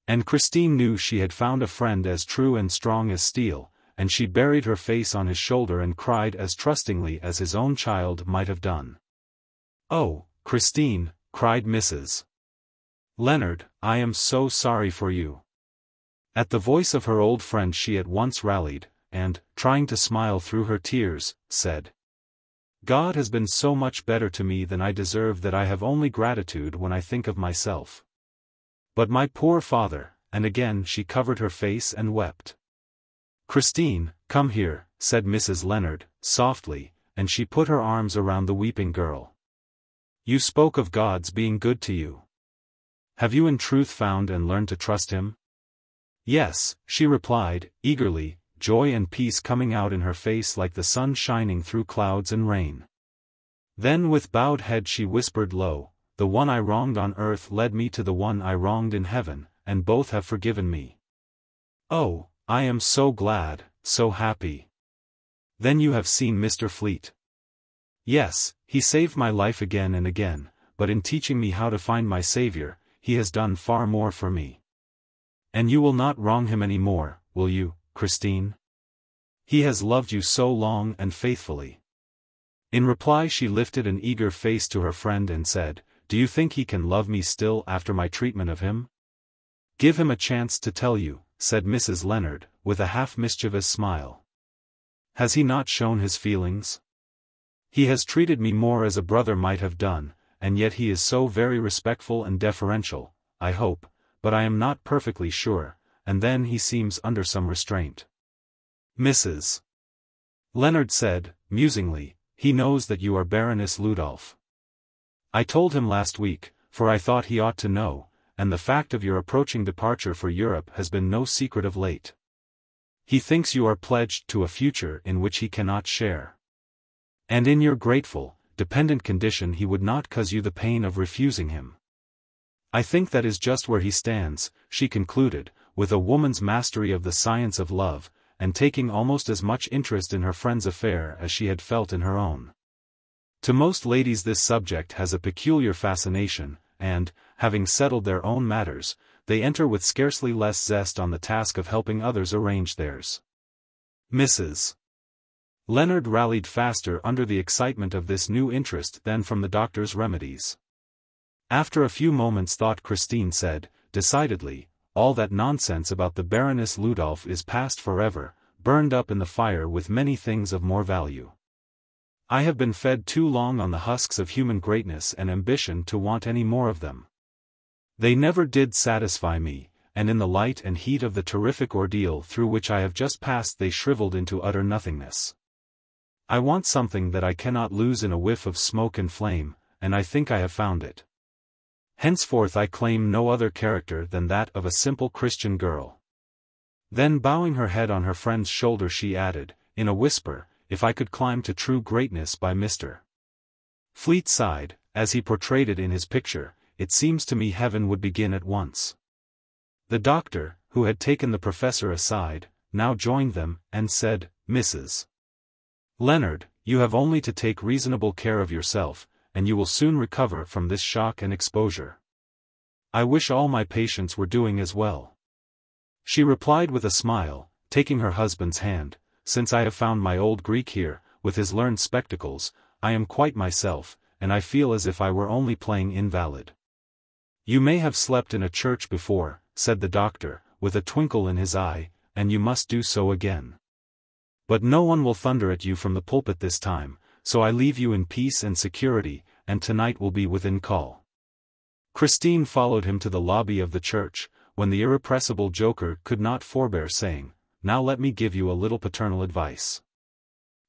And Christine knew she had found a friend as true and strong as steel, and she buried her face on his shoulder and cried as trustingly as his own child might have done. "Oh, Christine," cried Mrs. Leonard, "I am so sorry for you." At the voice of her old friend she at once rallied, and, trying to smile through her tears, said, "God has been so much better to me than I deserve that I have only gratitude when I think of myself. But my poor father," and again she covered her face and wept. "Christine, come here," said Mrs. Leonard, softly, and she put her arms around the weeping girl. "You spoke of God's being good to you. Have you in truth found and learned to trust Him?" "Yes," she replied, eagerly, joy and peace coming out in her face like the sun shining through clouds and rain. Then with bowed head she whispered low, "The one I wronged on earth led me to the one I wronged in heaven, and both have forgiven me. Oh, I am so glad, so happy." "Then you have seen Mr. Fleet?" "Yes, he saved my life again and again, but in teaching me how to find my Savior, he has done far more for me." "And you will not wrong him any more, will you, Christine? He has loved you so long and faithfully." In reply she lifted an eager face to her friend and said, "Do you think he can love me still after my treatment of him?" "Give him a chance to tell you," said Mrs. Leonard, with a half-mischievous smile. "Has he not shown his feelings? He has treated me more as a brother might have done, and yet he is so very respectful and deferential, I hope, but I am not perfectly sure, and then he seems under some restraint." Mrs. Leonard said, musingly, "He knows that you are Baroness Ludolph. I told him last week, for I thought he ought to know, and the fact of your approaching departure for Europe has been no secret of late. He thinks you are pledged to a future in which he cannot share. And in your grateful, dependent condition he would not cause you the pain of refusing him. I think that is just where he stands," she concluded, with a woman's mastery of the science of love, and taking almost as much interest in her friend's affair as she had felt in her own. To most ladies this subject has a peculiar fascination, and, having settled their own matters, they enter with scarcely less zest on the task of helping others arrange theirs. Mrs. Leonard rallied faster under the excitement of this new interest than from the doctor's remedies. After a few moments' thought Christine said, decidedly, "All that nonsense about the Baroness Ludolph is past forever, burned up in the fire with many things of more value. I have been fed too long on the husks of human greatness and ambition to want any more of them. They never did satisfy me, and in the light and heat of the terrific ordeal through which I have just passed they shriveled into utter nothingness. I want something that I cannot lose in a whiff of smoke and flame, and I think I have found it. Henceforth I claim no other character than that of a simple Christian girl." Then bowing her head on her friend's shoulder she added, in a whisper, "If I could climb to true greatness by Mr. Fleet side, as he portrayed it in his picture, it seems to me heaven would begin at once." The doctor, who had taken the professor aside, now joined them, and said, "Mrs. Leonard, you have only to take reasonable care of yourself, and you will soon recover from this shock and exposure. I wish all my patients were doing as well." She replied with a smile, taking her husband's hand, "Since I have found my old Greek here, with his learned spectacles, I am quite myself, and I feel as if I were only playing invalid. "You may have slept in a church before," said the doctor, with a twinkle in his eye, "and you must do so again. But no one will thunder at you from the pulpit this time, so I leave you in peace and security, and tonight will be within call." Christine followed him to the lobby of the church, when the irrepressible joker could not forbear saying, "Now let me give you a little paternal advice.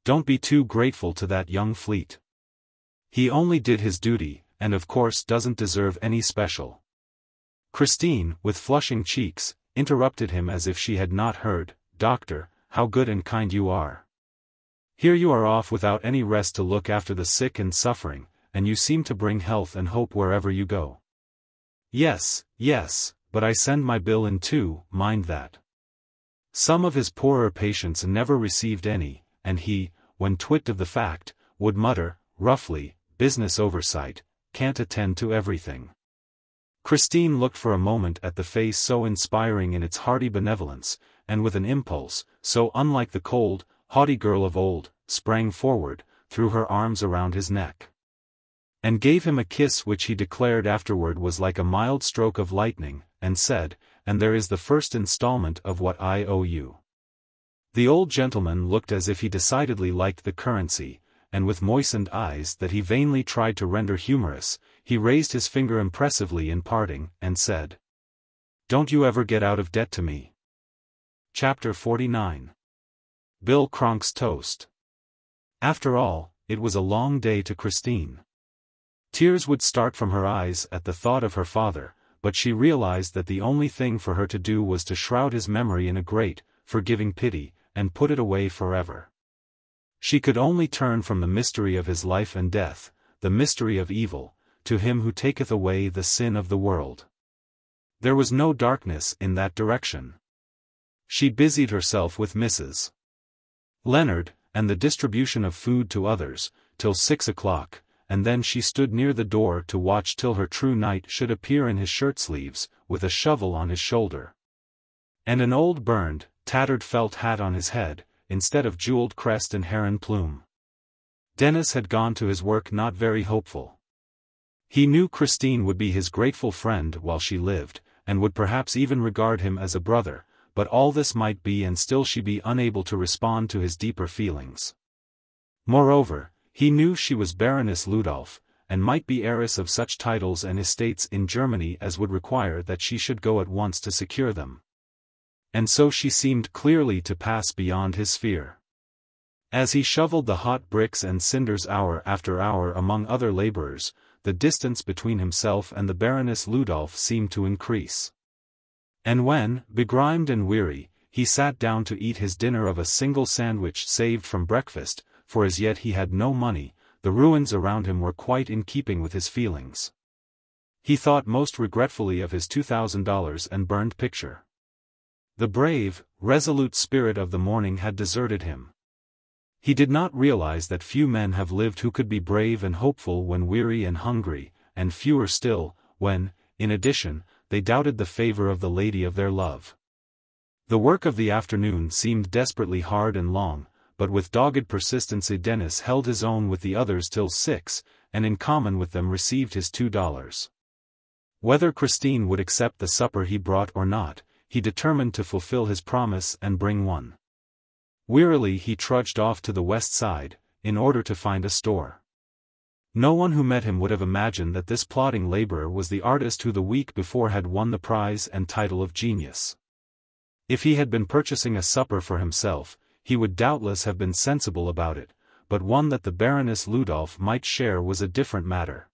Don't be too grateful to that young Fleet. He only did his duty, and of course doesn't deserve any special." Christine, with flushing cheeks, interrupted him as if she had not heard. "Doctor, how good and kind you are. Here you are off without any rest to look after the sick and suffering, and you seem to bring health and hope wherever you go." "Yes, yes, but I send my bill in too, mind that." Some of his poorer patients never received any, and he, when twit of the fact, would mutter, roughly, "Business oversight, can't attend to everything." Christine looked for a moment at the face so inspiring in its hearty benevolence, and with an impulse, so unlike the cold, haughty girl of old, sprang forward, threw her arms around his neck, and gave him a kiss which he declared afterward was like a mild stroke of lightning, and said, "And there is the first installment of what I owe you." The old gentleman looked as if he decidedly liked the currency, and with moistened eyes that he vainly tried to render humorous, he raised his finger impressively in parting, and said, "Don't you ever get out of debt to me." Chapter 49. Bill Cronk's Toast. After all, it was a long day to Christine. Tears would start from her eyes at the thought of her father, but she realized that the only thing for her to do was to shroud his memory in a great, forgiving pity, and put it away forever. She could only turn from the mystery of his life and death, the mystery of evil, to him who taketh away the sin of the world. There was no darkness in that direction. She busied herself with Mrs. Leonard, and the distribution of food to others, till 6 o'clock, and then she stood near the door to watch till her true knight should appear in his shirt-sleeves, with a shovel on his shoulder, and an old burned, tattered felt hat on his head, instead of jeweled crest and heron plume. Dennis had gone to his work not very hopeful. He knew Christine would be his grateful friend while she lived, and would perhaps even regard him as a brother, but all this might be and still she be unable to respond to his deeper feelings. Moreover, he knew she was Baroness Ludolf, and might be heiress of such titles and estates in Germany as would require that she should go at once to secure them. And so she seemed clearly to pass beyond his sphere. As he shoveled the hot bricks and cinders hour after hour among other laborers, the distance between himself and the Baroness Ludolf seemed to increase. And when, begrimed and weary, he sat down to eat his dinner of a single sandwich saved from breakfast, for as yet he had no money, the ruins around him were quite in keeping with his feelings. He thought most regretfully of his $2,000 and burned picture. The brave, resolute spirit of the morning had deserted him. He did not realize that few men have lived who could be brave and hopeful when weary and hungry, and fewer still, when, in addition, they doubted the favor of the lady of their love. The work of the afternoon seemed desperately hard and long, but with dogged persistency Dennis held his own with the others till 6, and in common with them received his $2. Whether Christine would accept the supper he brought or not, he determined to fulfill his promise and bring one. Wearily he trudged off to the west side, in order to find a store. No one who met him would have imagined that this plodding laborer was the artist who the week before had won the prize and title of genius. If he had been purchasing a supper for himself, he would doubtless have been sensible about it, but one that the Baroness Ludolf might share was a different matter.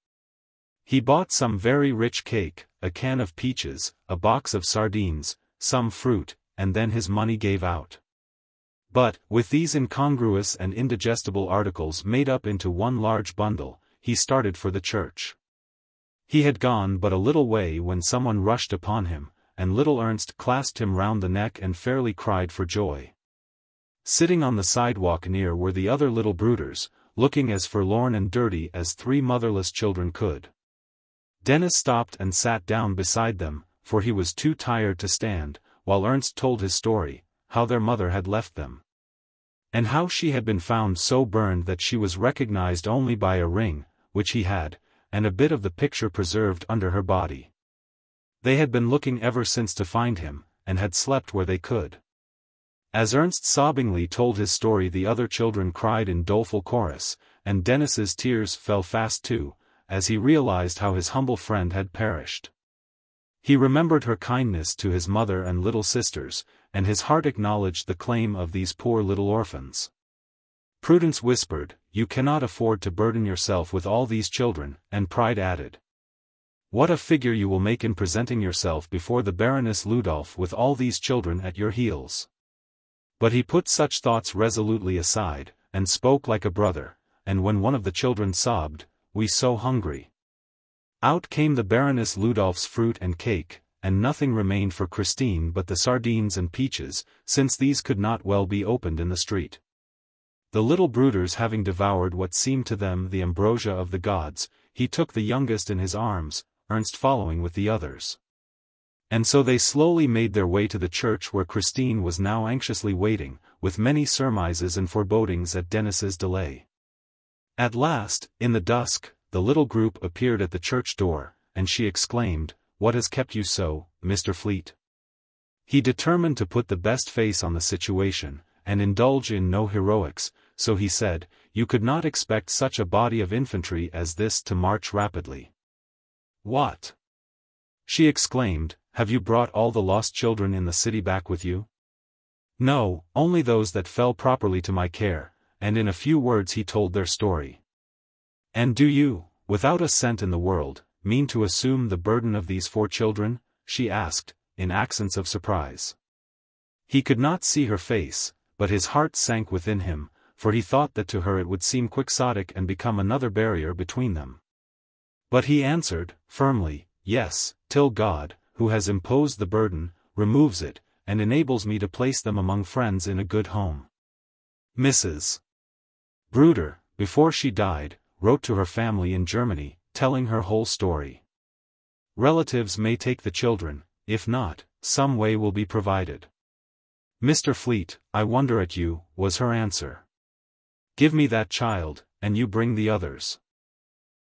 He bought some very rich cake, a can of peaches, a box of sardines, some fruit, and then his money gave out. But, with these incongruous and indigestible articles made up into one large bundle, he started for the church. He had gone but a little way when someone rushed upon him, and little Ernst clasped him round the neck and fairly cried for joy. Sitting on the sidewalk near were the other little brooders, looking as forlorn and dirty as 3 motherless children could. Dennis stopped and sat down beside them, for he was too tired to stand, while Ernst told his story, how their mother had left them, and how she had been found so burned that she was recognized only by a ring, which he had, and a bit of the picture preserved under her body. They had been looking ever since to find him, and had slept where they could. As Ernst sobbingly told his story, the other children cried in doleful chorus, and Dennis's tears fell fast too, as he realized how his humble friend had perished. He remembered her kindness to his mother and little sisters, and his heart acknowledged the claim of these poor little orphans. Prudence whispered, "You cannot afford to burden yourself with all these children," and Pride added, "What a figure you will make in presenting yourself before the Baroness Ludolf with all these children at your heels." But he put such thoughts resolutely aside, and spoke like a brother, and when one of the children sobbed, "We so hungry," out came the Baroness Ludolf's fruit and cake, and nothing remained for Christine but the sardines and peaches, since these could not well be opened in the street. The little brooders having devoured what seemed to them the ambrosia of the gods, he took the youngest in his arms, Ernst following with the others. And so they slowly made their way to the church where Christine was now anxiously waiting, with many surmises and forebodings at Dennis's delay. At last, in the dusk, the little group appeared at the church door, and she exclaimed, "What has kept you so, Mr. Fleet?" He determined to put the best face on the situation, and indulge in no heroics, so he said, "You could not expect such a body of infantry as this to march rapidly." "What?" she exclaimed, "have you brought all the lost children in the city back with you?" "No, only those that fell properly to my care," and in a few words he told their story. "And do you, without a cent in the world, mean to assume the burden of these 4 children?" she asked, in accents of surprise. He could not see her face, but his heart sank within him, for he thought that to her it would seem quixotic and become another barrier between them. But he answered, firmly, "Yes, till God, who has imposed the burden, removes it, and enables me to place them among friends in a good home." Mrs. Bruder, before she died, wrote to her family in Germany, telling her whole story. Relatives may take the children, if not, some way will be provided. "Mr. Fleet, I wonder at you," was her answer. "Give me that child, and you bring the others."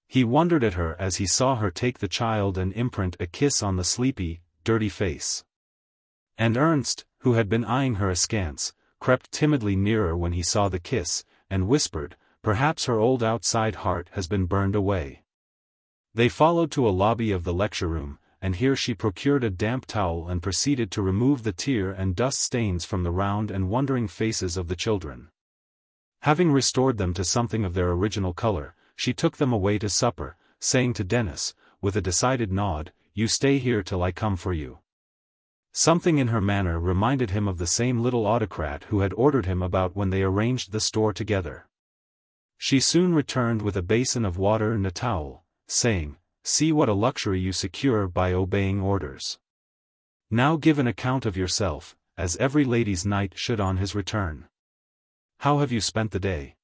He wondered at her as he saw her take the child and imprint a kiss on the sleepy, dirty face. And Ernst, who had been eyeing her askance, crept timidly nearer when he saw the kiss, and whispered, "Perhaps her old outside heart has been burned away." They followed to a lobby of the lecture room, and here she procured a damp towel and proceeded to remove the tear and dust stains from the round and wondering faces of the children. Having restored them to something of their original color, she took them away to supper, saying to Dennis, with a decided nod, "You stay here till I come for you." Something in her manner reminded him of the same little autocrat who had ordered him about when they arranged the store together. She soon returned with a basin of water and a towel, saying, "See what a luxury you secure by obeying orders. Now give an account of yourself, as every lady's knight should on his return. How have you spent the day?"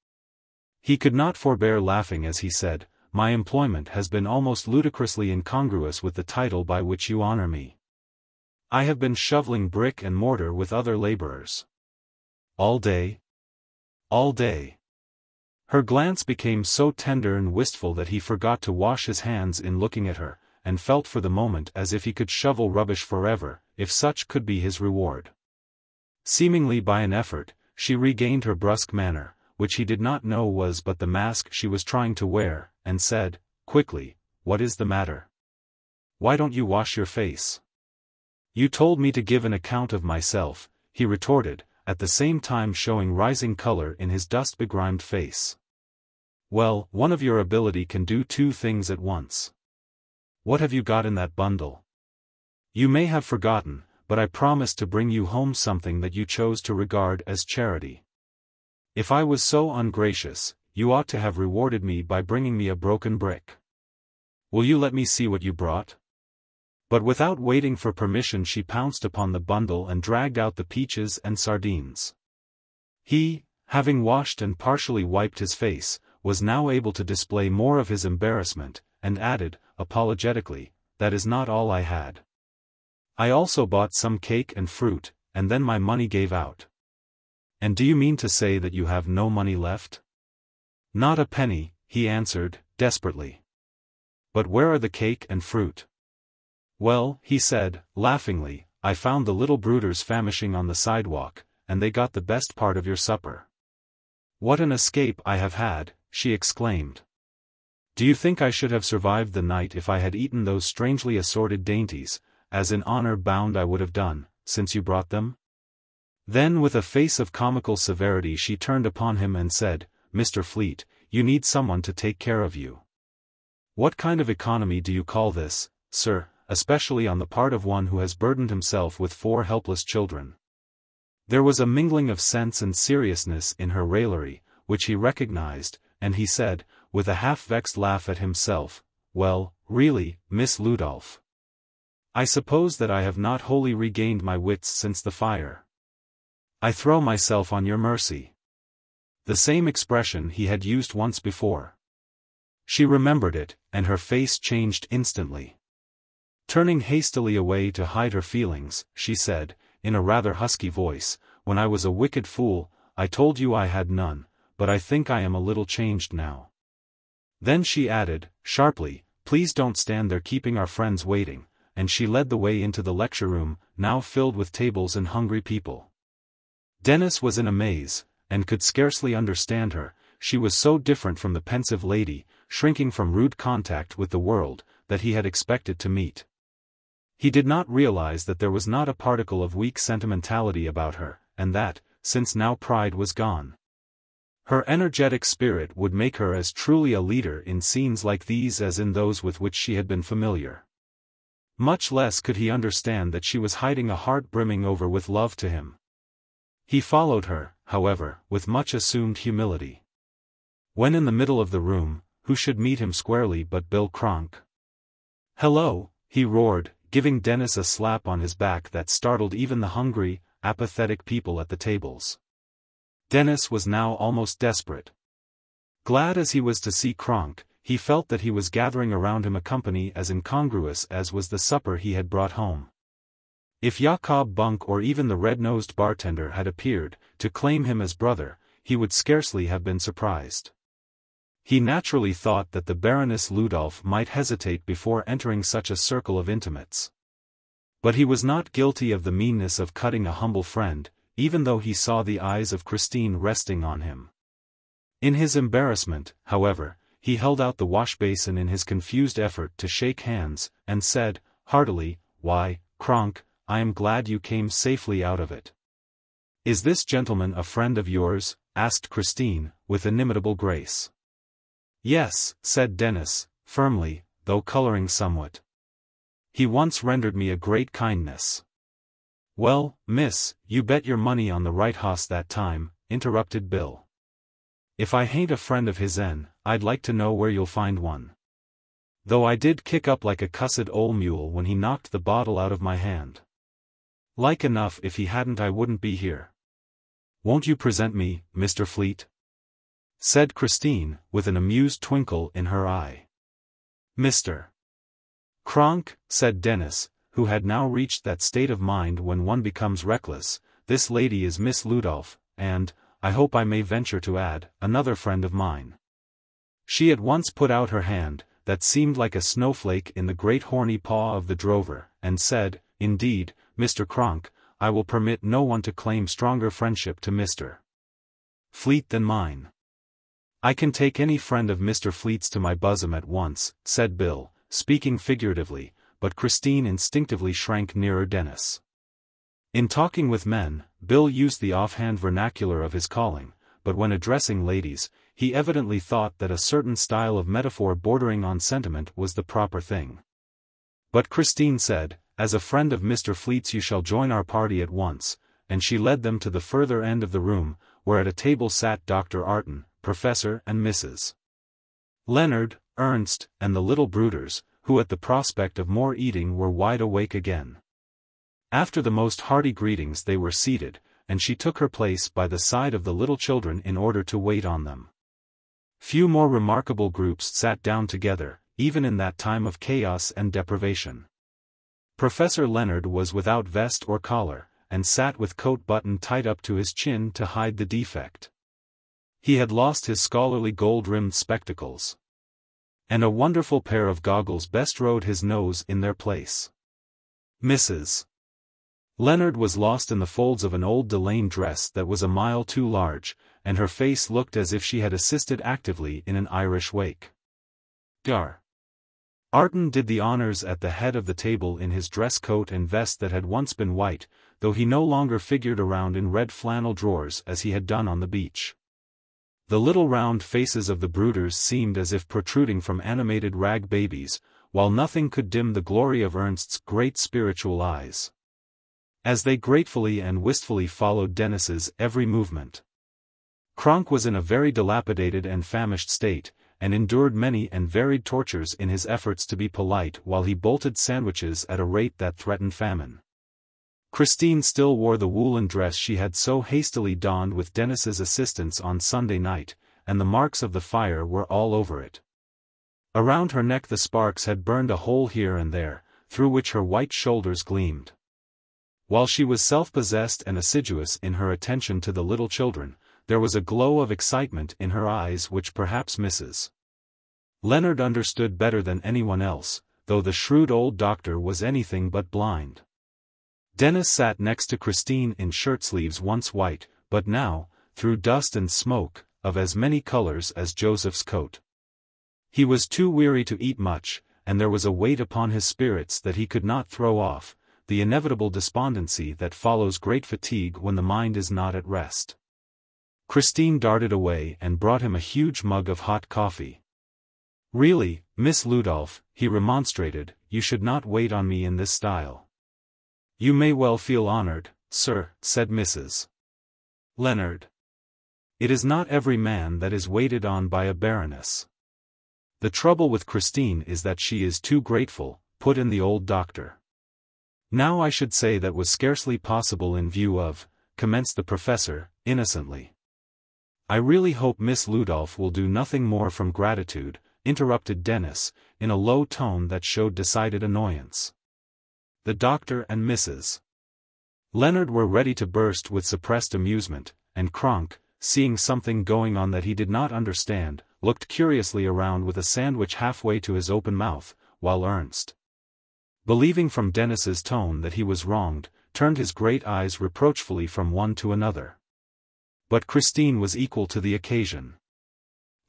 He could not forbear laughing as he said, "My employment has been almost ludicrously incongruous with the title by which you honor me. I have been shoveling brick and mortar with other laborers." "All day?" "All day." Her glance became so tender and wistful that he forgot to wash his hands in looking at her, and felt for the moment as if he could shovel rubbish forever, if such could be his reward. Seemingly by an effort, she regained her brusque manner, which he did not know was but the mask she was trying to wear, and said, quickly, "What is the matter? Why don't you wash your face?" "You told me to give an account of myself," he retorted, at the same time showing rising color in his dust-begrimed face. "Well, one of your ability can do 2 things at once. What have you got in that bundle?" "You may have forgotten, but I promised to bring you home something that you chose to regard as charity. If I was so ungracious, you ought to have rewarded me by bringing me a broken brick. Will you let me see what you brought?" But without waiting for permission she pounced upon the bundle and dragged out the peaches and sardines. He, having washed and partially wiped his face, was now able to display more of his embarrassment, and added, apologetically, "That is not all I had. I also bought some cake and fruit, and then my money gave out." "And do you mean to say that you have no money left?" "Not a penny," he answered, desperately. "But where are the cake and fruit?" Well, he said, laughingly, I found the little brooders famishing on the sidewalk, and they got the best part of your supper. What an escape I have had, she exclaimed. Do you think I should have survived the night if I had eaten those strangely assorted dainties, as in honor bound I would have done, since you brought them? Then with a face of comical severity she turned upon him and said, Mr. Fleet, you need someone to take care of you. What kind of economy do you call this, sir, especially on the part of one who has burdened himself with 4 helpless children? There was a mingling of sense and seriousness in her raillery, which he recognized, and he said, with a half-vexed laugh at himself, well, really, Miss Ludolph. I suppose that I have not wholly regained my wits since the fire. I throw myself on your mercy. The same expression he had used once before. She remembered it, and her face changed instantly. Turning hastily away to hide her feelings, she said, in a rather husky voice, when I was a wicked fool, I told you I had none, but I think I am a little changed now. Then she added, sharply, please don't stand there keeping our friends waiting, and she led the way into the lecture room, now filled with tables and hungry people. Dennis was in a maze, and could scarcely understand her, she was so different from the pensive lady, shrinking from rude contact with the world, that he had expected to meet. He did not realize that there was not a particle of weak sentimentality about her, and that, since now pride was gone, her energetic spirit would make her as truly a leader in scenes like these as in those with which she had been familiar. Much less could he understand that she was hiding a heart brimming over with love to him. He followed her, however, with much assumed humility. When in the middle of the room, who should meet him squarely but Bill Kronk? Hello, he roared, giving Dennis a slap on his back that startled even the hungry, apathetic people at the tables. Dennis was now almost desperate. Glad as he was to see Kronk, he felt that he was gathering around him a company as incongruous as was the supper he had brought home. If Jakob Bunk or even the red-nosed bartender had appeared, to claim him as brother, he would scarcely have been surprised. He naturally thought that the Baroness Ludolph might hesitate before entering such a circle of intimates. But he was not guilty of the meanness of cutting a humble friend, even though he saw the eyes of Christine resting on him. In his embarrassment, however, he held out the wash-basin in his confused effort to shake hands, and said, heartily, Why, Kronk, I am glad you came safely out of it. Is this gentleman a friend of yours? Asked Christine, with inimitable grace. Yes, said Dennis, firmly, though coloring somewhat. He once rendered me a great kindness. Well, miss, you bet your money on the right hoss that time, interrupted Bill. If I hain't a friend of his'n, I'd like to know where you'll find one. Though I did kick up like a cussed old mule when he knocked the bottle out of my hand. Like enough if he hadn't I wouldn't be here. Won't you present me, Mr. Fleet? Said Christine, with an amused twinkle in her eye. Mr. Kronk, said Dennis, who had now reached that state of mind when one becomes reckless, this lady is Miss Ludolph, and, I hope I may venture to add, another friend of mine. She at once put out her hand, that seemed like a snowflake in the great horny paw of the drover, and said, Indeed, Mr. Kronk, I will permit no one to claim stronger friendship to Mr. Fleet than mine. I can take any friend of Mr. Fleet's to my bosom at once, said Bill, speaking figuratively, but Christine instinctively shrank nearer Dennis. In talking with men, Bill used the offhand vernacular of his calling, but when addressing ladies, he evidently thought that a certain style of metaphor bordering on sentiment was the proper thing. But Christine said, As a friend of Mr. Fleet's you shall join our party at once, and she led them to the further end of the room, where at a table sat Dr. Arton, Professor and Mrs. Leonard, Ernst, and the little brooders, who at the prospect of more eating were wide awake again. After the most hearty greetings they were seated, and she took her place by the side of the little children in order to wait on them. Few more remarkable groups sat down together, even in that time of chaos and deprivation. Professor Leonard was without vest or collar, and sat with coat button tied up to his chin to hide the defect. He had lost his scholarly gold-rimmed spectacles, and a wonderful pair of goggles best rode his nose in their place. Mrs. Leonard was lost in the folds of an old delaine dress that was a mile too large, and her face looked as if she had assisted actively in an Irish wake. Dr. Arton did the honors at the head of the table in his dress coat and vest that had once been white, though he no longer figured around in red flannel drawers as he had done on the beach. The little round faces of the brooders seemed as if protruding from animated rag babies, while nothing could dim the glory of Ernst's great spiritual eyes, as they gratefully and wistfully followed Dennis's every movement. Kronk was in a very dilapidated and famished state, and endured many and varied tortures in his efforts to be polite while he bolted sandwiches at a rate that threatened famine. Christine still wore the woolen dress she had so hastily donned with Dennis's assistance on Sunday night, and the marks of the fire were all over it. Around her neck the sparks had burned a hole here and there, through which her white shoulders gleamed. While she was self-possessed and assiduous in her attention to the little children, there was a glow of excitement in her eyes which perhaps Mrs. Leonard understood better than anyone else, though the shrewd old doctor was anything but blind. Dennis sat next to Christine in shirt-sleeves once white, but now, through dust and smoke, of as many colors as Joseph's coat. He was too weary to eat much, and there was a weight upon his spirits that he could not throw off, the inevitable despondency that follows great fatigue when the mind is not at rest. Christine darted away and brought him a huge mug of hot coffee. "Really, Miss Ludolf," he remonstrated, "you should not wait on me in this style." "You may well feel honored, sir," said Mrs. Leonard. "It is not every man that is waited on by a baroness." "The trouble with Christine is that she is too grateful," put in the old doctor. "Now I should say that was scarcely possible in view of," commenced the professor, innocently. "I really hope Miss Ludolf will do nothing more from gratitude," interrupted Dennis, in a low tone that showed decided annoyance. The doctor and Mrs. Leonard were ready to burst with suppressed amusement, and Kronk, seeing something going on that he did not understand, looked curiously around with a sandwich halfway to his open mouth, while Ernst, believing from Dennis's tone that he was wronged, turned his great eyes reproachfully from one to another. But Christine was equal to the occasion.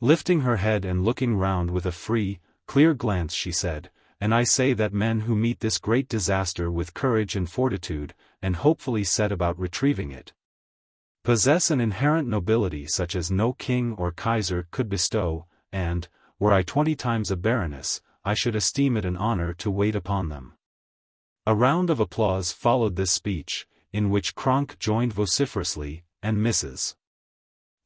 Lifting her head and looking round with a free, clear glance she said, "And I say that men who meet this great disaster with courage and fortitude, and hopefully set about retrieving it, possess an inherent nobility such as no king or kaiser could bestow, and, were I 20 times a baroness, I should esteem it an honor to wait upon them." A round of applause followed this speech, in which Kronk joined vociferously, and Mrs.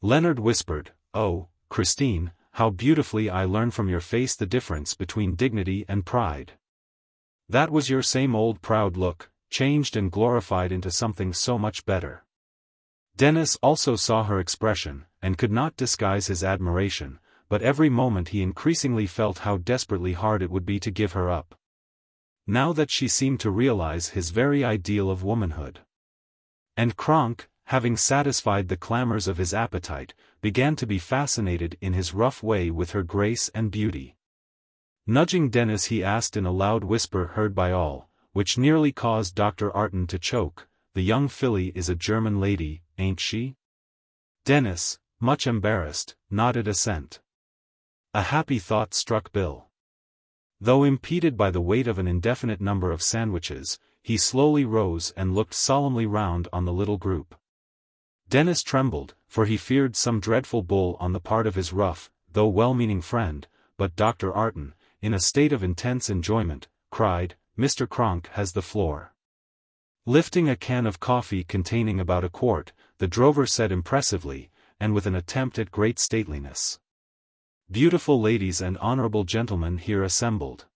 Leonard whispered, "Oh, Christine, how beautifully I learn from your face the difference between dignity and pride. That was your same old proud look, changed and glorified into something so much better." Dennis also saw her expression, and could not disguise his admiration, but every moment he increasingly felt how desperately hard it would be to give her up, now that she seemed to realize his very ideal of womanhood. And Kronk, having satisfied the clamors of his appetite, began to be fascinated in his rough way with her grace and beauty. Nudging Dennis he asked in a loud whisper heard by all, which nearly caused Dr. Arton to choke, "The young filly is a German lady, ain't she?" Dennis, much embarrassed, nodded assent. A happy thought struck Bill. Though impeded by the weight of an indefinite number of sandwiches, he slowly rose and looked solemnly round on the little group. Dennis trembled, for he feared some dreadful bull on the part of his rough, though well-meaning friend, but Dr. Arton, in a state of intense enjoyment, cried, "Mr. Kronk has the floor." Lifting a can of coffee containing about a quart, the drover said impressively, and with an attempt at great stateliness, "Beautiful ladies and honorable gentlemen here assembled,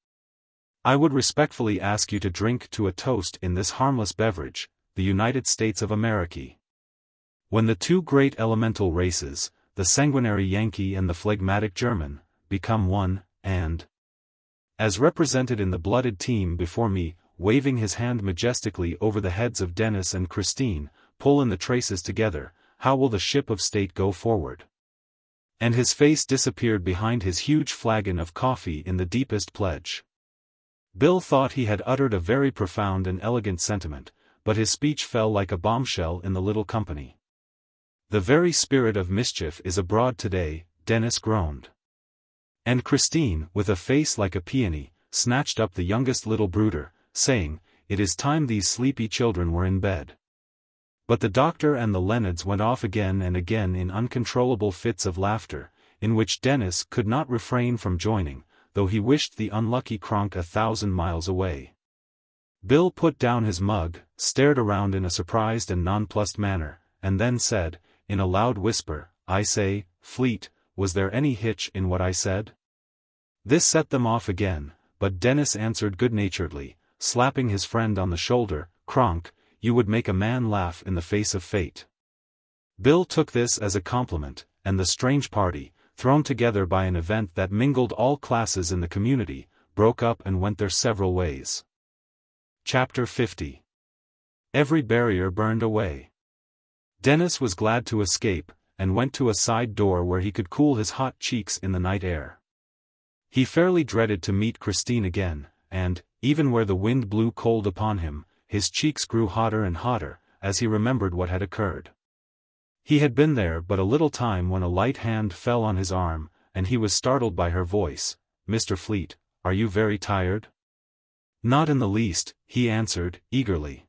I would respectfully ask you to drink to a toast in this harmless beverage, the United States of America. When the two great elemental races, the sanguinary Yankee and the phlegmatic German, become one, and, as represented in the blooded team before me," waving his hand majestically over the heads of Dennis and Christine, "pull in the traces together, how will the ship of state go forward?" And his face disappeared behind his huge flagon of coffee in the deepest pledge. Bill thought he had uttered a very profound and elegant sentiment, but his speech fell like a bombshell in the little company. "The very spirit of mischief is abroad today," Dennis groaned. And Christine, with a face like a peony, snatched up the youngest little brooder, saying, "It is time these sleepy children were in bed." But the doctor and the Leonards went off again and again in uncontrollable fits of laughter, in which Dennis could not refrain from joining, though he wished the unlucky Kronk 1,000 miles away. Bill put down his mug, stared around in a surprised and nonplussed manner, and then said, in a loud whisper, "I say, Fleet, was there any hitch in what I said?" This set them off again, but Dennis answered good-naturedly, slapping his friend on the shoulder, "Kronk, you would make a man laugh in the face of fate." Bill took this as a compliment, and the strange party, thrown together by an event that mingled all classes in the community, broke up and went their several ways. Chapter 50. Every barrier burned away. Dennis was glad to escape, and went to a side door where he could cool his hot cheeks in the night air. He fairly dreaded to meet Christine again, and, even where the wind blew cold upon him, his cheeks grew hotter and hotter, as he remembered what had occurred. He had been there but a little time when a light hand fell on his arm, and he was startled by her voice. "Mr. Fleet, are you very tired?" "Not in the least," he answered, eagerly.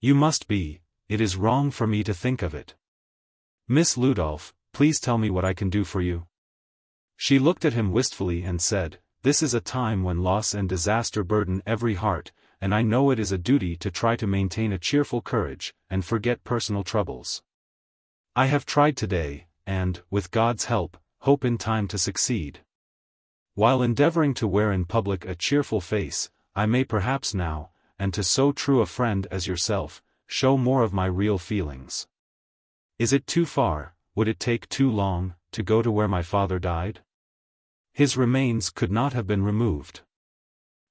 "You must be. It is wrong for me to think of it. Miss Ludolph, please tell me what I can do for you." She looked at him wistfully and said, "This is a time when loss and disaster burden every heart, and I know it is a duty to try to maintain a cheerful courage, and forget personal troubles. I have tried today, and, with God's help, hope in time to succeed. While endeavoring to wear in public a cheerful face, I may perhaps now, and to so true a friend as yourself, show more of my real feelings. Is it too far, would it take too long, to go to where my father died? His remains could not have been removed."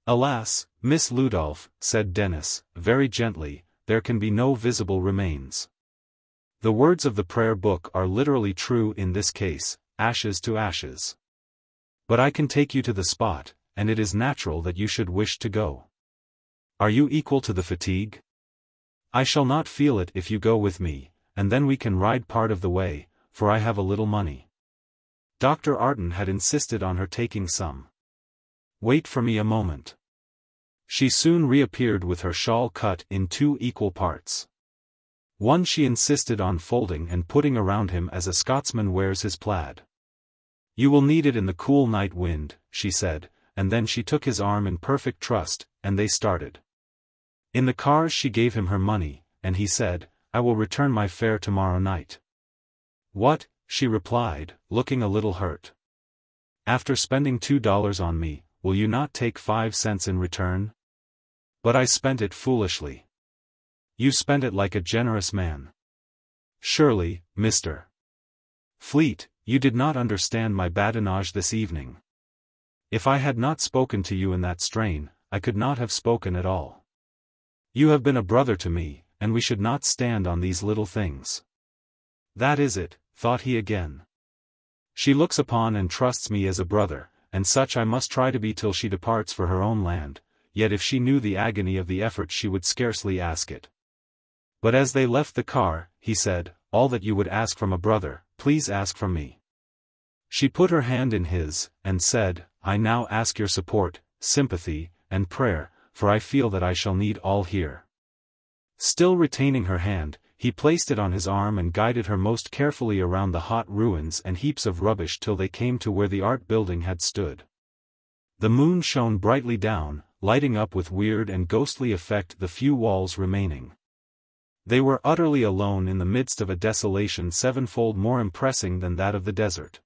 "Alas, Miss Ludolph," said Dennis, very gently, "there can be no visible remains. The words of the prayer book are literally true in this case, ashes to ashes. But I can take you to the spot, and it is natural that you should wish to go. Are you equal to the fatigue? I shall not feel it if you go with me, and then we can ride part of the way, for I have a little money." Dr. Arden had insisted on her taking some. "Wait for me a moment." She soon reappeared with her shawl cut in 2 equal parts. One she insisted on folding and putting around him as a Scotsman wears his plaid. "You will need it in the cool night wind," she said, and then she took his arm in perfect trust, and they started. In the cars she gave him her money, and he said, "I will return my fare tomorrow night." "What?" she replied, looking a little hurt. "After spending $2 on me, will you not take 5 cents in return?" "But I spent it foolishly." "You spent it like a generous man." "Surely, Mr. Fleet, you did not understand my badinage this evening. If I had not spoken to you in that strain, I could not have spoken at all. You have been a brother to me, and we should not stand on these little things." "That is it," thought he again. "She looks upon and trusts me as a brother, and such I must try to be till she departs for her own land, yet if she knew the agony of the effort she would scarcely ask it." But as they left the car, he said, "All that you would ask from a brother, please ask from me." She put her hand in his, and said, "I now ask your support, sympathy, and prayer, for I feel that I shall need all here." Still retaining her hand, he placed it on his arm and guided her most carefully around the hot ruins and heaps of rubbish till they came to where the art building had stood. The moon shone brightly down, lighting up with weird and ghostly effect the few walls remaining. They were utterly alone in the midst of a desolation 7-fold more impressing than that of the desert.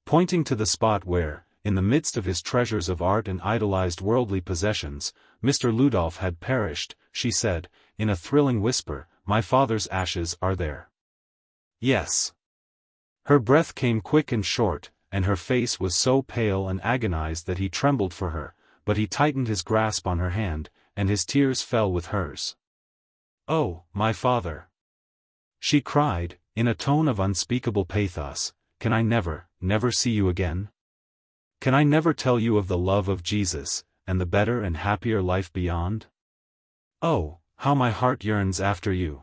Pointing to the spot where, in the midst of his treasures of art and idolized worldly possessions, Mr. Ludolph had perished, she said, in a thrilling whisper, "My father's ashes are there." "Yes." Her breath came quick and short, and her face was so pale and agonized that he trembled for her, but he tightened his grasp on her hand, and his tears fell with hers. "Oh, my father!" she cried, in a tone of unspeakable pathos, "can I never, never see you again? Can I never tell you of the love of Jesus, and the better and happier life beyond? Oh, how my heart yearns after you.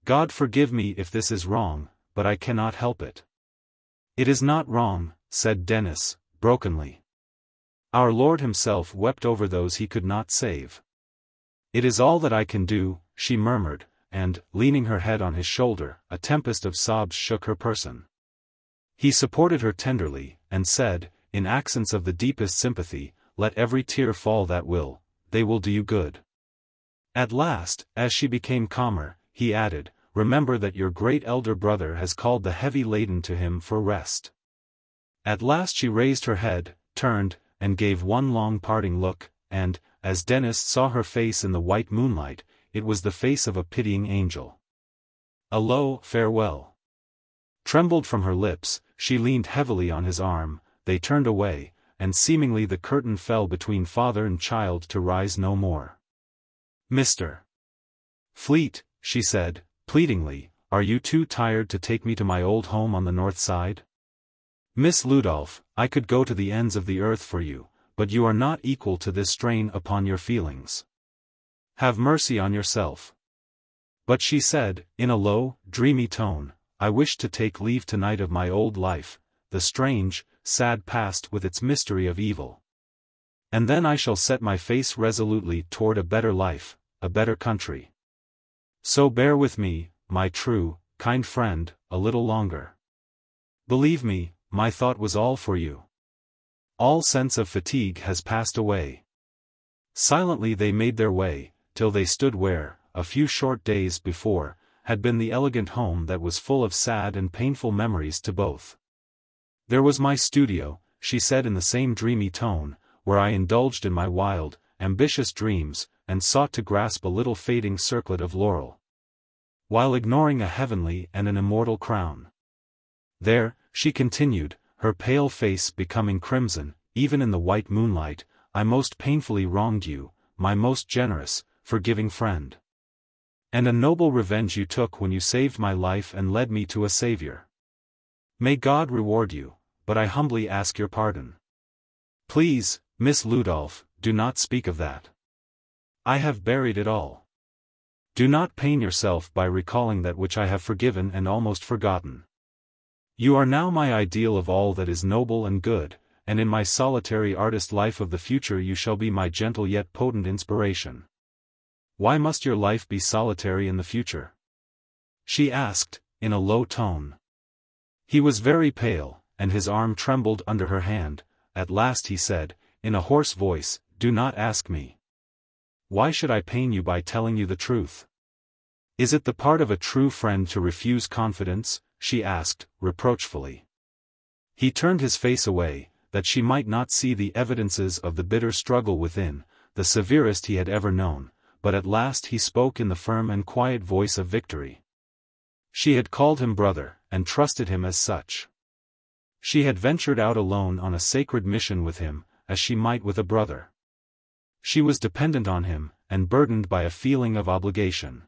God forgive me if this is wrong, but I cannot help it. It is not wrong, said Dennis, brokenly. Our Lord himself wept over those he could not save. It is all that I can do, she murmured, and, leaning her head on his shoulder, a tempest of sobs shook her person. He supported her tenderly, and said, in accents of the deepest sympathy, let every tear fall that will, they will do you good. At last, as she became calmer, he added, remember that your great elder brother has called the heavy laden to him for rest. At last she raised her head, turned, and gave one long parting look, and, as Dennis saw her face in the white moonlight, it was the face of a pitying angel. A low farewell trembled from her lips, she leaned heavily on his arm, they turned away, and seemingly the curtain fell between father and child to rise no more. Mr. Fleet, she said, pleadingly, are you too tired to take me to my old home on the north side? Miss Ludolph, I could go to the ends of the earth for you, but you are not equal to this strain upon your feelings. Have mercy on yourself. But she said, in a low, dreamy tone, I wish to take leave tonight of my old life, the strange, sad past with its mystery of evil. And then I shall set my face resolutely toward a better life, a better country. So bear with me, my true, kind friend, a little longer. Believe me, my thought was all for you. All sense of fatigue has passed away. Silently they made their way, till they stood where, a few short days before, had been the elegant home that was full of sad and painful memories to both. There was my studio, she said in the same dreamy tone, where I indulged in my wild, ambitious dreams, and sought to grasp a little fading circlet of laurel, while ignoring a heavenly and an immortal crown. There, she continued, her pale face becoming crimson, even in the white moonlight, I most painfully wronged you, my most generous, forgiving friend. And a noble revenge you took when you saved my life and led me to a Savior. May God reward you, but I humbly ask your pardon. Please, Miss Ludolph, do not speak of that. I have buried it all. Do not pain yourself by recalling that which I have forgiven and almost forgotten. You are now my ideal of all that is noble and good, and in my solitary artist life of the future you shall be my gentle yet potent inspiration. Why must your life be solitary in the future? She asked, in a low tone. He was very pale, and his arm trembled under her hand. At last he said, in a hoarse voice, do not ask me. Why should I pain you by telling you the truth? Is it the part of a true friend to refuse confidence? She asked, reproachfully. He turned his face away, that she might not see the evidences of the bitter struggle within, the severest he had ever known, but at last he spoke in the firm and quiet voice of victory. She had called him brother, and trusted him as such. She had ventured out alone on a sacred mission with him, as she might with a brother. She was dependent on him, and burdened by a feeling of obligation.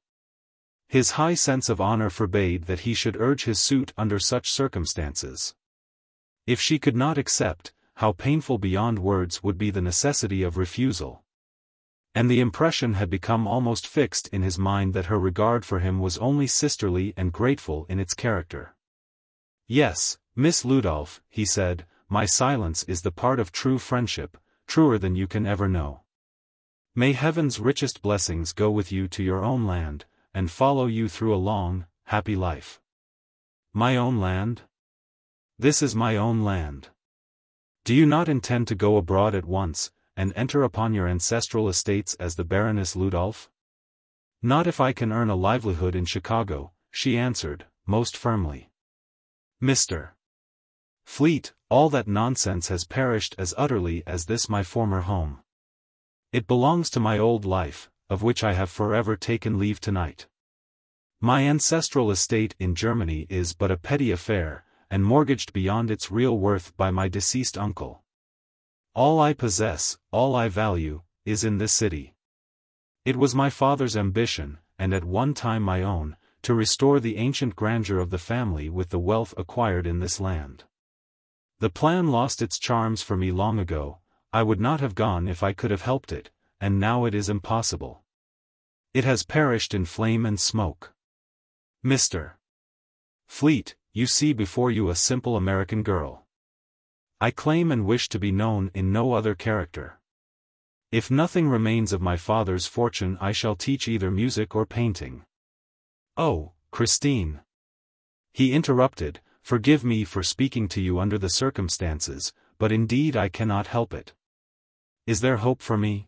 His high sense of honor forbade that he should urge his suit under such circumstances. If she could not accept, how painful beyond words would be the necessity of refusal. And the impression had become almost fixed in his mind that her regard for him was only sisterly and grateful in its character. Yes, Miss Ludolph, he said, my silence is the part of true friendship, truer than you can ever know. May heaven's richest blessings go with you to your own land, and follow you through a long, happy life. My own land? This is my own land. Do you not intend to go abroad at once, and enter upon your ancestral estates as the Baroness Ludolph? Not if I can earn a livelihood in Chicago, she answered, most firmly. Mr. Fleet, all that nonsense has perished as utterly as this my former home. It belongs to my old life, of which I have forever taken leave tonight. My ancestral estate in Germany is but a petty affair, and mortgaged beyond its real worth by my deceased uncle. All I possess, all I value, is in this city. It was my father's ambition, and at one time my own, to restore the ancient grandeur of the family with the wealth acquired in this land. The plan lost its charms for me long ago. I would not have gone if I could have helped it, and now it is impossible. It has perished in flame and smoke. Mr. Fleet, you see before you a simple American girl. I claim and wish to be known in no other character. If nothing remains of my father's fortune, I shall teach either music or painting. Oh, Christine! He interrupted, forgive me for speaking to you under the circumstances, but indeed I cannot help it. Is there hope for me?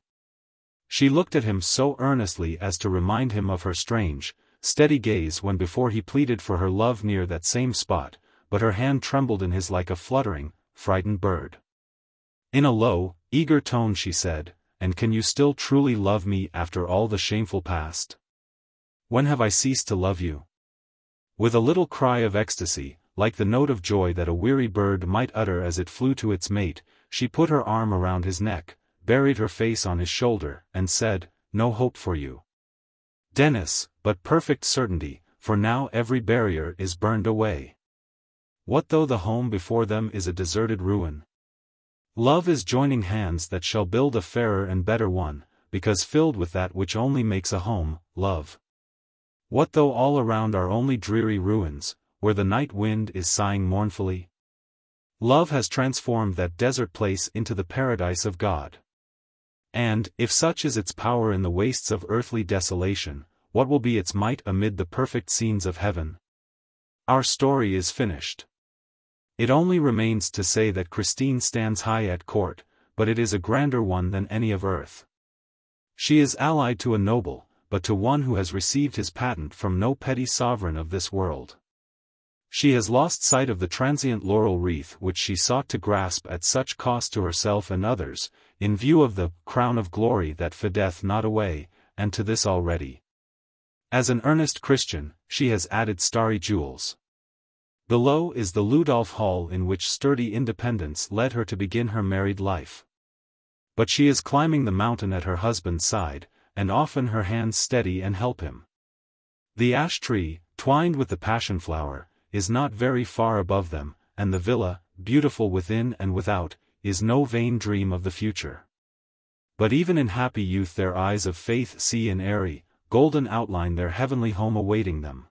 She looked at him so earnestly as to remind him of her strange, steady gaze when before he pleaded for her love near that same spot, but her hand trembled in his like a fluttering, frightened bird. In a low, eager tone she said, and can you still truly love me after all the shameful past? When have I ceased to love you? With a little cry of ecstasy, like the note of joy that a weary bird might utter as it flew to its mate, she put her arm around his neck, buried her face on his shoulder, and said, no hope for you, Dennis, but perfect certainty, for now every barrier is burned away. What though the home before them is a deserted ruin? Love is joining hands that shall build a fairer and better one, because filled with that which only makes a home, love. What though all around are only dreary ruins, where the night wind is sighing mournfully? Love has transformed that desert place into the paradise of God. And, if such is its power in the wastes of earthly desolation, what will be its might amid the perfect scenes of heaven? Our story is finished. It only remains to say that Christine stands high at court, but it is a grander one than any of earth. She is allied to a noble, but to one who has received his patent from no petty sovereign of this world. She has lost sight of the transient laurel wreath which she sought to grasp at such cost to herself and others, in view of the crown of glory that fadeth not away, and to this already. As an earnest Christian, she has added starry jewels. Below is the Ludolf Hall in which sturdy independence led her to begin her married life. But she is climbing the mountain at her husband's side, and often her hands steady and help him. The ash tree, twined with the passion flower, is not very far above them, and the villa, beautiful within and without, is no vain dream of the future. But even in happy youth their eyes of faith see in airy, golden outline their heavenly home awaiting them.